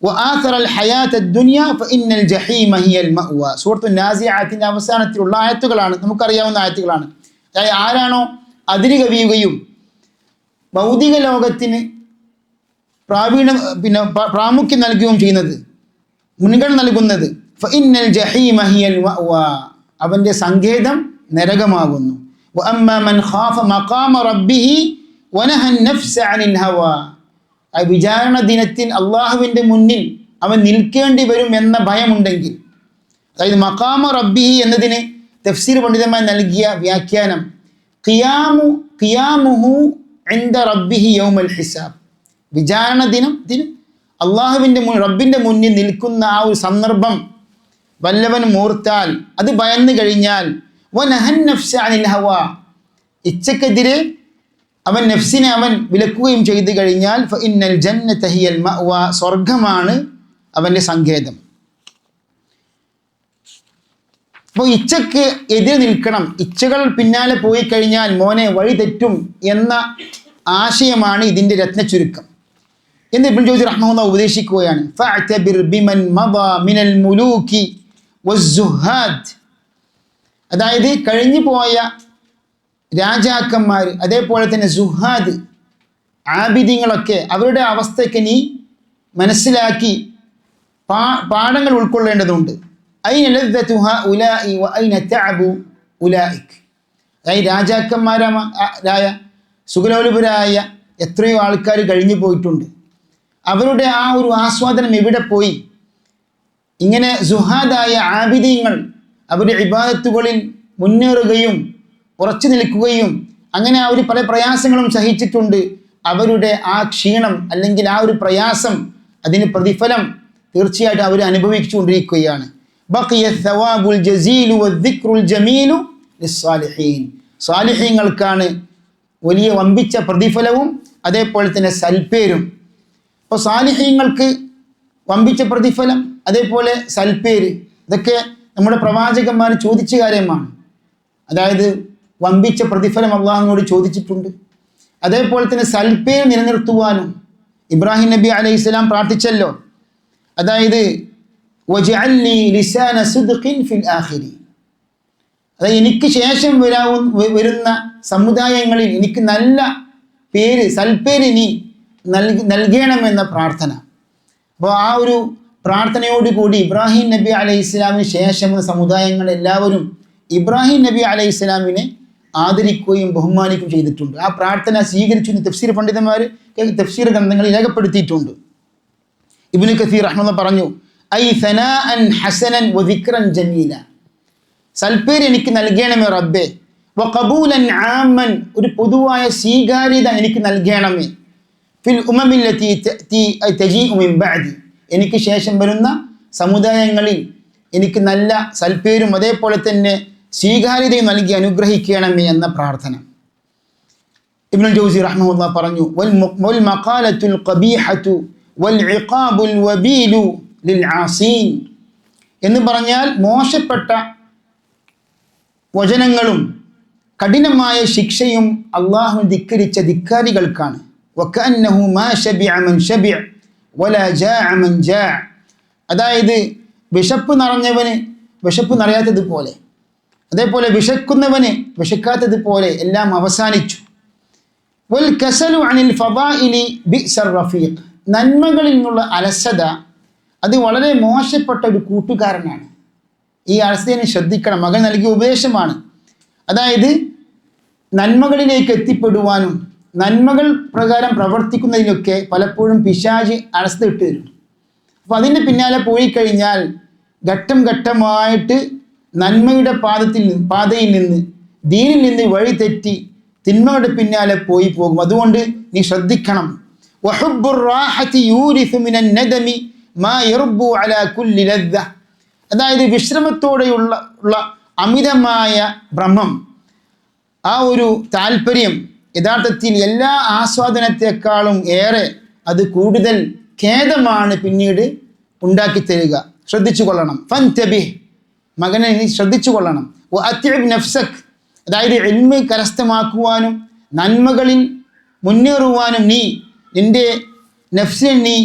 വആഥറ അൽ ഹയാത അദ്ദുനിയ ഫഇന്നൽ ജഹീമ ഹിയൽ മഅവ. സൂറത്തുൻ നാസിആത്തിന്റെ അവസാനത്തിലുള്ള ആയത്തുകളാണ്, നമുക്കറിയാവുന്ന ആയത്തുകളാണ്. അതായത് ആരാണോ അതിര് കവിയുകയും ഭൗതിക ലോകത്തിന് പ്രാമുഖ്യം നൽകുകയും ചെയ്യുന്നത്, മുൻഗണന നൽകുന്നത്, ഫഇന്നൽ ജഹീമ ഹിയൽ മഅവ, അവൻ്റെ സങ്കേതം നരകമാകുന്നു. വഅമ്മാ മൻ ഖാഫ മഖാമ റബ്ബിഹി വനഹ അൻ-നഫ്സ അനിൽ ഹവാ. വിചാരണ ദിനത്തിൽ അള്ളാഹുവിൻ്റെ മുന്നിൽ അവൻ നിൽക്കേണ്ടി വരും എന്ന ഭയമുണ്ടെങ്കിൽ, അതായത് മഖാമ റബ്ബിഹി എന്നതിന് തഫ്സീർ പണ്ഡിതന്മാർ നൽകിയ വ്യാഖ്യാനം ഖിയാമുഹു ഇൻദ റബ്ബിഹി യൗമൽ ഹിസാബ്. വിചാരണ ദിനത്തിന് അള്ളാഹുവിൻ്റെ റബ്ബിൻ്റെ മുന്നിൽ നിൽക്കുന്ന ആ ഒരു സന്ദർഭം വല്ലവൻ ഓർത്താൽ, അത് ഭയന്നു കഴിഞ്ഞാൽ, വനഹൻ നഫ്സ അനിൽ ഹവാ, ഇച്ഛക്കെതിരെ അവൻ നഫ്സിനെ അവൻ വിലക്കുകയും ചെയ്തു കഴിഞ്ഞാൽ, ഫഇന്നൽ ജന്നത ഹിയൽ മഅവ, സ്വർഗമാണ് അവൻ്റെ സങ്കേതം. അപ്പോൾ ഇച്ഛക്ക് എതിരെ നിൽക്കണം, ഇച്ഛകൾ പിന്നാലെ പോയി കഴിഞ്ഞാൽ മോനെ വഴി തെറ്റും എന്ന ആശയമാണ് ഇതിൻ്റെ രത്നചുരുക്കം എന്ന് ഇബ്നു ജൗസി റഹ്മഹുല്ലാഹ് ഉപദേശിക്കുകയാണ്. ഫഅ്തബിർ ബിമൻ മദാ മിനൽ മുലൂകി വസ്സുഹാദ്, അതായത് കഴിഞ്ഞു പോയ രാജാക്കന്മാർ, അതേപോലെ തന്നെ സുഹാദ് ആബിദീങ്ങളൊക്കെ അവരുടെ അവസ്ഥയ്ക്ക് നീ മനസ്സിലാക്കി പാഠങ്ങൾ ഉൾക്കൊള്ളേണ്ടതുണ്ട്. അയ്ന ലദ്ദതു ഹഉലാഇ വഅയ്ന തഅബു ഉലൈക്. അതായത് രാജാക്കന്മാരായ സുഖലോലുപരായ എത്രയോ ആൾക്കാർ കഴിഞ്ഞു പോയിട്ടുണ്ട്, അവരുടെ ആ ഒരു ആസ്വാദനം എവിടെ പോയി? ഇങ്ങനെ സുഹാദായ ആബിദീങ്ങൾ അവരുടെ ഇബാദത്തുകളിൽ മുന്നേറുകയും ഉറച്ചു നിൽക്കുകയും അങ്ങനെ അവർ പല പ്രയാസങ്ങളും സഹിച്ചിട്ടുണ്ട്. അവരുടെ ആ ക്ഷീണം അല്ലെങ്കിൽ ആ ഒരു പ്രയാസം, അതിന് പ്രതിഫലം തീർച്ചയായിട്ടും അവർ അനുഭവിച്ചുകൊണ്ടിരിക്കുകയാണ്. ബഖിയ സവാബുൽ ജസീലു വദ്ദിക്റുൽ ജമീലു ലിസ്സാലിഹീൻ. സാലിഹീങ്ങൾക്കാണ് വലിയ വമ്പിച്ച പ്രതിഫലവും അതേപോലെ തന്നെ സൽപ്പേരും. അപ്പോൾ സാലിഹീങ്ങൾക്ക് വമ്പിച്ച പ്രതിഫലം, അതേപോലെ സൽപ്പേര്, ഇതൊക്കെ നമ്മുടെ പ്രവാചകന്മാർ ചോദിച്ച കാര്യമാണ്. അതായത് വമ്പിച്ച പ്രതിഫലം അള്ളാഹുവിനോട് ചോദിച്ചിട്ടുണ്ട്. അതേപോലെ തന്നെ സൽപ്പേര് നിലനിർത്തുവാനും ഇബ്രാഹിം നബി അലൈഹിസ്സലാം പ്രാർത്ഥിച്ചല്ലോ. അതായത് വജഅൽനി ലിസാന സിദ്ഖിൻ ഫിൽ ആഖിരി, അതായത് എനിക്ക് ശേഷം വരുന്ന സമുദായങ്ങളിൽ എനിക്ക് നല്ല പേര്, സൽപ്പേര് നീ നൽകണമെന്ന പ്രാർത്ഥന. അപ്പോൾ ആ ഒരു പ്രാർത്ഥനയോടുകൂടി ഇബ്രാഹിം നബി അലൈഹി ഇസ്ലാമിന് ശേഷം സമുദായങ്ങൾ എല്ലാവരും ഇബ്രാഹിം നബി അലൈഹി ഇസ്ലാമിനെ ആദരിക്കുകയും ബഹുമാനിക്കുകയും ചെയ്തിട്ടുണ്ട്. ആ പ്രാർത്ഥന സ്വീകരിച്ചു എന്ന് തഫ്സീർ പണ്ഡിതന്മാർ തഫ്സീർ ഗ്രന്ഥങ്ങളിൽ രേഖപ്പെടുത്തിയിട്ടുണ്ട്. ഇബ്നു കസീർ റഹ്മത്തുള്ളാഹി പറഞ്ഞു, ഐ സനാഅൻ ഹസനൻ വദിക്റൻ ജമീല, സൽപ്പേര് എനിക്ക് നൽകണമേ റബ്ബേ, വഖബൂലൻ ആമൻ, ഒരു പൊതുവായ സ്വീകാര്യത എനിക്ക് നൽകണമേ, ഫിൽ ഉമമില്ലതി തജീഉ മിൻ ബഅദി, എനിക്ക് ശേഷം വരുന്ന സമുദായങ്ങളിൽ എനിക്ക് നല്ല സൽപ്പേരും അതേപോലെ തന്നെ സ്വീകാര്യതയും നൽകി അനുഗ്രഹിക്കണമേ എന്ന പ്രാർത്ഥന. ഇബ്നുൽ ജൗസി റഹ്മഹുല്ലാഹ് പറഞ്ഞു, വൽ മഖാലത്തുൽ ഖബീഹതു വൽ ഇഖാബുൽ വബീലു ലിൽ ആസീൻ, എന്ന് പറഞ്ഞാൽ മോശപ്പെട്ട വചനങ്ങളും കഠിനമായ ശിക്ഷയും അള്ളാഹു ധിക്കരിച്ച ധിക്കാരികൾക്കാണ്. വകഅന്നഹു മാ ശബിഅ മൻ ശബിഅ വലാ ജാഅ മൻ ജാഅ, അതായത് വിശപ്പ് നിറഞ്ഞവന് വിശപ്പ് നിറയാത്തതുപോലെ, അതേപോലെ വിശക്കുന്നവന് വിശക്കാത്തതുപോലെ എല്ലാം അവസാനിച്ചു. വൽ കസലു അനിൽ ഫദാഇലി ബിഅ്സർ റഫീഖ്, നന്മകളിൽ നിന്നുള്ള അലസത അത് വളരെ മോശപ്പെട്ട ഒരു കൂട്ടുകാരനാണ്. ഈ അലസതയെ ശ്രദ്ധിക്കണം, മകൻ നൽകിയ ഉപദേശമാണ്. അതായത് നന്മകളിലേക്ക് എത്തിപ്പെടുവാനും നന്മകൾ പ്രകാരം പ്രവർത്തിക്കുന്നതിനൊക്കെ പലപ്പോഴും പിശാച് അലസത ഇട്ട് തരും. അപ്പോൾ അതിൻ്റെ പിന്നാലെ പോയി കഴിഞ്ഞാൽ ഘട്ടം ഘട്ടമായിട്ട് നന്മയുടെ പാതയിൽ നിന്ന് ദീനിൽ നിന്ന് വഴി തെറ്റി തിന്മയുടെ പിന്നാലെ പോയി പോകും. അതുകൊണ്ട് നീ ശ്രദ്ധിക്കണം. വഹുബ്ബുർ റാഹതി യൂരിസു മിനൻ നദമി മാ യർബു അലാ കുല്ലി ലദ്ദ, അതായത് വിശ്രമത്തോടെയുള്ള അമിതമായ ഭ്രമം, ആ ഒരു താല്പര്യം യഥാർത്ഥത്തിൽ എല്ലാ ആസ്വാദനത്തെക്കാളും ഏറെ അത് കൂടുതൽ ഖേദമാണ് പിന്നീട് ഉണ്ടാക്കി തരിക. ശ്രദ്ധിച്ചു കൊള്ളണം. ഫൻതബിഹ്, മകനെ നീ ശ്രദ്ധിച്ചു കൊള്ളണം. വഅത്തിബ് നഫ്സക്, അതായത് ഇൽമ് കരസ്ഥമാക്കുവാനും നന്മകളിൽ മുന്നേറുവാനും നീ നിൻ്റെ നഫ്സിനെ നീ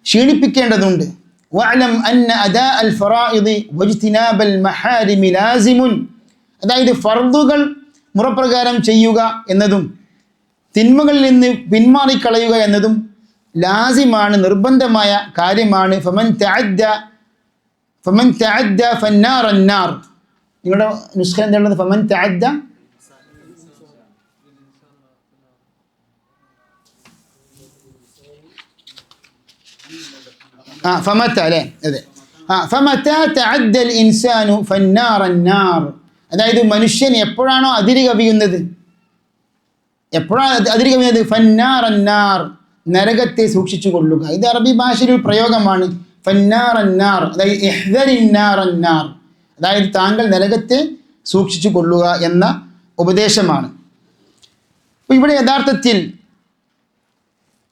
ക്ഷീണിപ്പിക്കേണ്ടതുണ്ട്. വഅലം അന്ന അദാ അൽ ഫറായിദി വജ്തിനാബൽ മഹാരിമി ലാസിമുൻ, അതായത് ഫർദുകൾ മുറപ്രകാരം ചെയ്യുക എന്നതും തിന്മകളിൽ നിന്ന് പിന്മാറിക്കളയുക എന്നതും ലാസിമാണ്, നിർബന്ധമായ കാര്യമാണ്. ഫമൻ തഅദ്ദ ഫന്നാർ അന്നാർ. നിങ്ങളുടെ നുസ്ഖ എന്താണ്? ഫമൻ തഅദ്ദ ഫമത അല്ലേ? അതെ. ഫമത തഅദ്ദ അൽ ഇൻസാനു ഫന്നാർ അന്നാർ, അതായത് മനുഷ്യൻ എപ്പോഴാണോ അതിര് കവിയുന്നത്, ഫന്നാർ അന്നാർ, നരകത്തെ സൂക്ഷിച്ചു കൊള്ളുക. ഇത് അറബി ഭാഷയിൽ ഒരു പ്രയോഗമാണ്. ഫന്നാർ അന്നാർ, അതായത് ഇഹ്ദരിന്നാർ അന്നാർ, അതായത് താങ്കൾ നരകത്തെ സൂക്ഷിച്ചു കൊള്ളുക എന്ന ഉപദേശമാണ്. അപ്പോൾ ഇവിടെ യഥാർത്ഥത്തിൽ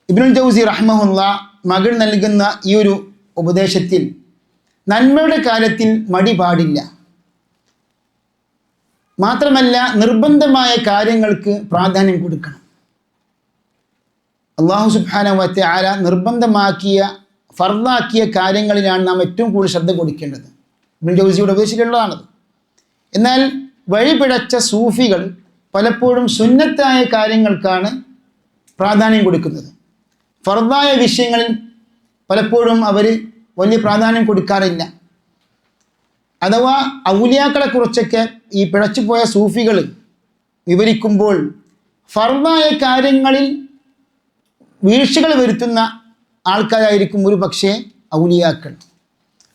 ഇബ്നുൽ ജൗസി റഹ്മഹുല്ലാ മകൾ നൽകുന്ന ഈ ഒരു ഉപദേശത്തിൽ നന്മയുടെ കാര്യത്തിൽ മടി പാടില്ല. മാത്രമല്ല നിർബന്ധമായ കാര്യങ്ങൾക്ക് പ്രാധാന്യം കൊടുക്കണം. അല്ലാഹു സുബ്ഹാനഹു വ തആല നിർബന്ധമാക്കിയ ഫർദാക്കിയ കാര്യങ്ങളിലാണ് നാം ഏറ്റവും കൂടുതൽ ശ്രദ്ധ കൊടുക്കേണ്ടത്. ഇബ്നുൽ ജൗസിയുടെ ഉപദേശിച്ചിട്ടുള്ളതാണത്. എന്നാൽ വഴിപിഴച്ച സൂഫികൾ പലപ്പോഴും സുന്നത്തായ കാര്യങ്ങൾക്കാണ് പ്രാധാന്യം കൊടുക്കുന്നത്. ഫർദായ വിഷയങ്ങളിൽ പലപ്പോഴും അവർ വലിയ പ്രാധാന്യം കൊടുക്കാറില്ല. അഥവാ ഔലിയാക്കളെക്കുറിച്ചൊക്കെ ഈ പിഴച്ചുപോയ സൂഫികൾ വിവരിക്കുമ്പോൾ ഫർദായ കാര്യങ്ങളിൽ വീഴ്ചകൾ വരുത്തുന്ന ആൾക്കാരായിരിക്കും ഒരു പക്ഷേ ഔലിയാക്കൾ.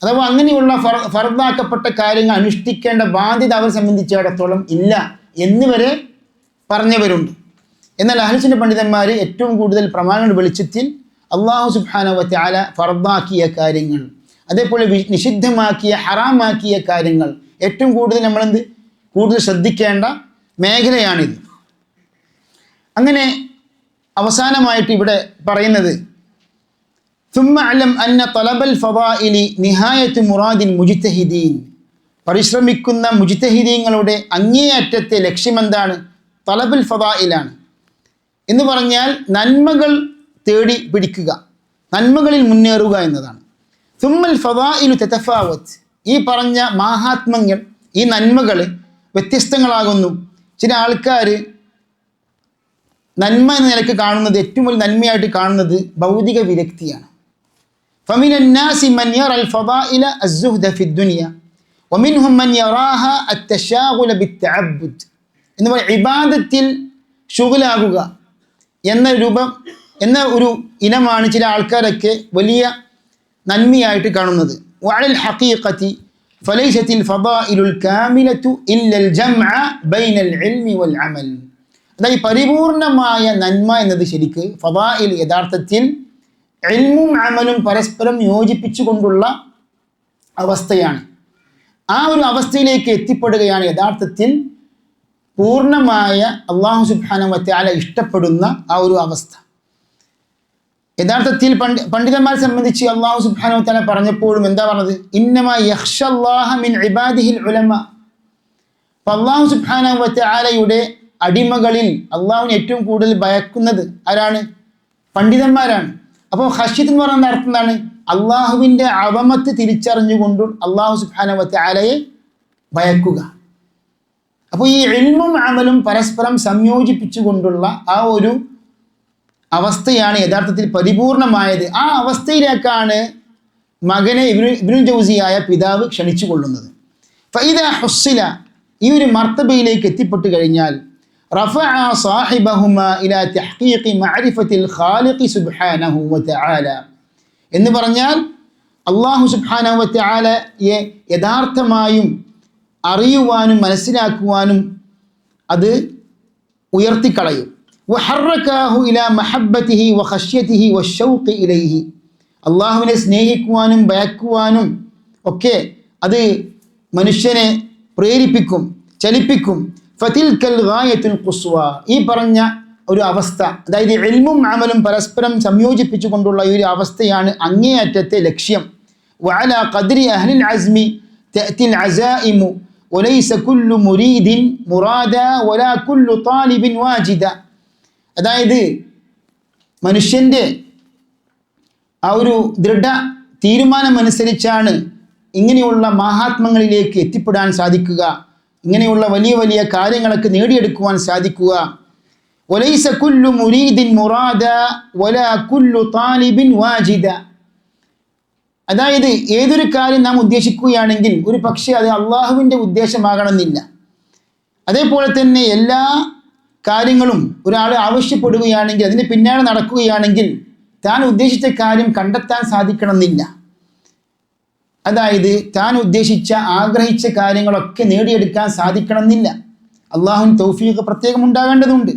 അഥവാ അങ്ങനെയുള്ള ഫർദാക്കപ്പെട്ട കാര്യങ്ങൾ അനുഷ്ഠിക്കേണ്ട ബാധ്യത അവരെ സംബന്ധിച്ചിടത്തോളം ഇല്ല എന്നുവരെ പറഞ്ഞവരുണ്ട്. എന്നാൽ അഹ്ലുസുന്ന പണ്ഡിതന്മാർ ഏറ്റവും കൂടുതൽ പ്രമാണങ്ങളുടെ വെളിച്ചത്തിൽ അല്ലാഹു സുബ്ഹാനഹു വ തആല ഫർദാക്കിയ കാര്യങ്ങൾ, അതേപോലെ നിഷിദ്ധമാക്കിയ ഹറാമാക്കിയ കാര്യങ്ങൾ ഏറ്റവും കൂടുതൽ കൂടുതൽ ശ്രദ്ധിക്കേണ്ട മേഖലയാണിത്. അങ്ങനെ അവസാനമായിട്ട് ഇവിടെ പറയുന്നത് ثم اعلم ان طلب الفضائل نهايه مراد المجتهدين, പരിശ്രമിക്കുന്ന മുജ്തഹിദീങ്ങളുടെ അങ്ങേയറ്റത്തെ ലക്ഷ്യം എന്താണ്? തലബുൽ ഫദായിലാണ്. എന്ന് പറഞ്ഞാൽ നന്മകൾ തേടി പിടിക്കുക, നന്മകളിൽ മുന്നേറുക എന്നതാണ്. സുമ്മൽ ഫദായിലു തതഫാവത്ത്, ഈ പറഞ്ഞ മാഹാത്മ്യങ്ങൾ, ഈ നന്മകൾ വ്യത്യസ്തങ്ങളാകുന്നു. ചില ആൾക്കാർ നന്മ എന്ന നിലയ്ക്ക് കാണുന്നത്, ഏറ്റവും വലിയ നന്മയായിട്ട് കാണുന്നത് ഭൗതിക വിരക്തിയാണ്. فمن الناس من يرى الفضائل الزهد في الدنيا ومنهم من يراها التشاغل بالتعبد, എന്ന് പറഞ്ഞാൽ ഇബാദത്തിൽ ശുഗലാകുക എന്ന ഒരു ഇനമാണ് ചില ആൾക്കാരൊക്കെ വലിയ നന്മയായിട്ട് കാണുന്നത്. وعلى الحقيقة فليست الفضائل الكاملة إلا الجمع بين العلم والعمل, അതായത് പരിപൂർണമായ നന്മ എന്നത് ശരിക്ക് ഫദായിൽ യഥാർത്ഥത്തിൽ ഇൽമും അമലും പരസ്പരം യോജിപ്പിച്ചുകൊണ്ടുള്ള അവസ്ഥയാണ്. ആ ഒരു അവസ്ഥയിലേക്ക് എത്തിപ്പെടുകയാണ് യഥാർത്ഥത്തിൽ പൂർണ്ണമായ അല്ലാഹു സുബ്ഹാനഹു വ തആല ഇഷ്ടപ്പെടുന്ന ആ ഒരു അവസ്ഥ. യഥാർത്ഥത്തിൽ പണ്ഡിതന്മാരെ സംബന്ധിച്ച് അല്ലാഹു സുബ്ഹാനഹു വ തആല പറഞ്ഞപ്പോഴും എന്താ പറഞ്ഞത്? ഇന്നമാ യഖ്ഷല്ലാഹ മിൻ ഇബാദിഹിൽ ഉലമ. അല്ലാഹു സുബ്ഹാനഹു വ തആലയുടെ അടിമകളിൽ അള്ളാഹുവിനെ ഏറ്റവും കൂടുതൽ ഭയക്കുന്നത് ആരാണ്? പണ്ഡിതന്മാരാണ്. അപ്പോൾ ഖശ്യത്ത് എന്ന് പറയുന്ന അർത്ഥം എന്താണ്? അള്ളാഹുവിൻ്റെ അവമത്ത് തിരിച്ചറിഞ്ഞുകൊണ്ട് അള്ളാഹു സുബ്ഹാനഹു വ തആലയെ ഭയക്കുക. അപ്പോൾ ഈ ഇൽമും അമലും പരസ്പരം സംയോജിപ്പിച്ചുകൊണ്ടുള്ള ആ ഒരു അവസ്ഥയാണ് യഥാർത്ഥത്തിൽ പരിപൂർണമായത്. ആ അവസ്ഥയിലേക്കാണ് മകനെ ഇബ്നുൽ ജൗസിയായ പിതാവ് ക്ഷണിച്ചു കൊള്ളുന്നത്. ഫഇദാ ഹുസ്സില, ഈ ഒരു മർത്തബയിലേക്ക് എത്തിപ്പെട്ടു കഴിഞ്ഞാൽ റഫഅ സാഹിബഹുമാ ഇലാ തഹ്ഖീഖി മഅരിഫത്തിൽ ഖാലിഖി സുബ്ഹാനഹു വ തആല, എന്ന് പറഞ്ഞാൽ അല്ലാഹു സുബ്ഹാനഹു വ തആലയെ യഥാർത്ഥമായും അറിയുവാനും മനസ്സിലാക്കുവാനും അത് ഉയർത്തിക്കളയും. വഹറക്കാഹു ഇലാ മഹബ്ബതിഹി വ ഖശ്യതിഹി വശൗഖി ഇലൈഹി, അള്ളാഹുവിനെ സ്നേഹിക്കുവാനും ഭയക്കുവാനും ഒക്കെ അത് മനുഷ്യനെ പ്രേരിപ്പിക്കും, ചലിപ്പിക്കും. ഫതിൽക്കൽ ഗായത്തുൽ ഖുസ്വ, ഈ പറഞ്ഞ ഒരു അവസ്ഥ, അതായത് ഇൽമും അമലും പരസ്പരം സംയോജിപ്പിച്ചുകൊണ്ടുള്ള ഈ ഒരു അവസ്ഥയാണ് അങ്ങേയറ്റത്തെ ലക്ഷ്യം. വഅലാ ഖദ്രി അഹ്ലിൽ അസ്മി തഅതിൽ അസായിമു വലൈസ കുല്ലു മുരീദിൻ മുറാദ വലാ കുല്ലു താലിബിൻ വാജിദ, അതായത് മനുഷ്യൻ്റെ ആ ഒരു ദൃഢ തീരുമാനമനുസരിച്ചാണ് ഇങ്ങനെയുള്ള മഹാത്മങ്ങളിലേക്ക് എത്തിപ്പെടാൻ സാധിക്കുക, ഇങ്ങനെയുള്ള വലിയ വലിയ കാര്യങ്ങളൊക്കെ നേടിയെടുക്കുവാൻ സാധിക്കുക. വലൈസ കുല്ലു മുരീദിൻ മുറാദ വലാ കുല്ലു താലിബിൻ വാജിദ. അതായത് ഏതൊരു കാര്യം നാം ഉദ്ദേശിക്കുകയാണെങ്കിൽ ഒരു പക്ഷേ അത് അള്ളാഹുവിൻ്റെ ഉദ്ദേശമാകണമെന്നില്ല. അതേപോലെ തന്നെ എല്ലാ കാര്യങ്ങളും ഒരാൾ ആവശ്യപ്പെടുകയാണെങ്കിൽ അതിന് പിന്നാലെ നടക്കുകയാണെങ്കിൽ താൻ ഉദ്ദേശിച്ച കാര്യം കണ്ടെത്താൻ സാധിക്കണമെന്നില്ല. അതായത് താൻ ഉദ്ദേശിച്ച ആഗ്രഹിച്ച കാര്യങ്ങളൊക്കെ നേടിയെടുക്കാൻ സാധിക്കണമെന്നില്ല. അള്ളാഹുവിന് തൗഫീഖ് പ്രത്യേകം ഉണ്ടാകേണ്ടതുണ്ട്.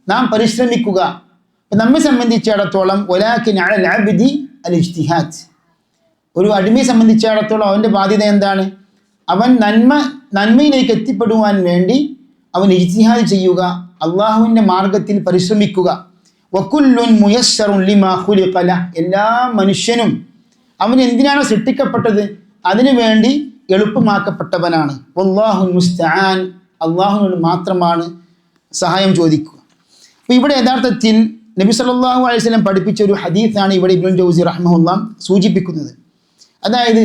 നാം പരിശ്രമിക്കുക. നമ്മെ സംബന്ധിച്ചിടത്തോളം വലാകിൻ അലൽ അബ്ദി അൽ ഇജ്തിഹാദ്. ഒരു അടിമയെ സംബന്ധിച്ചിടത്തോളം അവൻ്റെ ബാധ്യത എന്താണ്? അവൻ നന്മയിലേക്ക് എത്തിപ്പെടുവാൻ വേണ്ടി അവൻ ഇജ്തിഹാദ് ചെയ്യുക, അള്ളാഹുവിൻ്റെ മാർഗത്തിൽ പരിശ്രമിക്കുക. വകുല്ലുൻ മുയസ്സറുൻ ലിമാ ഖുലിഖ ലഹ്. എല്ലാ മനുഷ്യനും അവൻ എന്തിനാണ് സൃഷ്ടിക്കപ്പെട്ടത് അതിനു വേണ്ടി എളുപ്പമാക്കപ്പെട്ടവനാണ്. വല്ലാഹുൽ മുസ്തആൻ. അള്ളാഹുവിനോട് മാത്രമാണ് സഹായം ചോദിക്കുക. അപ്പോൾ ഇവിടെ യഥാർത്ഥത്തിൽ നബി സല്ലല്ലാഹു അലൈഹി വസല്ലം പഠിപ്പിച്ച ഒരു ഹദീസാണ് ഇവിടെ ഇബ്നുൽ ജൗസി റഹ്മഹുല്ലാഹ് സൂചിപ്പിക്കുന്നത്. അതായത്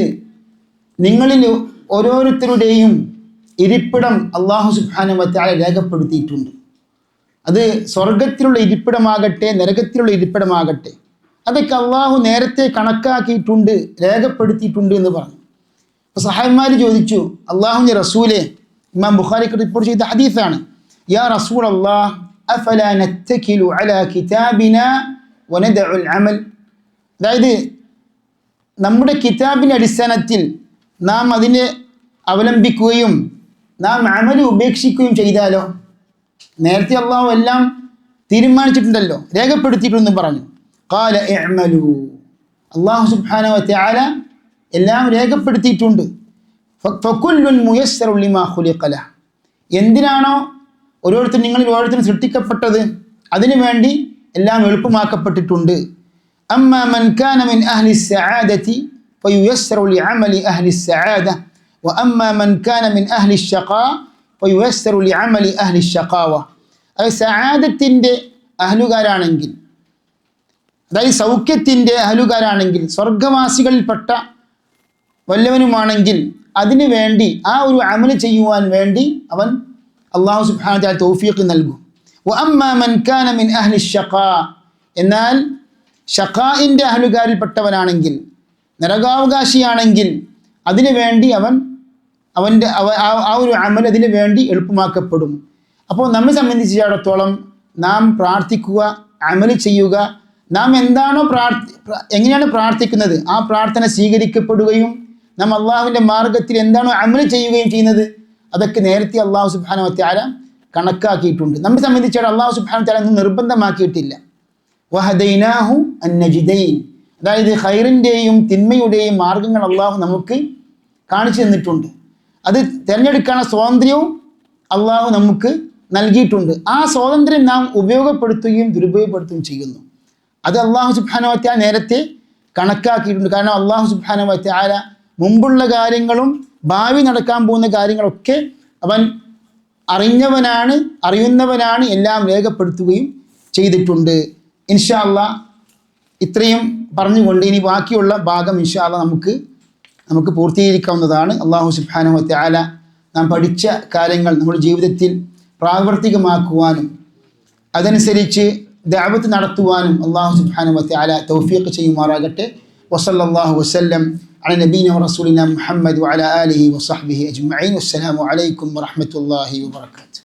നിങ്ങളിൽ ഓരോരുത്തരുടെയും ഇരിപ്പിടം അള്ളാഹു സുബ്ഹാനഹു വ തആല രേഖപ്പെടുത്തിയിട്ടുണ്ട്. അത് സ്വർഗത്തിലുള്ള ഇരിപ്പിടമാകട്ടെ നരകത്തിലുള്ള ഇരിപ്പിടമാകട്ടെ അതൊക്കെ അള്ളാഹു നേരത്തെ കണക്കാക്കിയിട്ടുണ്ട്, രേഖപ്പെടുത്തിയിട്ടുണ്ട് എന്ന് പറഞ്ഞു. അപ്പോൾ സഹാബിമാർ ചോദിച്ചു, അള്ളാഹുവിൻ്റെ റസൂലെ, ഇമാം ബുഖാരിക്ക് റിപ്പോർട്ട് ചെയ്ത ഹദീസാണ്, യാ റസൂൽ അല്ലാഹ് അഫലാ നത്തകിലു അലാ കിതാബിനാ വനദഉൽ അമൽ. അതായത് നമ്മുടെ കിതാബിൻ്റെ അടിസ്ഥാനത്തിൽ നാം അതിനെ അവലംബിക്കുകയും നാം അമൽ ഉപേക്ഷിക്കുകയും ചെയ്താലോ? നേരത്തെ അള്ളാഹു എല്ലാം തീരുമാനിച്ചിട്ടുണ്ടല്ലോ, രേഖപ്പെടുത്തിയിട്ടുണ്ടെന്ന് പറഞ്ഞു. ഖാല ഇഅ്മലൂ. അള്ളാഹു സുബ്ഹാനഹു വ തആല എല്ലാം രേഖപ്പെടുത്തിയിട്ടുണ്ട്. ഫകുല്ലുൻ മുയസ്സറു ലിമാ ഖുലിഖ ലഹ്. എന്തിനാണോ നിങ്ങളിൽ ഓരോരുത്തരും സൃഷ്ടിക്കപ്പെട്ടത് അതിനു വേണ്ടി എല്ലാം എളുപ്പമാക്കപ്പെട്ടിട്ടുണ്ട്. അമ്മാ മൻ കാന മിൻ അഹ്ലി സ്സആദതി ഫയുയസ്സറു ലിഅമലി അഹ്ലി സ്സആദ വഅമ്മാ മൻ കാന മിൻ അഹ്ലി അശ്ശഖാ ഫയുയസ്സറു ലിഅമലി അഹ്ലി അശ്ശഖാവ. അത് സആദത്തിൻ്റെ അഹ്ലുകാരാണെങ്കിൽ, അതായത് സൗഖ്യത്തിൻ്റെ അഹ്ലുകാരാണെങ്കിൽ, സ്വർഗവാസികളിൽപ്പെട്ട വല്ലവനുമാണെങ്കിൽ അതിനു വേണ്ടി ആ ഒരു അമൽ ചെയ്യുവാൻ വേണ്ടി അവൻ അള്ളാഹു സുബ്ഹാനഹു വ തആല തൗഫീഖ് നൽകും. വഅമ്മാ മൻ കാന മിൻ അഹ്ലി അശ്ശഖാ. എന്നാൽ ഷഖാഇൻ്റെ അഹ്ലുകാരിൽപ്പെട്ടവനാണെങ്കിൽ, നരകാവകാശിയാണെങ്കിൽ അതിനു വേണ്ടി അവൻ്റെ ആ ഒരു അമൽ അതിനു വേണ്ടി എളുപ്പമാക്കപ്പെടും. അപ്പോൾ നമ്മെ സംബന്ധിച്ചിടത്തോളം നാം പ്രാർത്ഥിക്കുക, അമൽ ചെയ്യുക. നാം എന്താണോ എങ്ങനെയാണ് പ്രാർത്ഥിക്കുന്നത് ആ പ്രാർത്ഥന സ്വീകരിക്കപ്പെടുകയും നാം അള്ളാഹുവിൻ്റെ മാർഗത്തിൽ എന്താണോ അമൽ ചെയ്യുകയും ചെയ്യുന്നത് അതൊക്കെ നേരത്തെ അള്ളാഹു സുബ്ഹാനഹു വ തആല കണക്കാക്കിയിട്ടുണ്ട്. നമ്മെ സംബന്ധിച്ചിടത്തോളം അള്ളാഹു സുബ്ഹാനഹു വ തആല ഒന്നും നിർബന്ധമാക്കിയിട്ടില്ല. വഹദൈനാഹു അന്നജിദൈൻ. അതായത് ഖൈറിൻ്റെയും തിന്മയുടെയും മാർഗങ്ങൾ അള്ളാഹു നമുക്ക് കാണിച്ചു തന്നിട്ടുണ്ട്. അത് തിരഞ്ഞെടുക്കാനുള്ള സ്വാതന്ത്ര്യവും അള്ളാഹു നമുക്ക് നൽകിയിട്ടുണ്ട്. ആ സ്വാതന്ത്ര്യം നാം ഉപയോഗപ്പെടുത്തുകയും ദുരുപയോഗപ്പെടുത്തുകയും ചെയ്യുന്നു. അത് അള്ളാഹു സുബ്ഹാനഹു വ തആല നേരത്തെ കണക്കാക്കിയിട്ടുണ്ട്. കാരണം അള്ളാഹു സുബ്ഹാനഹു വ തആല മുമ്പുള്ള കാര്യങ്ങളും ഭാവി നടക്കാൻ പോകുന്ന കാര്യങ്ങളൊക്കെ അവൻ അറിയുന്നവനാണ്, എല്ലാം രേഖപ്പെടുത്തുകയും ചെയ്തിട്ടുണ്ട്. ഇൻഷാ അല്ലാഹ് ഇത്രയും പറഞ്ഞുകൊണ്ട് ഇനി ബാക്കിയുള്ള ഭാഗം ഇൻഷാ അല്ലാഹ് നമുക്ക് പൂർത്തീകരിക്കാവുന്നതാണ്. അള്ളാഹു സുബ്ഹാനഹു വ തആല നാം പഠിച്ച കാര്യങ്ങൾ നമ്മുടെ ജീവിതത്തിൽ പ്രാവർത്തികമാക്കുവാനും അതനുസരിച്ച് ദഅവത്ത് നടത്തുവാനും അള്ളാഹു സുബ്ഹാനഹു വ തആല തൗഫീഖ് ചെയ്യുമാറാകട്ടെ. വസല്ലല്ലാഹു വസല്ലം അലാ നബീന വറസൂലിന മുഹമ്മദ് വഅലാ ആലിഹി വസഹ്ബിഹി അജ്മഈൻ. അസ്സലാമു അലൈക്കും വറഹ്മത്തുള്ളാഹി വബറകാതുഹു.